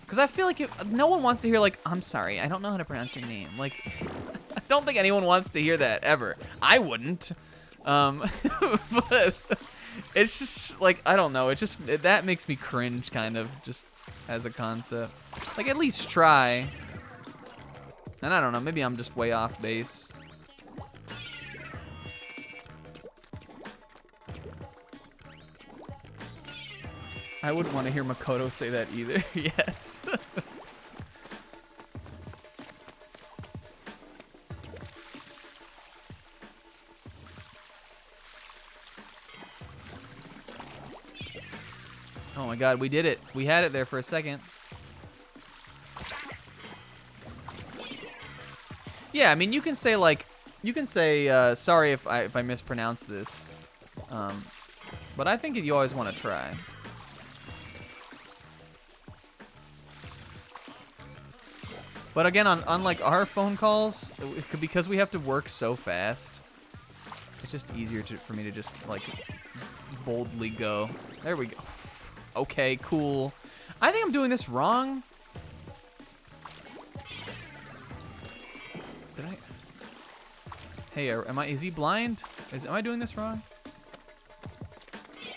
Cuz I feel like no one wants to hear like, "I'm sorry, I don't know how to pronounce your name." Like I don't think anyone wants to hear that ever. I wouldn't. But it's just like, I don't know, that makes me cringe kind of, just as a concept. Like, at least try. And I don't know, maybe I'm just way off base. I wouldn't want to hear Makoto say that either. Yes. Oh my god, we did it. We had it there for a second. Yeah, I mean, you can say sorry if I mispronounce this. But I think you always want to try. But again, on like our phone calls, because we have to work so fast, it's just easier for me to just like boldly go. There we go. Okay, cool. I think I'm doing this wrong. Did I? Hey, is he blind? Am I doing this wrong?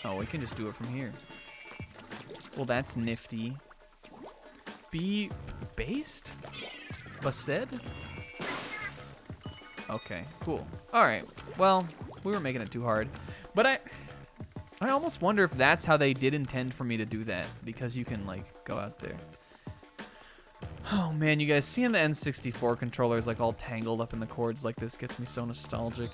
Oh, we can just do it from here. Well, that's nifty. Be based? Based? Okay, cool. All right. Well, we were making it too hard, but I almost wonder if that's how they did intend for me to do that, because you can like go out there. Oh man, you guys, seeing the N64 controllers like all tangled up in the cords like this gets me so nostalgic.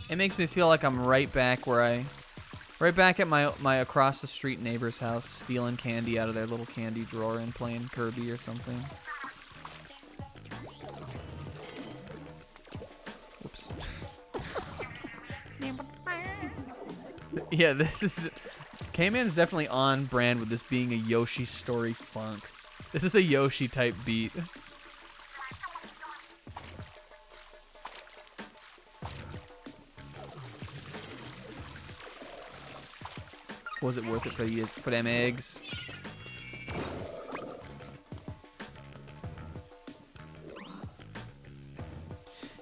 It makes me feel like I'm right back at my across the street neighbor's house, stealing candy out of their little candy drawer and playing Kirby or something. Whoops. Yeah, this is... K-Man's definitely on brand with this being a Yoshi story funk. This is a Yoshi type beat. Was it worth it for them eggs?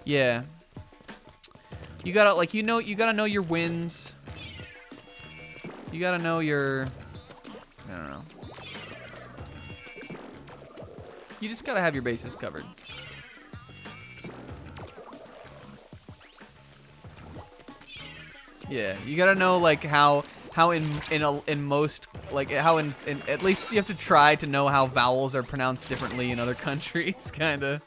Yeah. You gotta you gotta know your wins. You gotta know your, I don't know. You just gotta have your bases covered. Yeah, you gotta know like how in most, like how in at least you have to try to know how vowels are pronounced differently in other countries, kinda.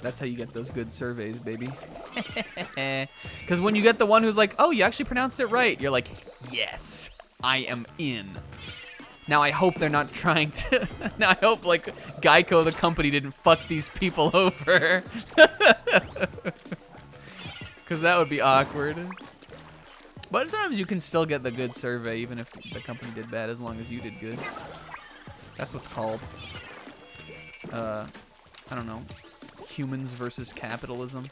That's how you get those good surveys, baby. Because when you get the one who's like, oh, you actually pronounced it right, you're like, yes, I am in. Now I hope they're not trying to... Now I hope, like, Geico, the company, didn't fuck these people over. Because that would be awkward. But sometimes you can still get the good survey, even if the company did bad, as long as you did good. That's what's called... I don't know. Humans versus capitalism.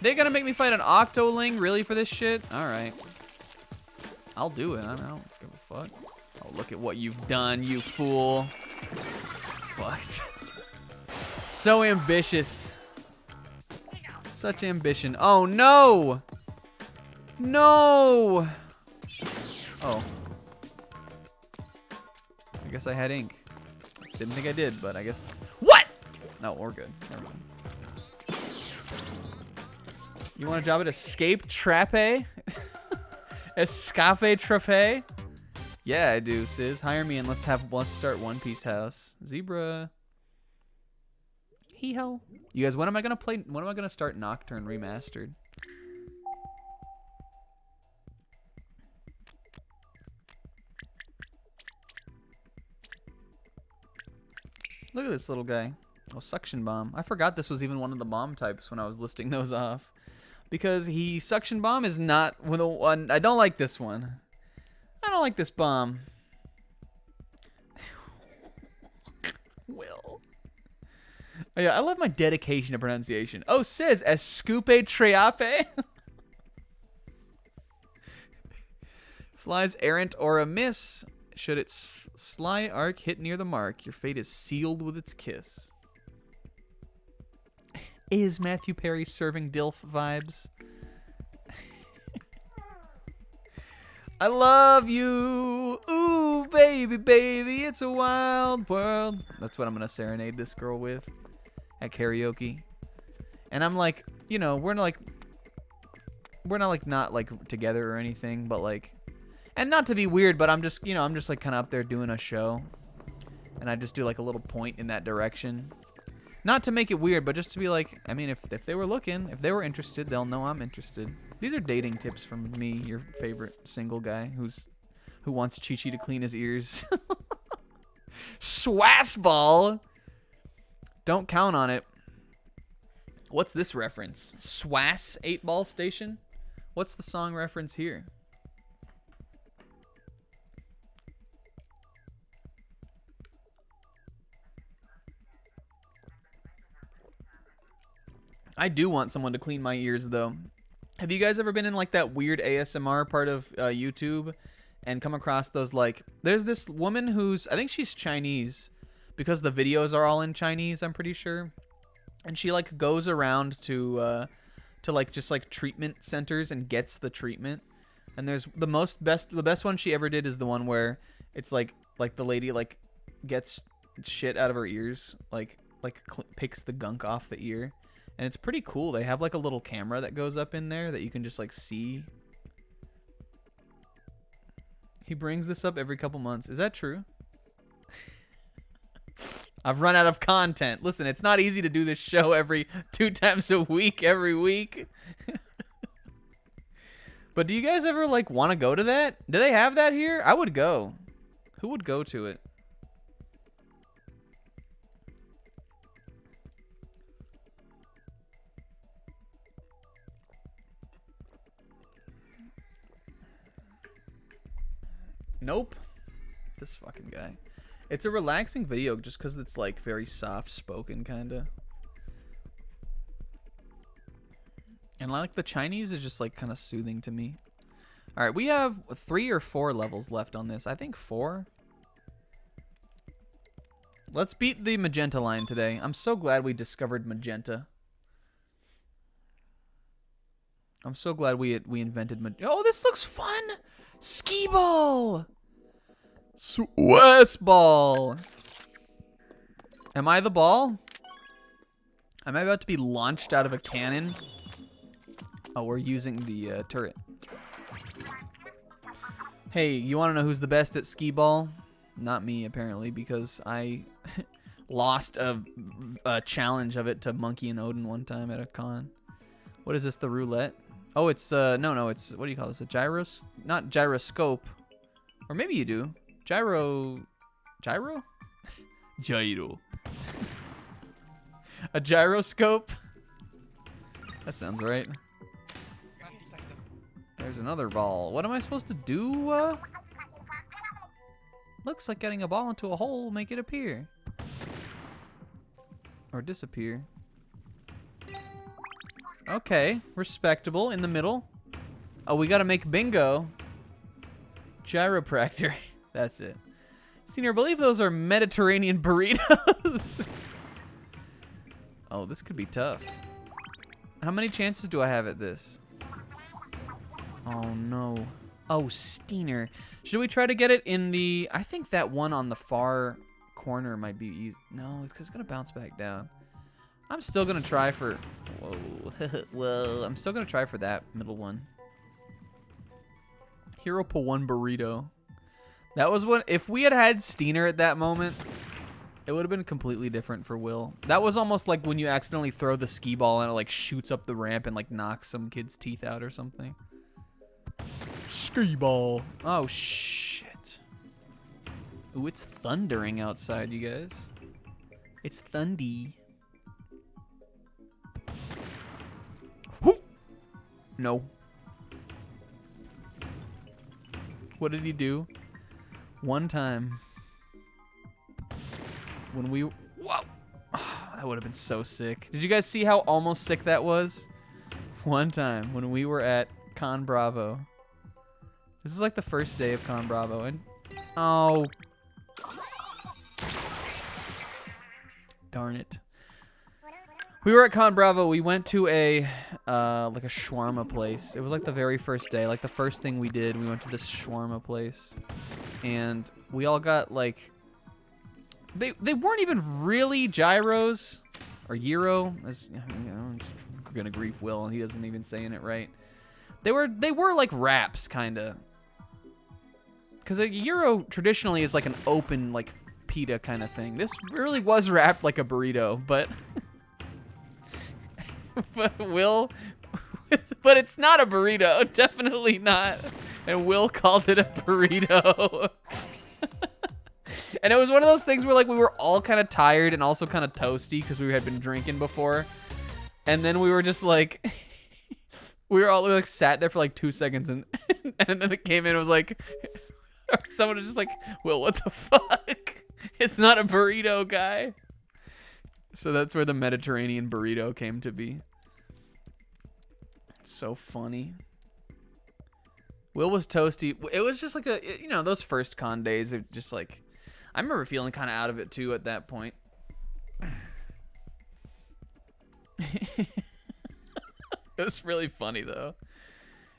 They're gonna make me fight an Octoling, really, for this shit? Alright. I'll do it. I don't give a fuck. Oh, look at what you've done, you fool. Fucked. So ambitious. Such ambition. Oh, no! No! Oh. I guess I had ink. Didn't think I did, but I guess... What?! No, we're good. Never mind. You want a job at Escape Trape? Escape Trape? Yeah, I do, Sis. Hire me and let's start One Piece House. Zebra. Hee-ho. You guys, when am I gonna start Nocturne Remastered? Look at this little guy. Oh, suction bomb. I forgot this was even one of the bomb types when I was listing those off. Because suction bomb is not the one. I don't like this one. I don't like this bomb. Will. Oh, yeah, I love my dedication to pronunciation. Oh, says Escupe Treape. Flies errant or amiss. Should its sly arc hit near the mark, your fate is sealed with its kiss. Is Matthew Perry serving DILF vibes? I love you. Ooh, baby, baby, it's a wild world. That's what I'm going to serenade this girl with at karaoke. And I'm like, you know, we're not together or anything, but like, and not to be weird, but I'm just like kind of up there doing a show. And I just do like a little point in that direction. Not to make it weird, but just to be like, I mean, if they were looking, if they were interested, they'll know I'm interested. These are dating tips from me, your favorite single guy who wants Chi-Chi to clean his ears. Swassball! Don't count on it. What's this reference? Swass 8-ball station? What's the song reference here? I do want someone to clean my ears, though. Have you guys ever been in, like, that weird ASMR part of YouTube and come across those, like... There's this woman who's... I think she's Chinese because the videos are all in Chinese, I'm pretty sure. And she, like, goes around to like, just, like, treatment centers and gets the treatment. And there's the best one she ever did is the one where it's, like the lady, like, gets shit out of her ears. Like picks the gunk off the ear. And it's pretty cool. They have like a little camera that goes up in there that you can just like see. He brings this up every couple months. Is that true? I've run out of content. Listen, it's not easy to do this show every 2 times a week, every week. But do you guys ever like want to go to that? Do they have that here? I would go. Who would go to it? Nope. This fucking guy. It's a relaxing video just because it's like very soft spoken kind of. And like the Chinese is just like kind of soothing to me. All right, we have 3 or 4 levels left on this. I think 4. Let's beat the magenta line today. I'm so glad we discovered magenta. I'm so glad we invented magenta. Oh, this looks fun. Skee ball. Swass ball. Am I the ball? Am I about to be launched out of a cannon? Oh, we're using the turret. Hey, you want to know who's the best at skee ball? Not me, apparently, because I lost a challenge of it to Monkey and Odin one time at a con. What is this, the roulette? Oh, it's, no, it's, what do you call this, a gyros? Not gyroscope. Or maybe you do. Gyro? Gyro? Gyro. A gyroscope? That sounds right. There's another ball. What am I supposed to do? Looks like getting a ball into a hole will make it appear. Or disappear. Okay, respectable in the middle. Oh, we gotta make bingo. Gyropractor. That's it. Senior, I believe those are Mediterranean burritos. Oh, this could be tough. How many chances do I have at this? Oh, no. Oh, Steiner. Should we try to get it in the... I think that one on the far corner might be easy. No, it's because it's going to bounce back down. I'm still going to try for... Whoa. Whoa. I'm still going to try for that middle one. Hero pull one burrito. That was what... If we had had Steiner at that moment, it would have been completely different for Will. That was almost like when you accidentally throw the skee ball and it like shoots up the ramp and like knocks some kid's teeth out or something. Skee ball. Oh, shit. Ooh, it's thundering outside, you guys. It's thundy. Whoo! No. What did he do? One time. When we... Whoa! That would have been so sick. Did you guys see how almost sick that was? One time when we were at Con Bravo. This is like the first day of Con Bravo. And... Oh. Darn it. We were at Con Bravo. We went to a like a shawarma place. It was like the very first day, like the first thing we did. We went to this shawarma place, and we all got like they weren't even really gyros or gyro, as you know, I'm gonna grief Will, and he doesn't even saying it right. They were like wraps, kinda, because a gyro traditionally is like an open like pita kind of thing. This really was wrapped like a burrito, but. But but it's not a burrito, definitely not. And Will called it a burrito. And it was one of those things where like we were all kind of tired and also kind of toasty because we had been drinking before. And then we were just like, we were all like sat there for like 2 seconds and then it came in and was like, someone was just like, Will, what the fuck? It's not a burrito, guy. So that's where the Mediterranean burrito came to be. It's so funny. Will was toasty. It was just like a, you know, those first con days are just like, I remember feeling kind of out of it too at that point. It was really funny though.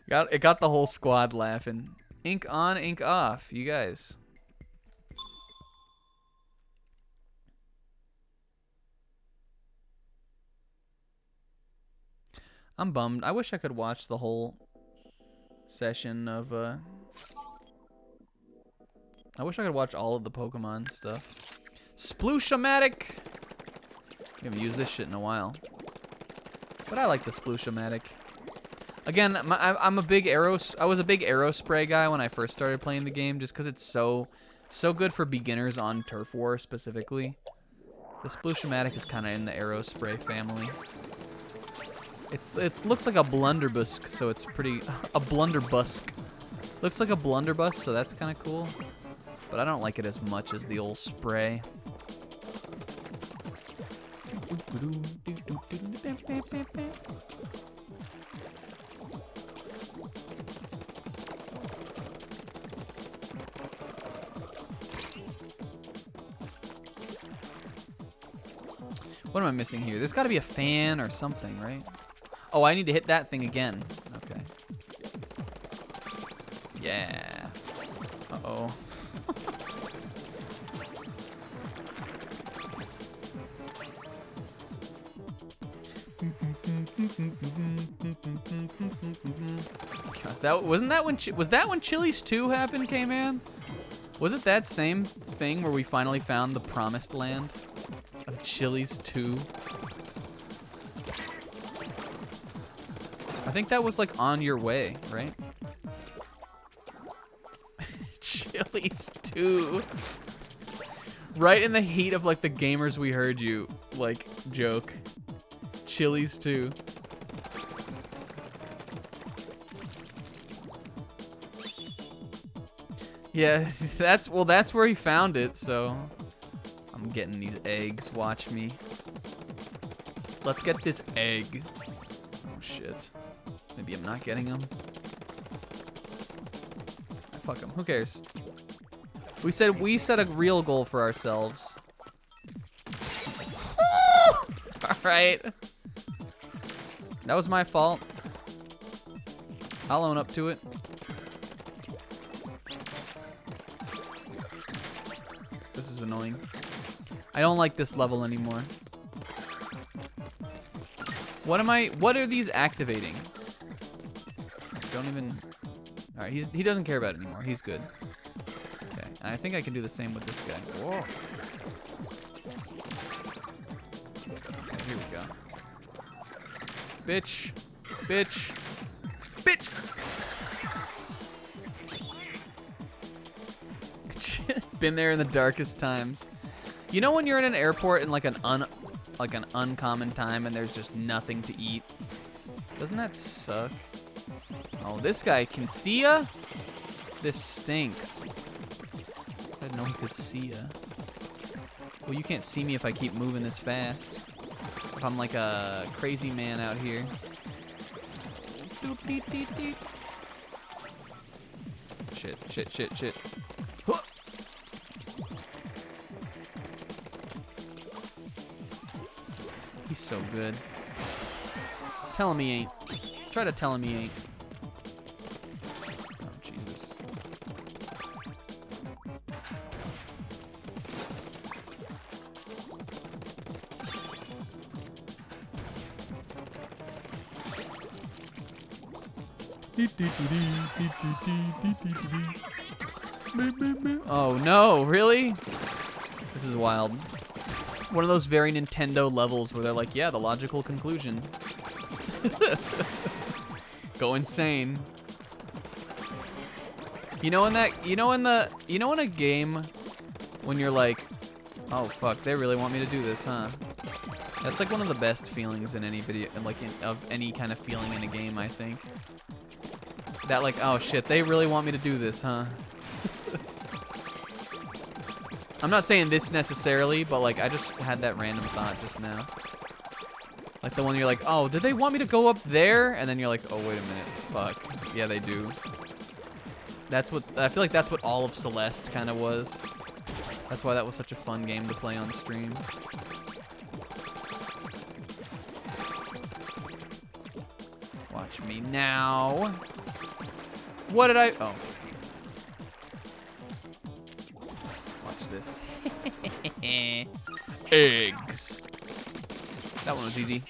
It got the whole squad laughing. Ink on, ink off, you guys. I'm bummed. I wish I could watch the whole session of, I wish I could watch all of the Pokemon stuff. Sploosh-o-matic! We haven't used this shit in a while. But I like the Sploosh-o-matic. Again, I'm a big I was a big Aerospray guy when I first started playing the game, just because it's so good for beginners on Turf War specifically. The Sploosh-o-matic is kind of in the Aerospray family. It looks like a blunderbuss, so it's pretty... A blunderbuss. Looks like a blunderbuss, so that's kind of cool. But I don't like it as much as the old spray. What am I missing here? There's got to be a fan or something, right? Oh, I need to hit that thing again. Okay. Yeah. Uh-oh. God, wasn't that when was that when Chili's 2 happened, K-Man? Was it that same thing where we finally found the promised land of Chili's 2? I think that was like on your way, right? Chili's 2. Right in the heat of like the gamers we heard you like joke. Chili's 2. Yeah, that's where he found it, so I'm getting these eggs, watch me. Let's get this egg. Oh shit. Maybe I'm not getting him. Fuck him. Who cares? We set a real goal for ourselves. Alright. That was my fault. I'll own up to it. This is annoying. I don't like this level anymore. What are these activating? Don't even... Alright, he doesn't care about it anymore. He's good. Okay, and I think I can do the same with this guy. Whoa. Okay, here we go. Bitch. Bitch. Bitch! Been there in the darkest times. You know when you're in an airport in like an uncommon time and there's just nothing to eat? Doesn't that suck? Oh, this guy can see ya? This stinks. I didn't know he could see ya. Well, you can't see me if I keep moving this fast. If I'm like a crazy man out here. Shit, shit, shit, shit. Huh. He's so good. Tell him he ain't. Try to tell him he ain't. Oh, Jesus. Oh no, really? This is wild. One of those very Nintendo levels where they're like, yeah, the logical conclusion. Go insane. You know in a game when you're like, oh fuck, they really want me to do this, huh? That's like one of the best feelings in any video, like of any kind of feeling in a game, I think. That like, oh shit, they really want me to do this, huh? I'm not saying this necessarily, but like I just had that random thought just now. Like the one you're like, oh, did they want me to go up there? And then you're like, oh, wait a minute, fuck. Yeah, they do. That's what, I feel like that's what all of Celeste kind of was. That's why that was such a fun game to play on stream. Watch me now. What did I, oh. Watch this. Eggs. That one was easy.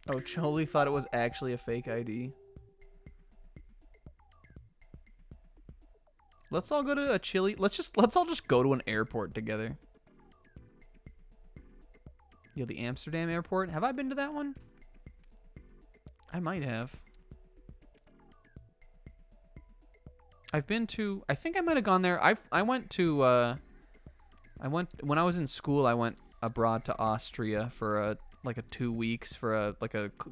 Oh, Choli thought it was actually a fake ID. Let's all go to a chili. Let's all just go to an airport together. Yo, the Amsterdam airport. Have I been to that one? I might have. I've been to, I think I might have gone there. I went to when I was in school, I went abroad to Austria for like 2 weeks for a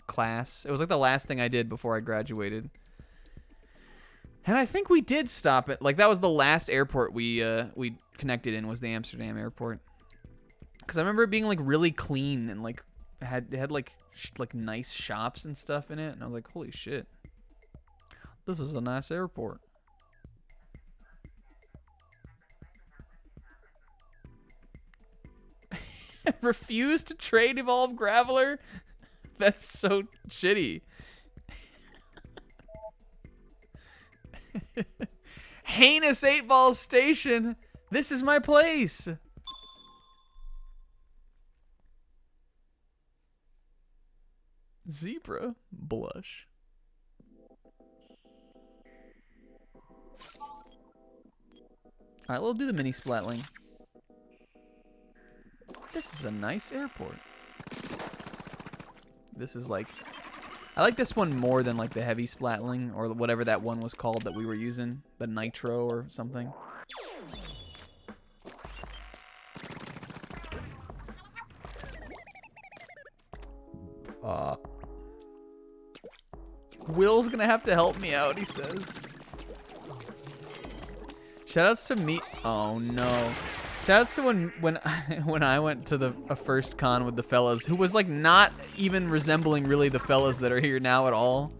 class. It was like the last thing I did before I graduated. And I think we did stop at, like, that was the last airport we connected in, was the Amsterdam airport. Because I remember it being like really clean and like it had like nice shops and stuff in it, and I was like, holy shit, this is a nice airport. Refuse to trade Evolve Graveler? That's so shitty. Heinous 8-Ball Station. This is my place. Zebra blush. All right, we'll do the mini Splatling. This is a nice airport. This is like, I like this one more than like the heavy Splatling or whatever that one was called that we were using, the Nitro or something. Will's gonna have to help me out, he says. Shoutouts to me. Oh no. Shoutouts to when I went to the first con with the fellas, who was like not even resembling really the fellas that are here now at all.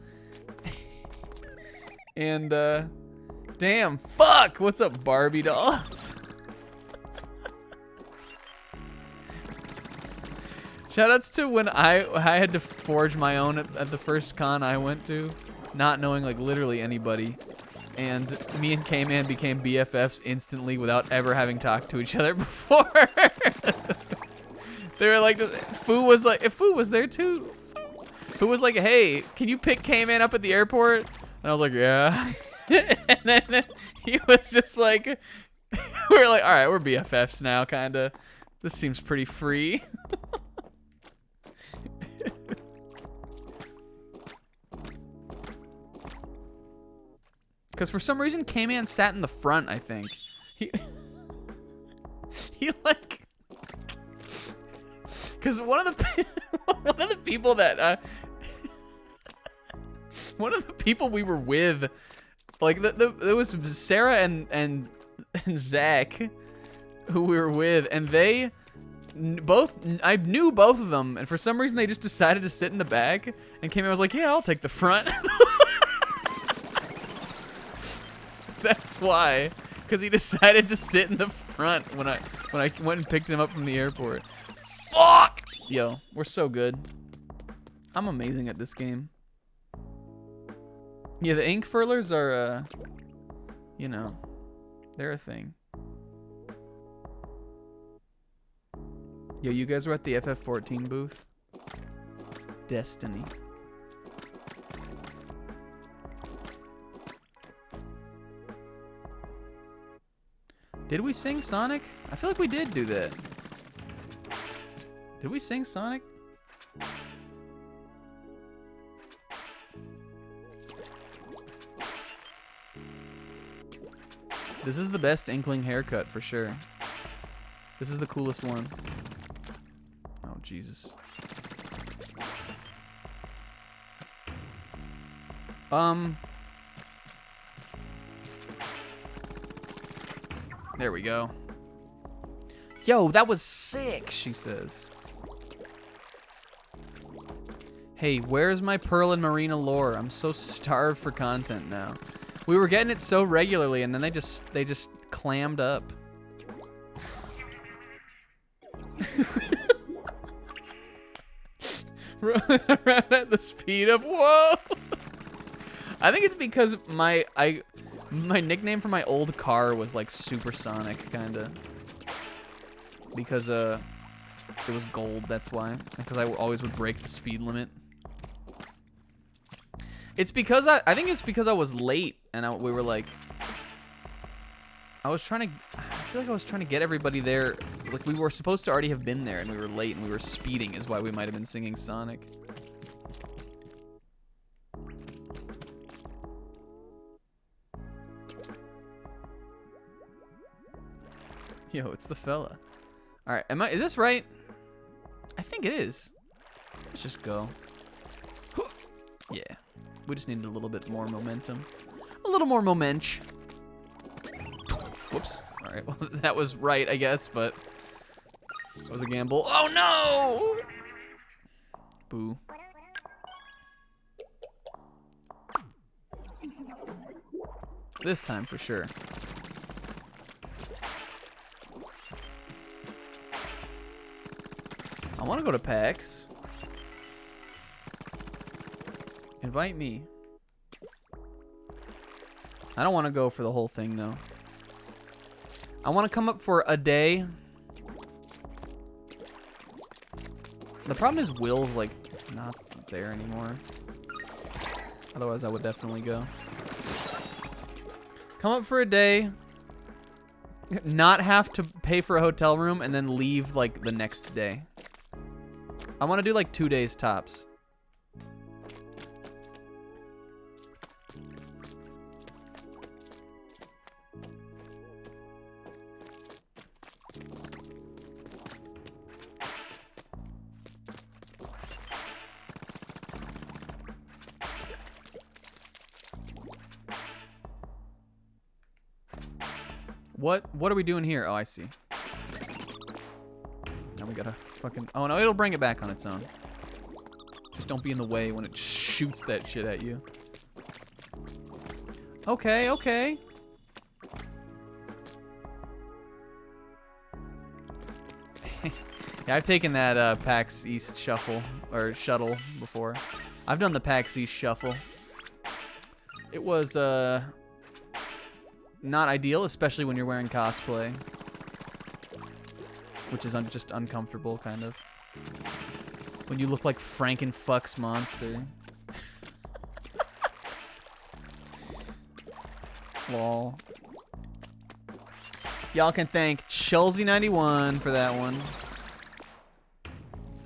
And damn, fuck. What's up, Barbie dolls? Shoutouts to when I had to forge my own at the first con I went to, not knowing like literally anybody. And me and K-Man became BFFs instantly without ever having talked to each other before. They were like, Fu was like, if Fu was there too. Fu was like, hey, can you pick K-Man up at the airport? And I was like, yeah. And then he was just like, we're like, all right, we're BFFs now, kind of. This seems pretty free. Because for some reason, K-Man sat in the front, I think. He like... Because one of the people that... one of the people we were with, like, there was Sarah and Zach, who we were with, and they... I knew both of them, and for some reason, they just decided to sit in the back, and K-Man was like, yeah, I'll take the front. That's why, because he decided to sit in the front when I went and picked him up from the airport. Fuck! Yo, we're so good. I'm amazing at this game. Yeah, the ink furlers are, you know, they're a thing. Yo, you guys were at the FF14 booth? Destiny. Did we sing Sonic? I feel like we did do that. Did we sing Sonic? This is the best Inkling haircut for sure. This is the coolest one. Oh, Jesus. There we go. Yo, that was sick, she says. Hey, where's my Pearl and Marina lore? I'm so starved for content now. We were getting it so regularly, and then they just clammed up. Running around at the speed of whoa. I think it's because my nickname for my old car was like Supersonic, kinda. Because it was gold, that's why. Because I always would break the speed limit. It's because I think it's because I was late and we were like, I feel like I was trying to get everybody there. Like we were supposed to already have been there and we were late and we were speeding is why we might have been singing Sonic. Yo, it's the fella. All right, is this right? I think it is. Let's just go. Yeah, we just needed a little bit more momentum. A little more momench. Whoops. All right, well, that was right, I guess, but it was a gamble. Oh, no! Boo. This time, for sure. I want to go to PAX. Invite me. I don't want to go for the whole thing, though. I want to come up for a day. The problem is Will's, like, not there anymore. Otherwise, I would definitely go. Come up for a day. Not have to pay for a hotel room, and then leave, like, the next day. I want to do, like, 2 days tops. What are we doing here? Oh, I see. Now we gotta fucking... Oh, no, it'll bring it back on its own. Just don't be in the way when it shoots that shit at you. Okay, okay. Yeah, I've taken that PAX East shuffle, or shuttle, before. I've done the PAX East shuffle. It was, not ideal, especially when you're wearing cosplay. Which is just uncomfortable, kind of. When you look like Frankenfuck's monster. Lol. Y'all can thank Chelsea91 for that one.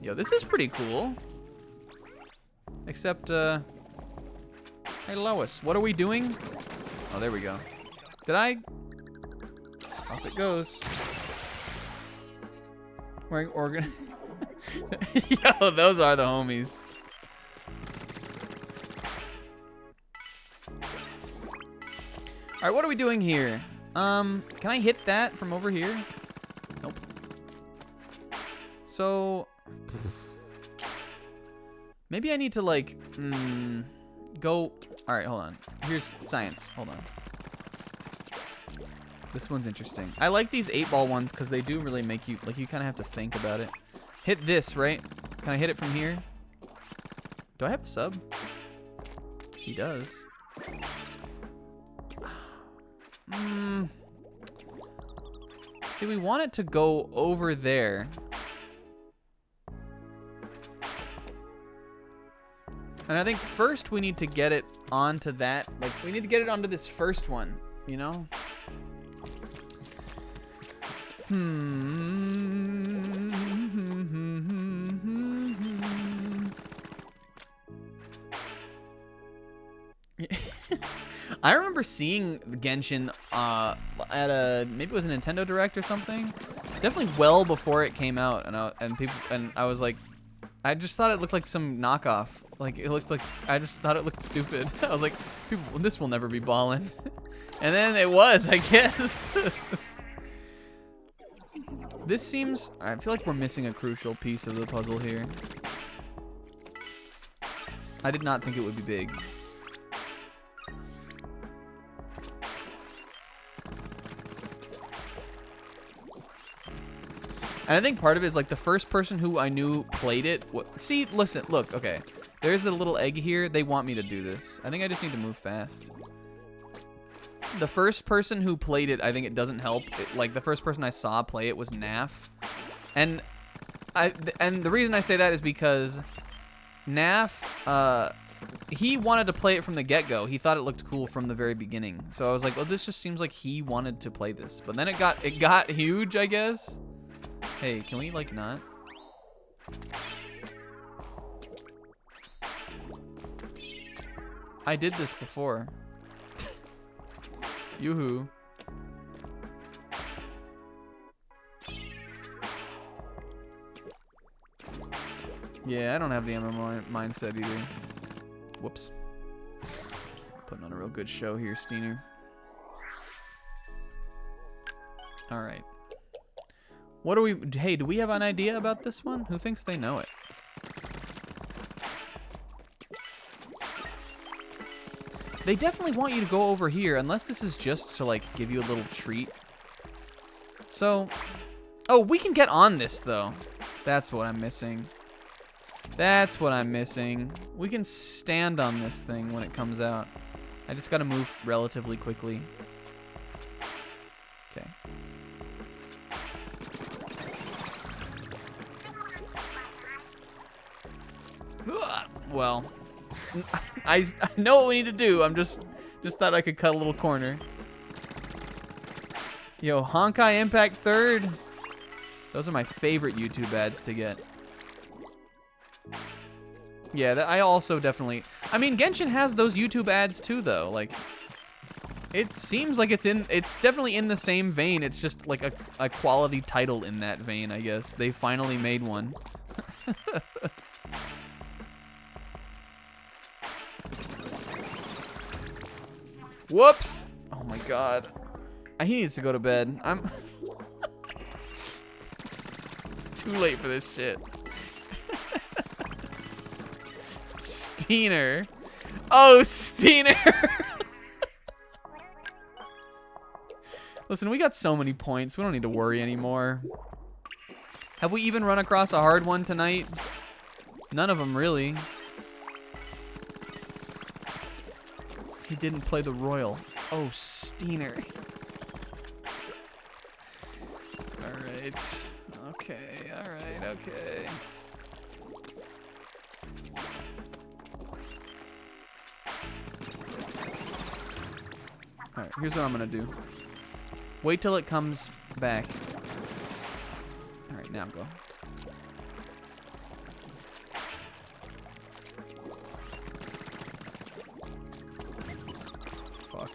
Yo, this is pretty cool. Except, hey Lois, what are we doing? Oh, there we go. Did I? Off it goes. Wearing organ. Yo, those are the homies. All right, what are we doing here? Can I hit that from over here? Nope. So, maybe I need to like, go. All right, hold on. Here's science. Hold on. This one's interesting. I like these 8-ball ones because they do really make you, like, you kind of have to think about it. Hit this, right? Can I hit it from here? Do I have a sub? He does. See, we want it to go over there. And I think first we need to get it onto that. Like, we need to get it onto this first one, you know? I remember seeing Genshin at a, maybe it was a Nintendo Direct or something. Definitely well before it came out, and I was like, I just thought it looked like some knockoff. Like it looked like, I just thought it looked stupid. I was like, people, this will never be ballin'. And then it was, I guess. This seems, I feel like we're missing a crucial piece of the puzzle here. I did not think it would be big. And I think part of it is like the first person who I knew played it. See, listen, look, okay. There's a little egg here. They want me to do this. I think I just need to move fast. The first person who played it, I think it doesn't help. Like the first person I saw play it was Naf. And the reason I say that is because Naf, he wanted to play it from the get-go. He thought it looked cool from the very beginning. So I was like, well, this just seems like he wanted to play this. But then it got huge, I guess. Hey, can we like not? I did this before. Yoo-hoo. Yeah, I don't have the MMO mindset either. Whoops. Putting on a real good show here, Steiner. All right. What do we... Hey, do we have an idea about this one? Who thinks they know it? They definitely want you to go over here, unless this is just to, like, give you a little treat. So... Oh, we can get on this, though. That's what I'm missing. That's what I'm missing. We can stand on this thing when it comes out. I just gotta move relatively quickly. Okay. Well, I know what we need to do. I'm just thought I could cut a little corner. Yo, Honkai Impact 3rd. Those are my favorite YouTube ads to get. Yeah, I also definitely... I mean, Genshin has those YouTube ads too, though. Like, it seems like it's definitely in the same vein. It's just like a quality title in that vein, I guess. They finally made one. Whoops! Oh my god. He needs to go to bed. I'm too late for this shit. Steiner. Oh, Steiner. Listen, we got so many points. We don't need to worry anymore. Have we even run across a hard one tonight? None of them, really. He didn't play the Royal. Oh, Steiner. Alright. Okay, alright, okay. Alright, here's what I'm gonna do. Wait till it comes back. Alright, now go. Fuck.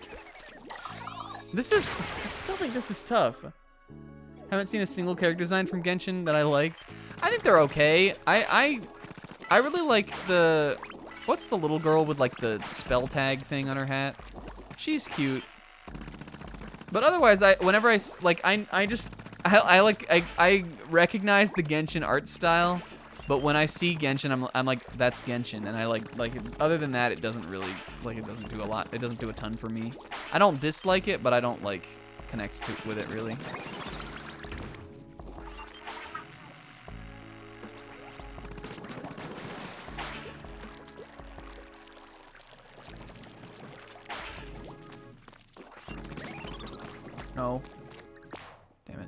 This is... I still think this is tough. Haven't seen a single character design from Genshin that I liked. I think they're okay. I really like the... What's the little girl with like the spell tag thing on her hat? She's cute. But otherwise, I recognize the Genshin art style, but when I see Genshin, I'm like, that's Genshin, and I like it. Other than that, it doesn't really, like, it doesn't do a lot. It doesn't do a ton for me. I don't dislike it, but I don't like connect with it really. No. Damn it.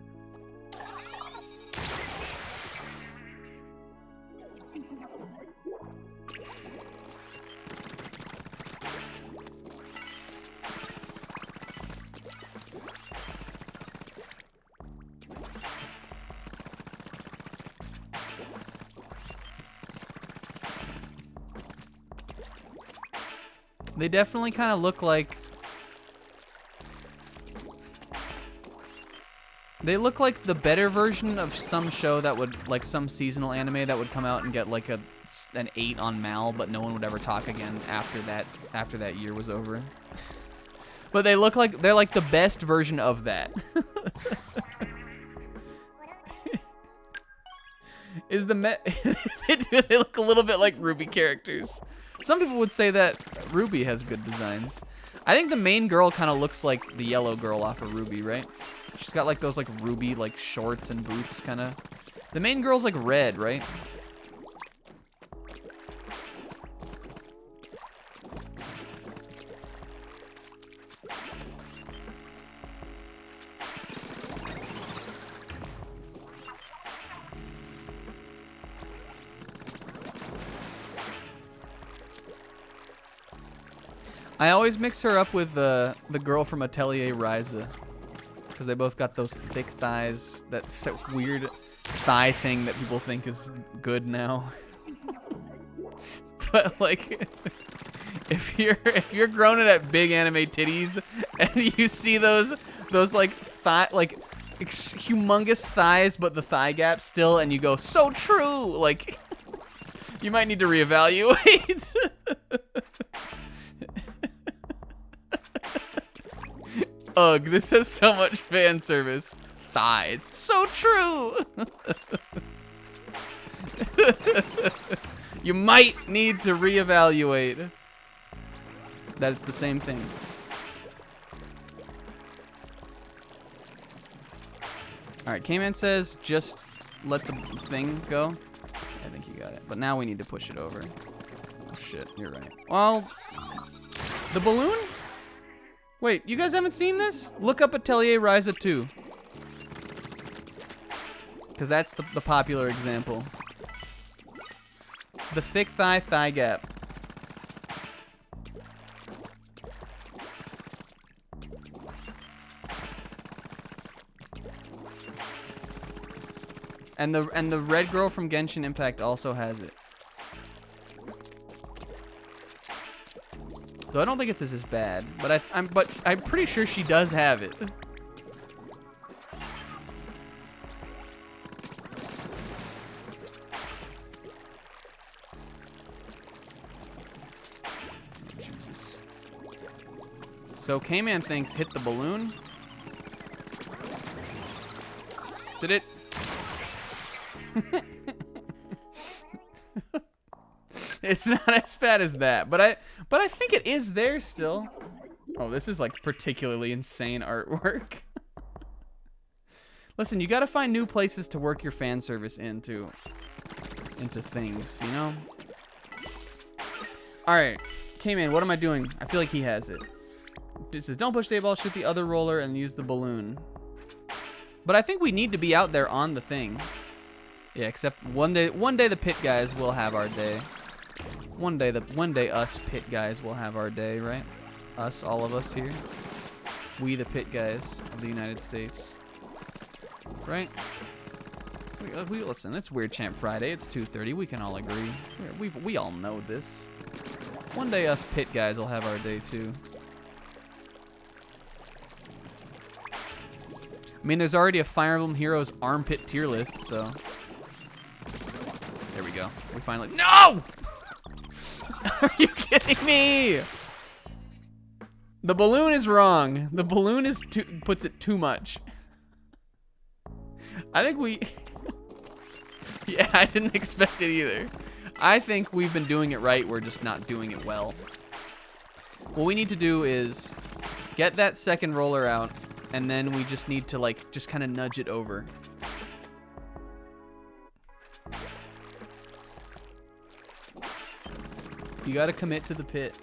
They definitely kind of look like... They look like the better version of some show that would, like some seasonal anime that would come out and get like an 8 on Mal, but no one would ever talk again after that year was over. But they look like, they're like the best version of that. Is the they look a little bit like Ruby characters. Some people would say that Ruby has good designs. I think the main girl kind of looks like the yellow girl off of Ruby, right? She's got like those like Ruby like shorts and boots kind of. The main girl's like red, right? I always mix her up with the girl from Atelier Ryza. Because they both got those thick thighs. That's that weird thigh thing that people think is good now. But like, if you're groaning at big anime titties and you see those like humongous thighs, but the thigh gap still, and you go, so true, like, you might need to reevaluate. Ugh, this has so much fan service. Thighs. So true! You might need to reevaluate that it's the same thing. Alright, K-Man says just let the thing go. I think you got it. But now we need to push it over. Oh shit, you're right. Well, the balloon? Wait, you guys haven't seen this? Look up Atelier Ryza 2. Because that's the popular example. The thick thigh gap. And the red girl from Genshin Impact also has it. Though I don't think it's as bad, but I'm pretty sure she does have it. Jesus. So K-Man thinks hit the balloon. Did it? It's not as bad as that, but I think it is there still. Oh, this is like particularly insane artwork. Listen, you gotta find new places to work your fan service into things, you know? Alright, K-Man, what am I doing? I feel like he has it. It says, don't push the ball, shoot the other roller, and use the balloon. But I think we need to be out there on the thing. Yeah, except one day the pit guys will have our day. One day us pit guys will have our day, right? Us, all of us here. We the pit guys of the United States. Right? We listen, it's Weird Champ Friday. It's 2:30. We can all agree. We all know this. One day us pit guys will have our day too. I mean, there's already a Fire Emblem Heroes armpit tier list, so. There we go. We finally. No! Are you kidding me? The balloon is wrong. The balloon is puts it too much. I think we. Yeah, I didn't expect it either. I think we've been doing it right. We're just not doing it well. What we need to do is get that second roller out, and then we just need to like just kind of nudge it over. You gotta commit to the pit.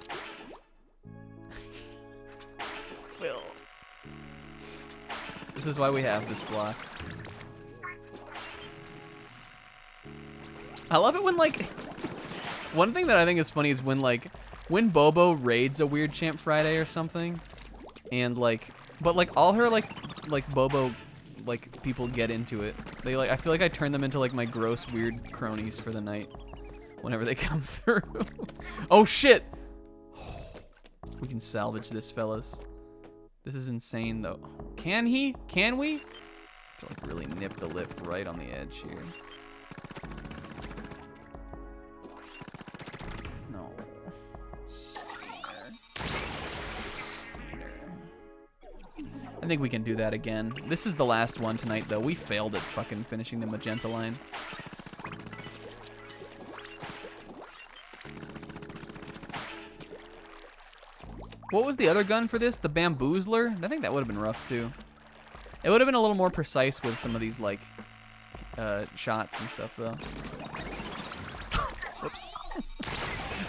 Will. This is why we have this block. I love it when like one thing that I think is funny is when Bobo raids a Weird Champ Friday or something, and like, but like all her like Bobo like people get into it. They like, I feel like I turn them into like my gross weird cronies for the night whenever they come through. Oh shit! We can salvage this, fellas. This is insane though. Can he? Can we? To like really nip the lip right on the edge here. No. Steiner. I think we can do that again. This is the last one tonight though. We failed at fucking finishing the magenta line. What was the other gun for this? The Bamboozler? I think that would have been rough too. It would have been a little more precise with some of these like shots and stuff though. Whoops.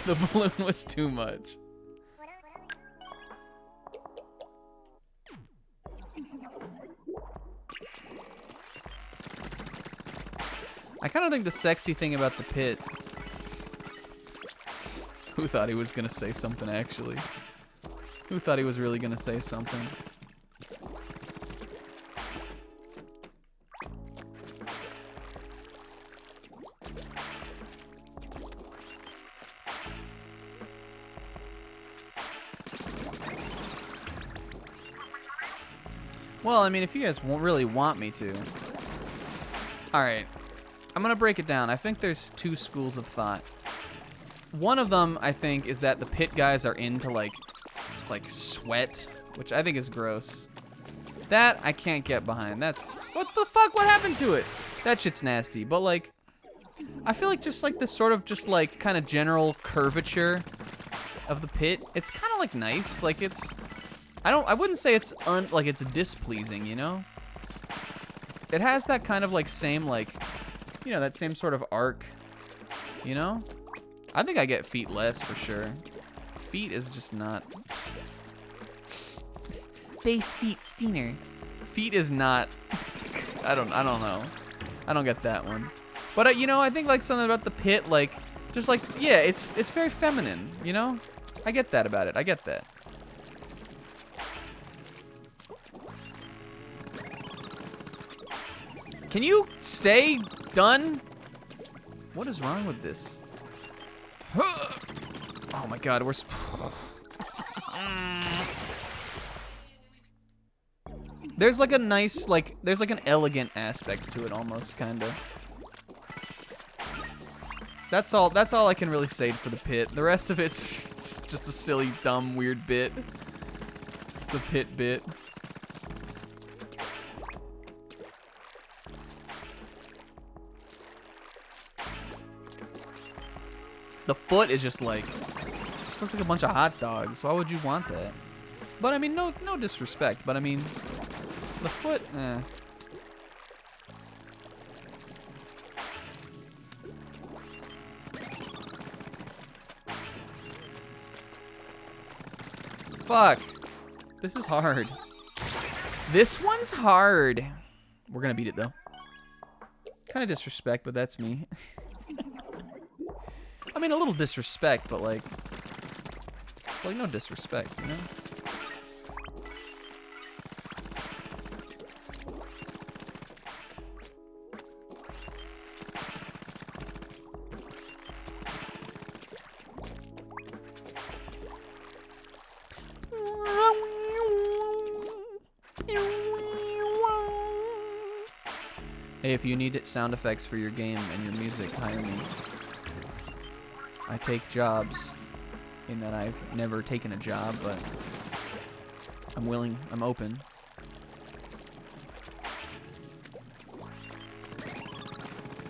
The balloon was too much. I kind of think the sexy thing about the pit. Who thought he was gonna say something actually? Who thought he was really gonna say something? Well, I mean, if you guys really want me to. Alright. I'm gonna break it down. I think there's two schools of thought. One of them, I think, is that the pit guys are into, like sweat, which I think is gross. That I can't get behind. That's, what the fuck? What happened to it? That shit's nasty. But, like, I feel like just, like, this sort of just, like, kind of general curvature of the pit, it's kind of, like, nice. Like, it's, I wouldn't say it's, like, it's displeasing, you know? It has that kind of, like, same, like, you know, that same sort of arc, you know? I think I get feet less for sure. Feet is just not. Based feet, Steiner. Feet is not. I don't know. I don't get that one. But you know, I think like something about the pit, like, just like, yeah, it's very feminine, you know? I get that about it. I get that. Can you stay done? What is wrong with this? Oh my god, we're... There's like a nice, like, there's like an elegant aspect to it almost, kinda. That's all I can really say for the pit. The rest of it's just a silly, dumb, weird bit. It's the pit bit. the foot is just like, just looks like a bunch of hot dogs. Why would you want that? But I mean, no disrespect. But I mean, the foot, eh. Fuck. This is hard. This one's hard. We're gonna beat it though. Kind of disrespect, but that's me. I mean, a little disrespect, but like no disrespect, you know? Hey, if you need sound effects for your game and your music, hire me. I take jobs, in that I've never taken a job, but I'm willing, I'm open.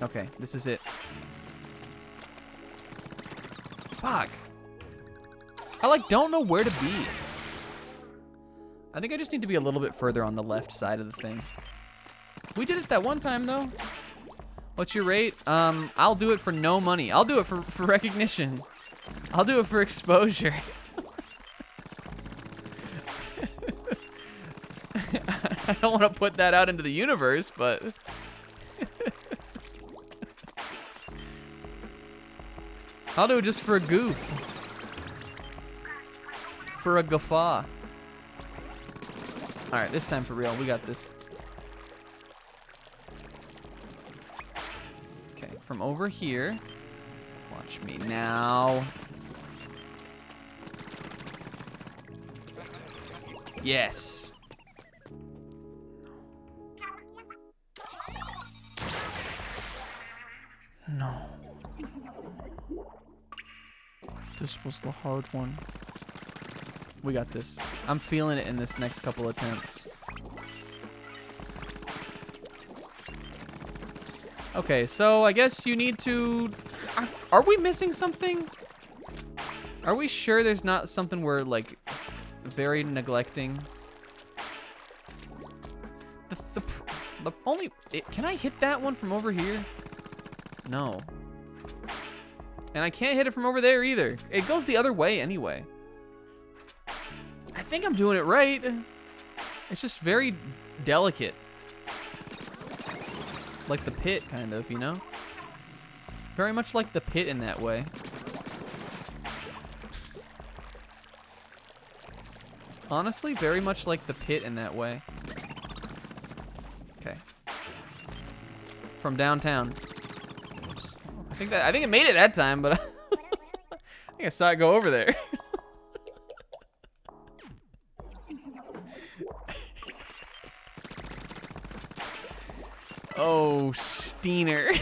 Okay, this is it. Fuck. I like don't know where to be. I think I just need to be a little bit further on the left side of the thing. We did it that one time though. What's your rate? I'll do it for no money. I'll do it for recognition. I'll do it for exposure. I don't want to put that out into the universe, but I'll do it just for a goof. For a guffaw. All right, this time for real. We got this. Okay, from over here. Watch me now. Yes. No. This was the hard one. We got this. I'm feeling it in this next couple attempts. Okay, so I guess you need to... Are we missing something? Are we sure there's not something we're, like, very neglecting? The only... Can I hit that one from over here? No. And I can't hit it from over there either. It goes the other way anyway. I think I'm doing it right. It's just very delicate. Like the pit, kind of, you know? Very much like the pit in that way. Honestly, very much like the pit in that way. Okay. From downtown. Oops. I think it made it that time, but I think I saw it go over there. Oh, Steener.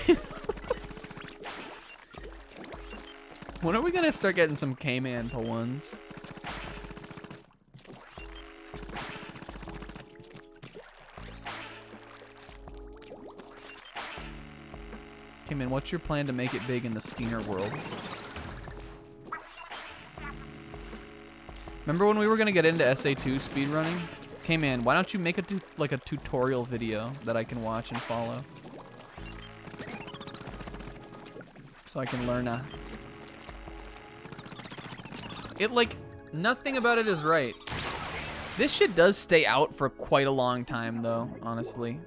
When are we gonna start getting some K-Man ones? K-Man, what's your plan to make it big in the Steener world? Remember when we were gonna get into SA2 speedrunning? K-Man, why don't you make a tutorial video that I can watch and follow? So I can learn nothing about it is right. This shit does stay out for quite a long time though, honestly.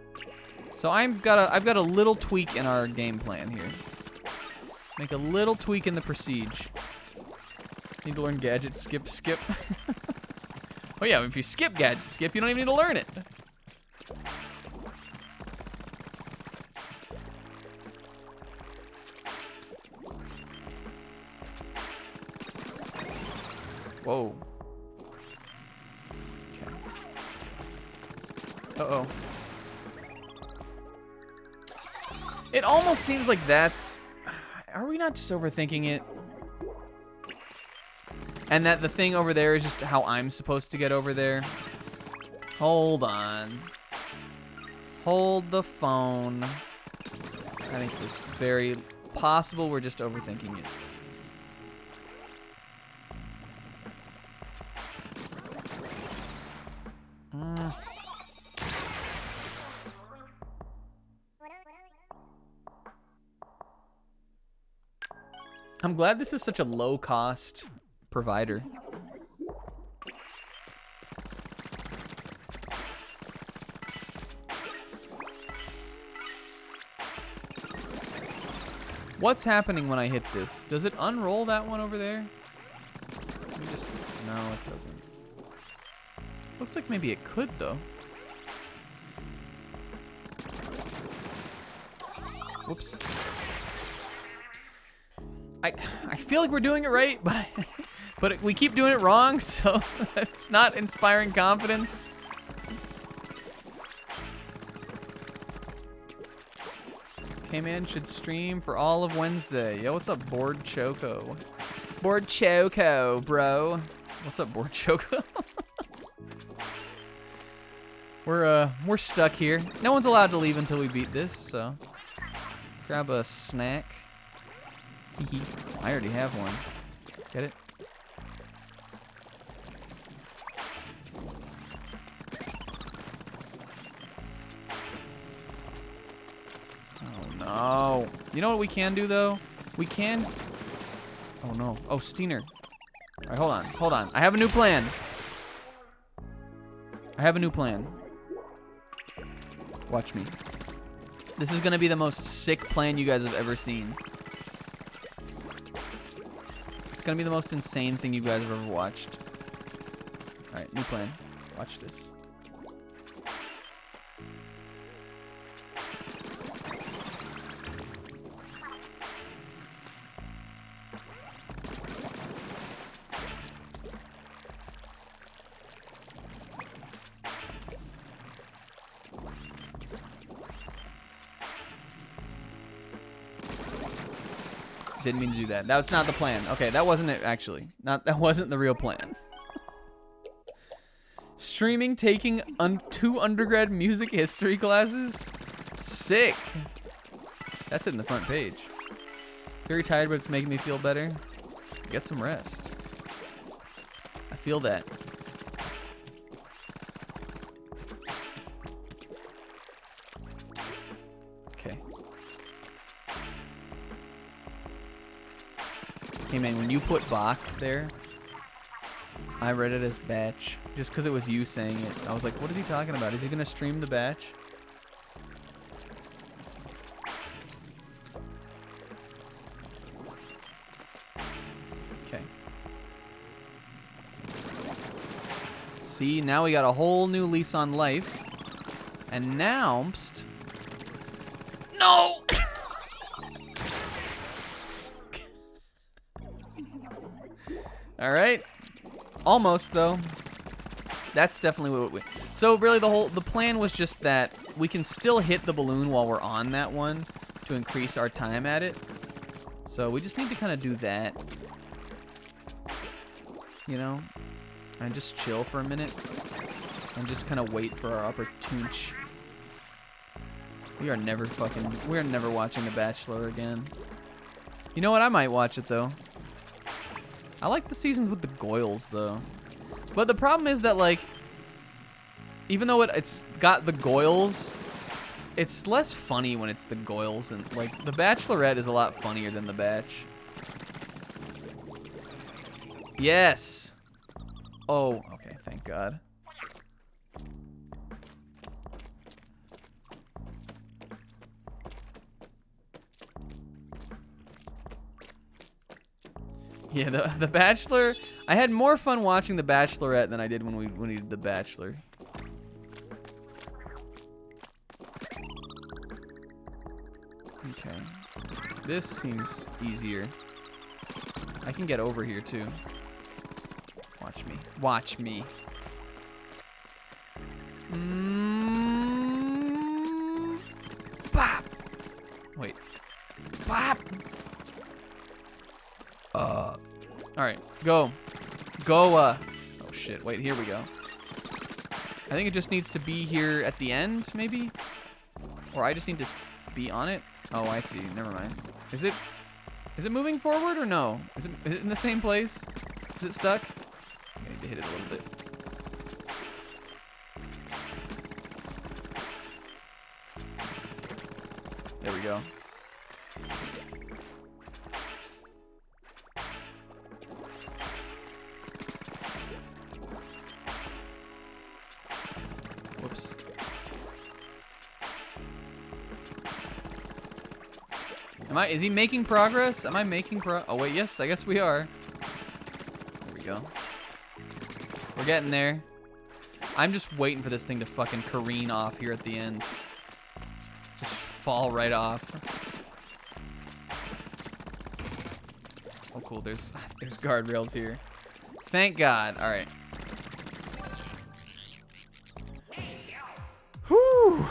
So I've got a little tweak in our game plan here. Make a little tweak in the prestige. Need to learn gadget skip. Oh yeah, if you skip gadget skip, you don't even need to learn it. Whoa. Okay. Uh-oh. It almost seems like that's... Are we not just overthinking it? And that the thing over there is just how I'm supposed to get over there? Hold on. Hold the phone. I think it's very possible we're just overthinking it. I'm glad this is such a low-cost provider. What's happening when I hit this? Does it unroll that one over there? Let me just... No, it doesn't. Looks like maybe it could, though. Whoops. I feel like we're doing it right, but we keep doing it wrong, so it's not inspiring confidence. K-Man should stream for all of Wednesday. Yo, what's up, Board Choco? Board Choco, bro. What's up, Board Choco? We're stuck here. No one's allowed to leave until we beat this, so grab a snack. I already have one. Get it? Oh no. You know what we can do though? We can... Oh no. Oh, Steiner. Alright, hold on. I have a new plan. Watch me. This is gonna be the most sick plan you guys have ever seen. It's gonna be the most insane thing you guys have ever watched. Alright, new plan. Watch this. Didn't mean to do that. That was not the plan. Okay, that wasn't it, actually. That wasn't the real plan. Streaming, taking 2 undergrad music history classes? Sick. That's it in the front page. Very tired, but it's making me feel better. Get some rest. I feel that. Hey man, when you put Bach there, I read it as batch. Just because it was you saying it. I was like, what is he talking about? Is he going to stream the batch? Okay. See, now we got a whole new lease on life. And now... No! All right, almost though. That's definitely what we. So really, the plan was just that we can still hit the balloon while we're on that one to increase our time at it. So we just need to kind of do that, you know, and just chill for a minute and just kind of wait for our opportunity. We are never watching The Bachelor again. You know what? I might watch it though. I like the seasons with the Goyles, though. But the problem is that, like, even though it's got the Goyles, it's less funny when it's the Goyles. And, like, The Bachelorette is a lot funnier than The Batch. Yes! Oh, okay, thank God. Yeah, the Bachelor. I had more fun watching The Bachelorette than I did when we did The Bachelor. Okay, this seems easier. I can get over here too. Watch me. Watch me. Bop. Wait. Bop. All right, go. Oh shit, wait, here we go. I think it just needs to be here at the end, maybe? Or I just need to be on it? Oh, I see, never mind. Is it moving forward or no? Is it in the same place? Is it stuck? I need to hit it a little bit. There we go. Is he making progress? Am I making oh wait, yes, I guess we are. There we go. We're getting there. I'm just waiting for this thing to fucking careen off here at the end. Just fall right off. Oh cool, there's guardrails here. Thank God. Alright. Whew.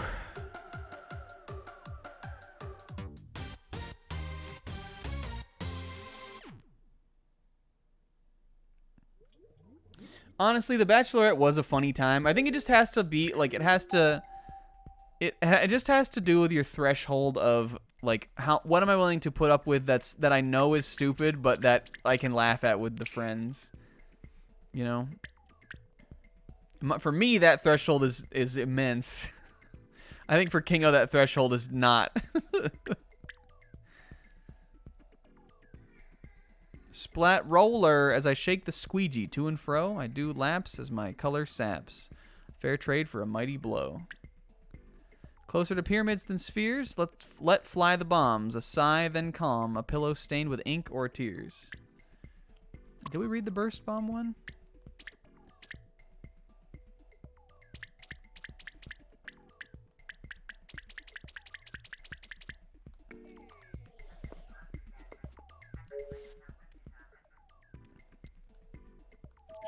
Honestly, The Bachelorette was a funny time. I think it just has to be like it just has to do with your threshold of like what am I willing to put up with that I know is stupid but that I can laugh at with the friends. You know? For me that threshold is immense. I think for Kingo that threshold is not. Splat roller as I shake the squeegee to and fro. I do laps as my color saps. Fair trade for a mighty blow. Closer to pyramids than spheres. Let fly the bombs. A sigh then calm. A pillow stained with ink or tears. Did we read the burst bomb one?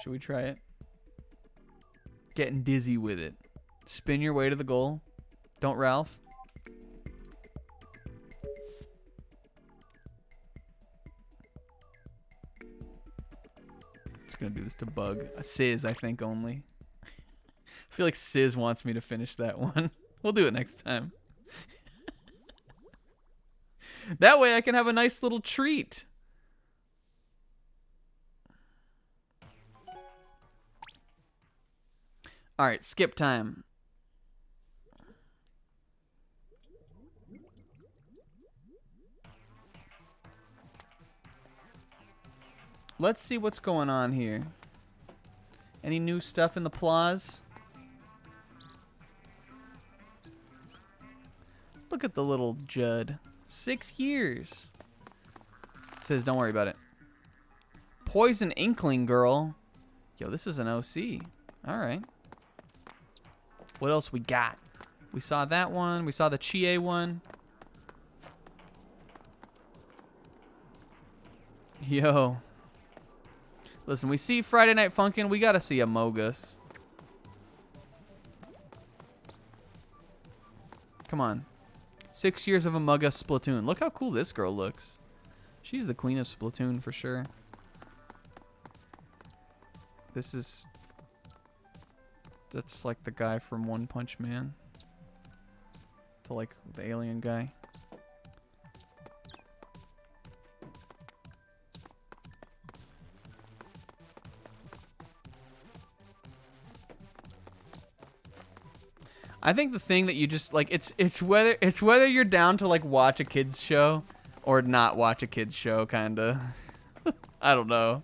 Should we try it? Getting dizzy with it. Spin your way to the goal. Don't Ralph. It's gonna do this to Bug. A Sizz, I think, only. I feel like Sizz wants me to finish that one. We'll do it next time. That way I can have a nice little treat. All right, skip time. Let's see what's going on here. Any new stuff in the plaza? Look at the little Judd. 6 years. It says, don't worry about it. Poison Inkling Girl. Yo, this is an OC. All right. What else we got? We saw that one. We saw the Chie one. Yo. Listen, we see Friday Night Funkin'. We got to see Amogus. Come on. 6 years of Amogus Splatoon. Look how cool this girl looks. She's the queen of Splatoon for sure. This is... That's like the guy from One Punch Man. To like the alien guy. I think the thing that you just like it's whether you're down to like watch a kids show or not watch a kids show kinda. I don't know.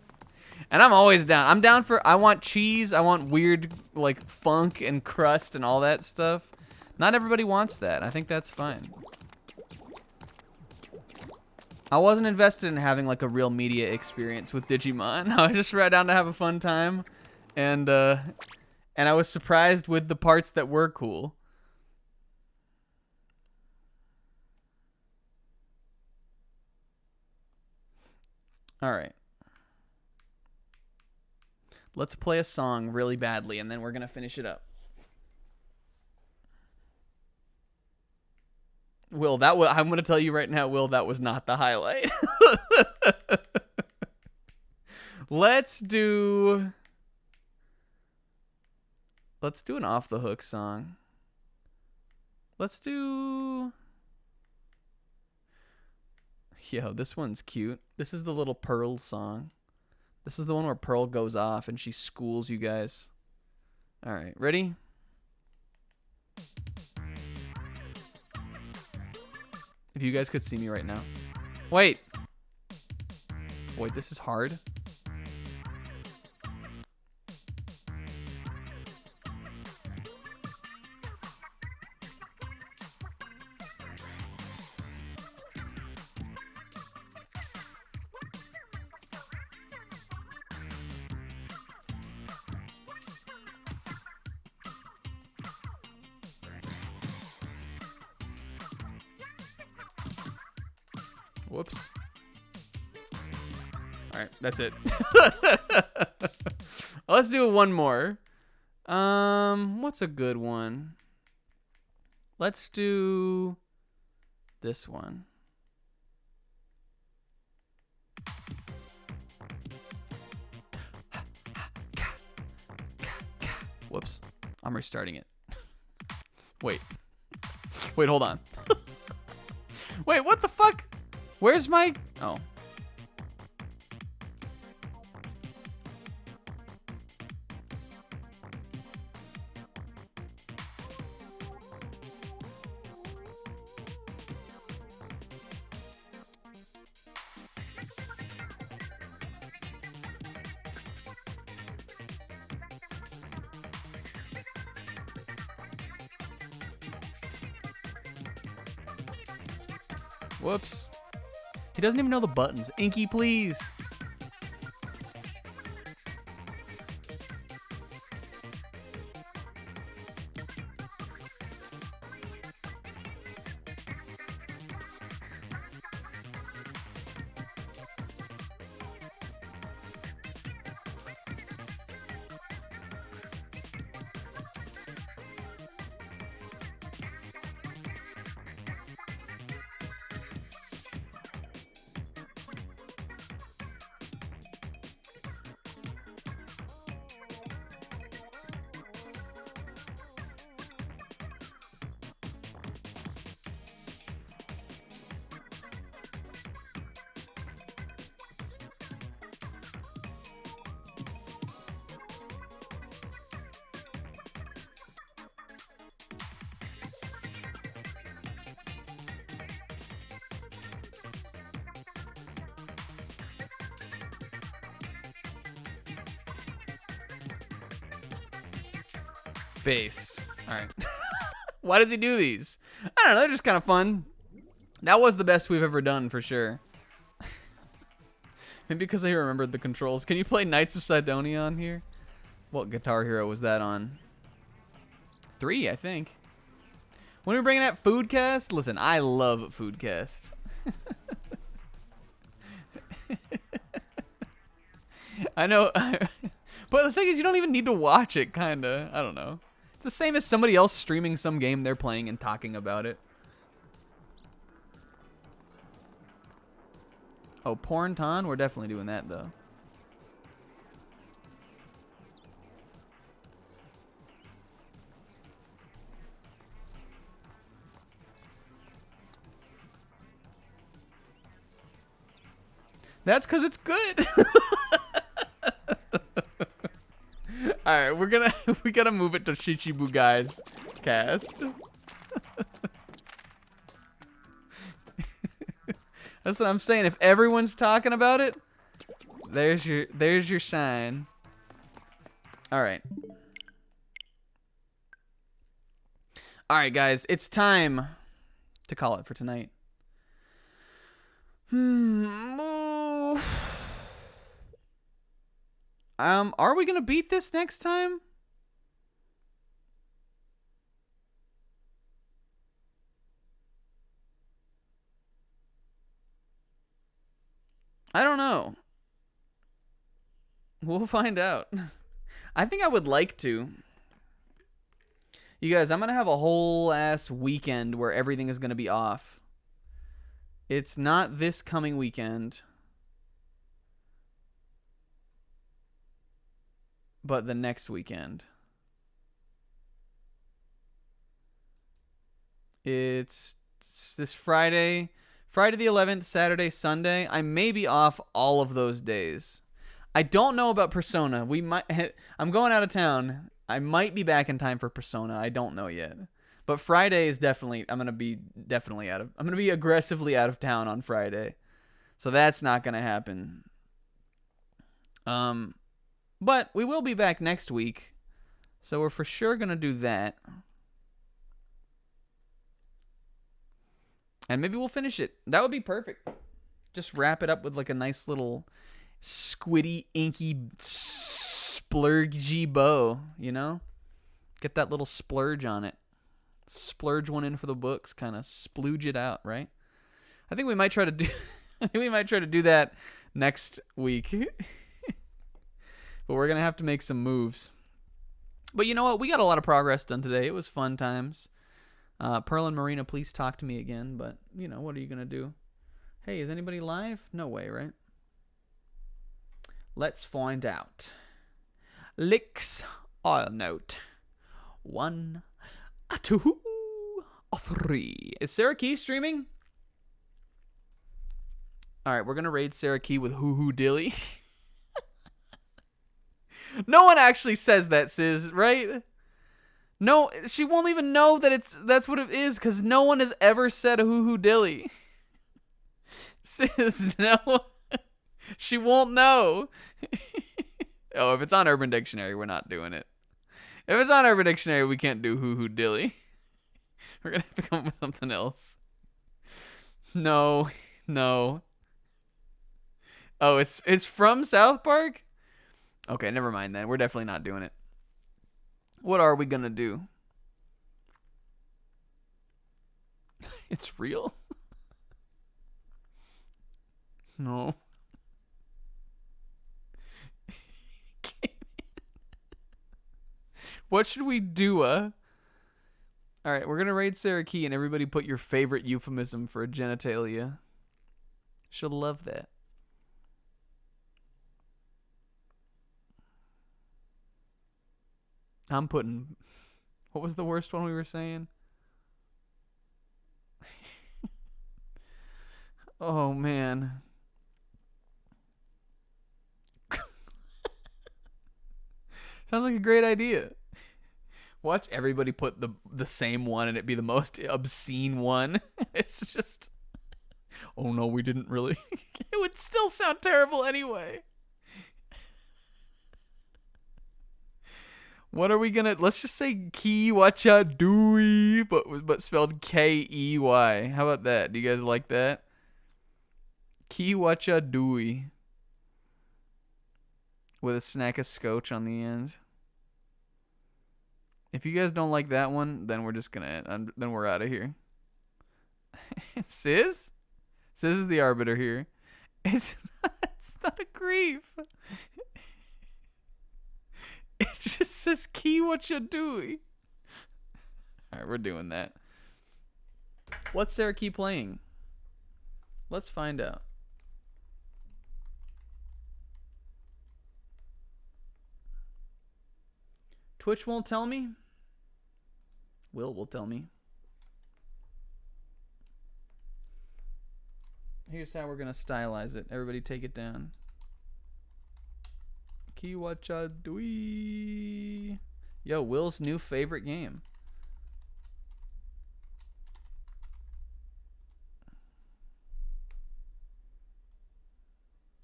And I'm always down. I'm down for, I want cheese, I want weird, like, funk and crust and all that stuff. Not everybody wants that. I think that's fine. I wasn't invested in having, like, a real media experience with Digimon. I was just right down to have a fun time. And I was surprised with the parts that were cool. All right. Let's play a song really badly, and then we're going to finish it up. Will, I'm going to tell you right now, Will, that was not the highlight. Let's do an off the hook song. Let's do... Yo, this one's cute. This is the little Pearl song. This is the one where Pearl goes off and she schools you guys. All right, ready? If you guys could see me right now. Wait. Wait, this is hard. Whoops. All right, that's it. Let's do one more. What's a good one? Let's do this one. Whoops. I'm restarting it. Wait, hold on. Wait, what the fuck? Where's my... Oh. Whoops. He doesn't even know the buttons. Inky, please. Base. All right. Why does he do these? I don't know. They're just kind of fun. That was the best we've ever done for sure. Maybe because I remembered the controls. Can you play Knights of Sidonia on here? What Guitar Hero was that on? 3, I think. When are we bringing out Foodcast? Listen, I love Foodcast. I know. But the thing is, you don't even need to watch it, kind of. I don't know. It's the same as somebody else streaming some game they're playing and talking about it. Oh, Pornton? We're definitely doing that, though. That's because it's good. All right, we gotta move it to Shichibu Guy's cast. That's what I'm saying. If everyone's talking about it, there's your sign. All right. All right, guys, it's time to call it for tonight. Are we gonna beat this next time? I don't know. We'll find out. I think I would like to. You guys, I'm gonna have a whole ass weekend where everything is gonna be off. It's not this coming weekend, but the next weekend. It's this Friday the 11th, Saturday, Sunday. I may be off all of those days. I don't know about Persona. I'm going out of town. I might be back in time for Persona. I don't know yet. But Friday is definitely, I'm going to be aggressively out of town on Friday. So that's not going to happen. But we will be back next week. So we're for sure going to do that. And maybe we'll finish it. That would be perfect. Just wrap it up with like a nice little squiddy, inky, splurgy bow, you know? Get that little splurge on it. Splurge one in for the books, kind of splooge it out, right? I think we might try to do We might try to do that next week. But we're going to have to make some moves. But you know what? We got a lot of progress done today. It was fun times. Pearl and Marina, please talk to me again. But, you know, what are you going to do? Hey, is anybody live? No way, right? Let's find out. Licks oil note. 1, 2, 3. Is Sarah Key streaming? All right, we're going to raid Sarah Key with Hoo Hoo Dilly. No one actually says that, Sis, right? No, she won't even know that that's what it is, because no one has ever said a Hoo Hoo Dilly. Sis, no. She won't know. Oh, if it's on Urban Dictionary, we're not doing it. If it's on Urban Dictionary, we can't do Hoo Hoo Dilly. We're going to have to come up with something else. No. Oh, it's from South Park? Okay, never mind then. We're definitely not doing it. What are we going to do? It's real? No. What should we do? All right, we're going to raid Sarah Key and everybody put your favorite euphemism for a genitalia. She'll love that. I'm putting... What was the worst one we were saying? Oh, man. Sounds like a great idea. Watch everybody put the same one and it be the most obscene one. It's just... Oh, no, we didn't really. It would still sound terrible anyway. What are we gonna... Let's just say Key Wacha Dewey, but spelled K-E-Y. How about that? Do you guys like that? Key Wacha Dewey. With a snack of scotch on the end. If you guys don't like that one, then we're just gonna... then we're out of here. Sis? Sis is the arbiter here. It's not a grief. It just says Key what you doing. Alright, we're doing that. What's Sarah Key playing? Let's find out. Twitch won't tell me. Will tell me. Here's how we're gonna stylize it. Everybody take it down. Kiwacha Dui. Yo, Will's new favorite game.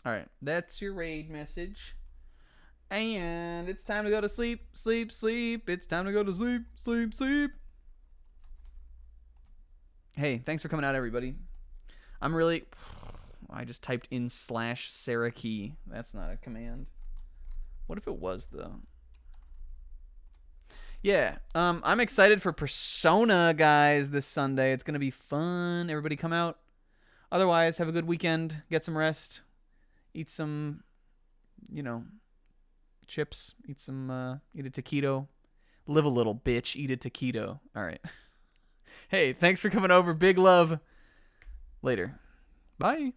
Alright, that's your raid message. And it's time to go to sleep, sleep, sleep. It's time to go to sleep, sleep, sleep. Hey, thanks for coming out, everybody. I just typed in /Sarah Key. That's not a command. What if it was, though? Yeah, I'm excited for Persona, guys, this Sunday. It's going to be fun. Everybody come out. Otherwise, have a good weekend. Get some rest. Eat some, chips. Eat a taquito. Live a little, bitch. Eat a taquito. All right. Hey, thanks for coming over. Big love. Later. Bye.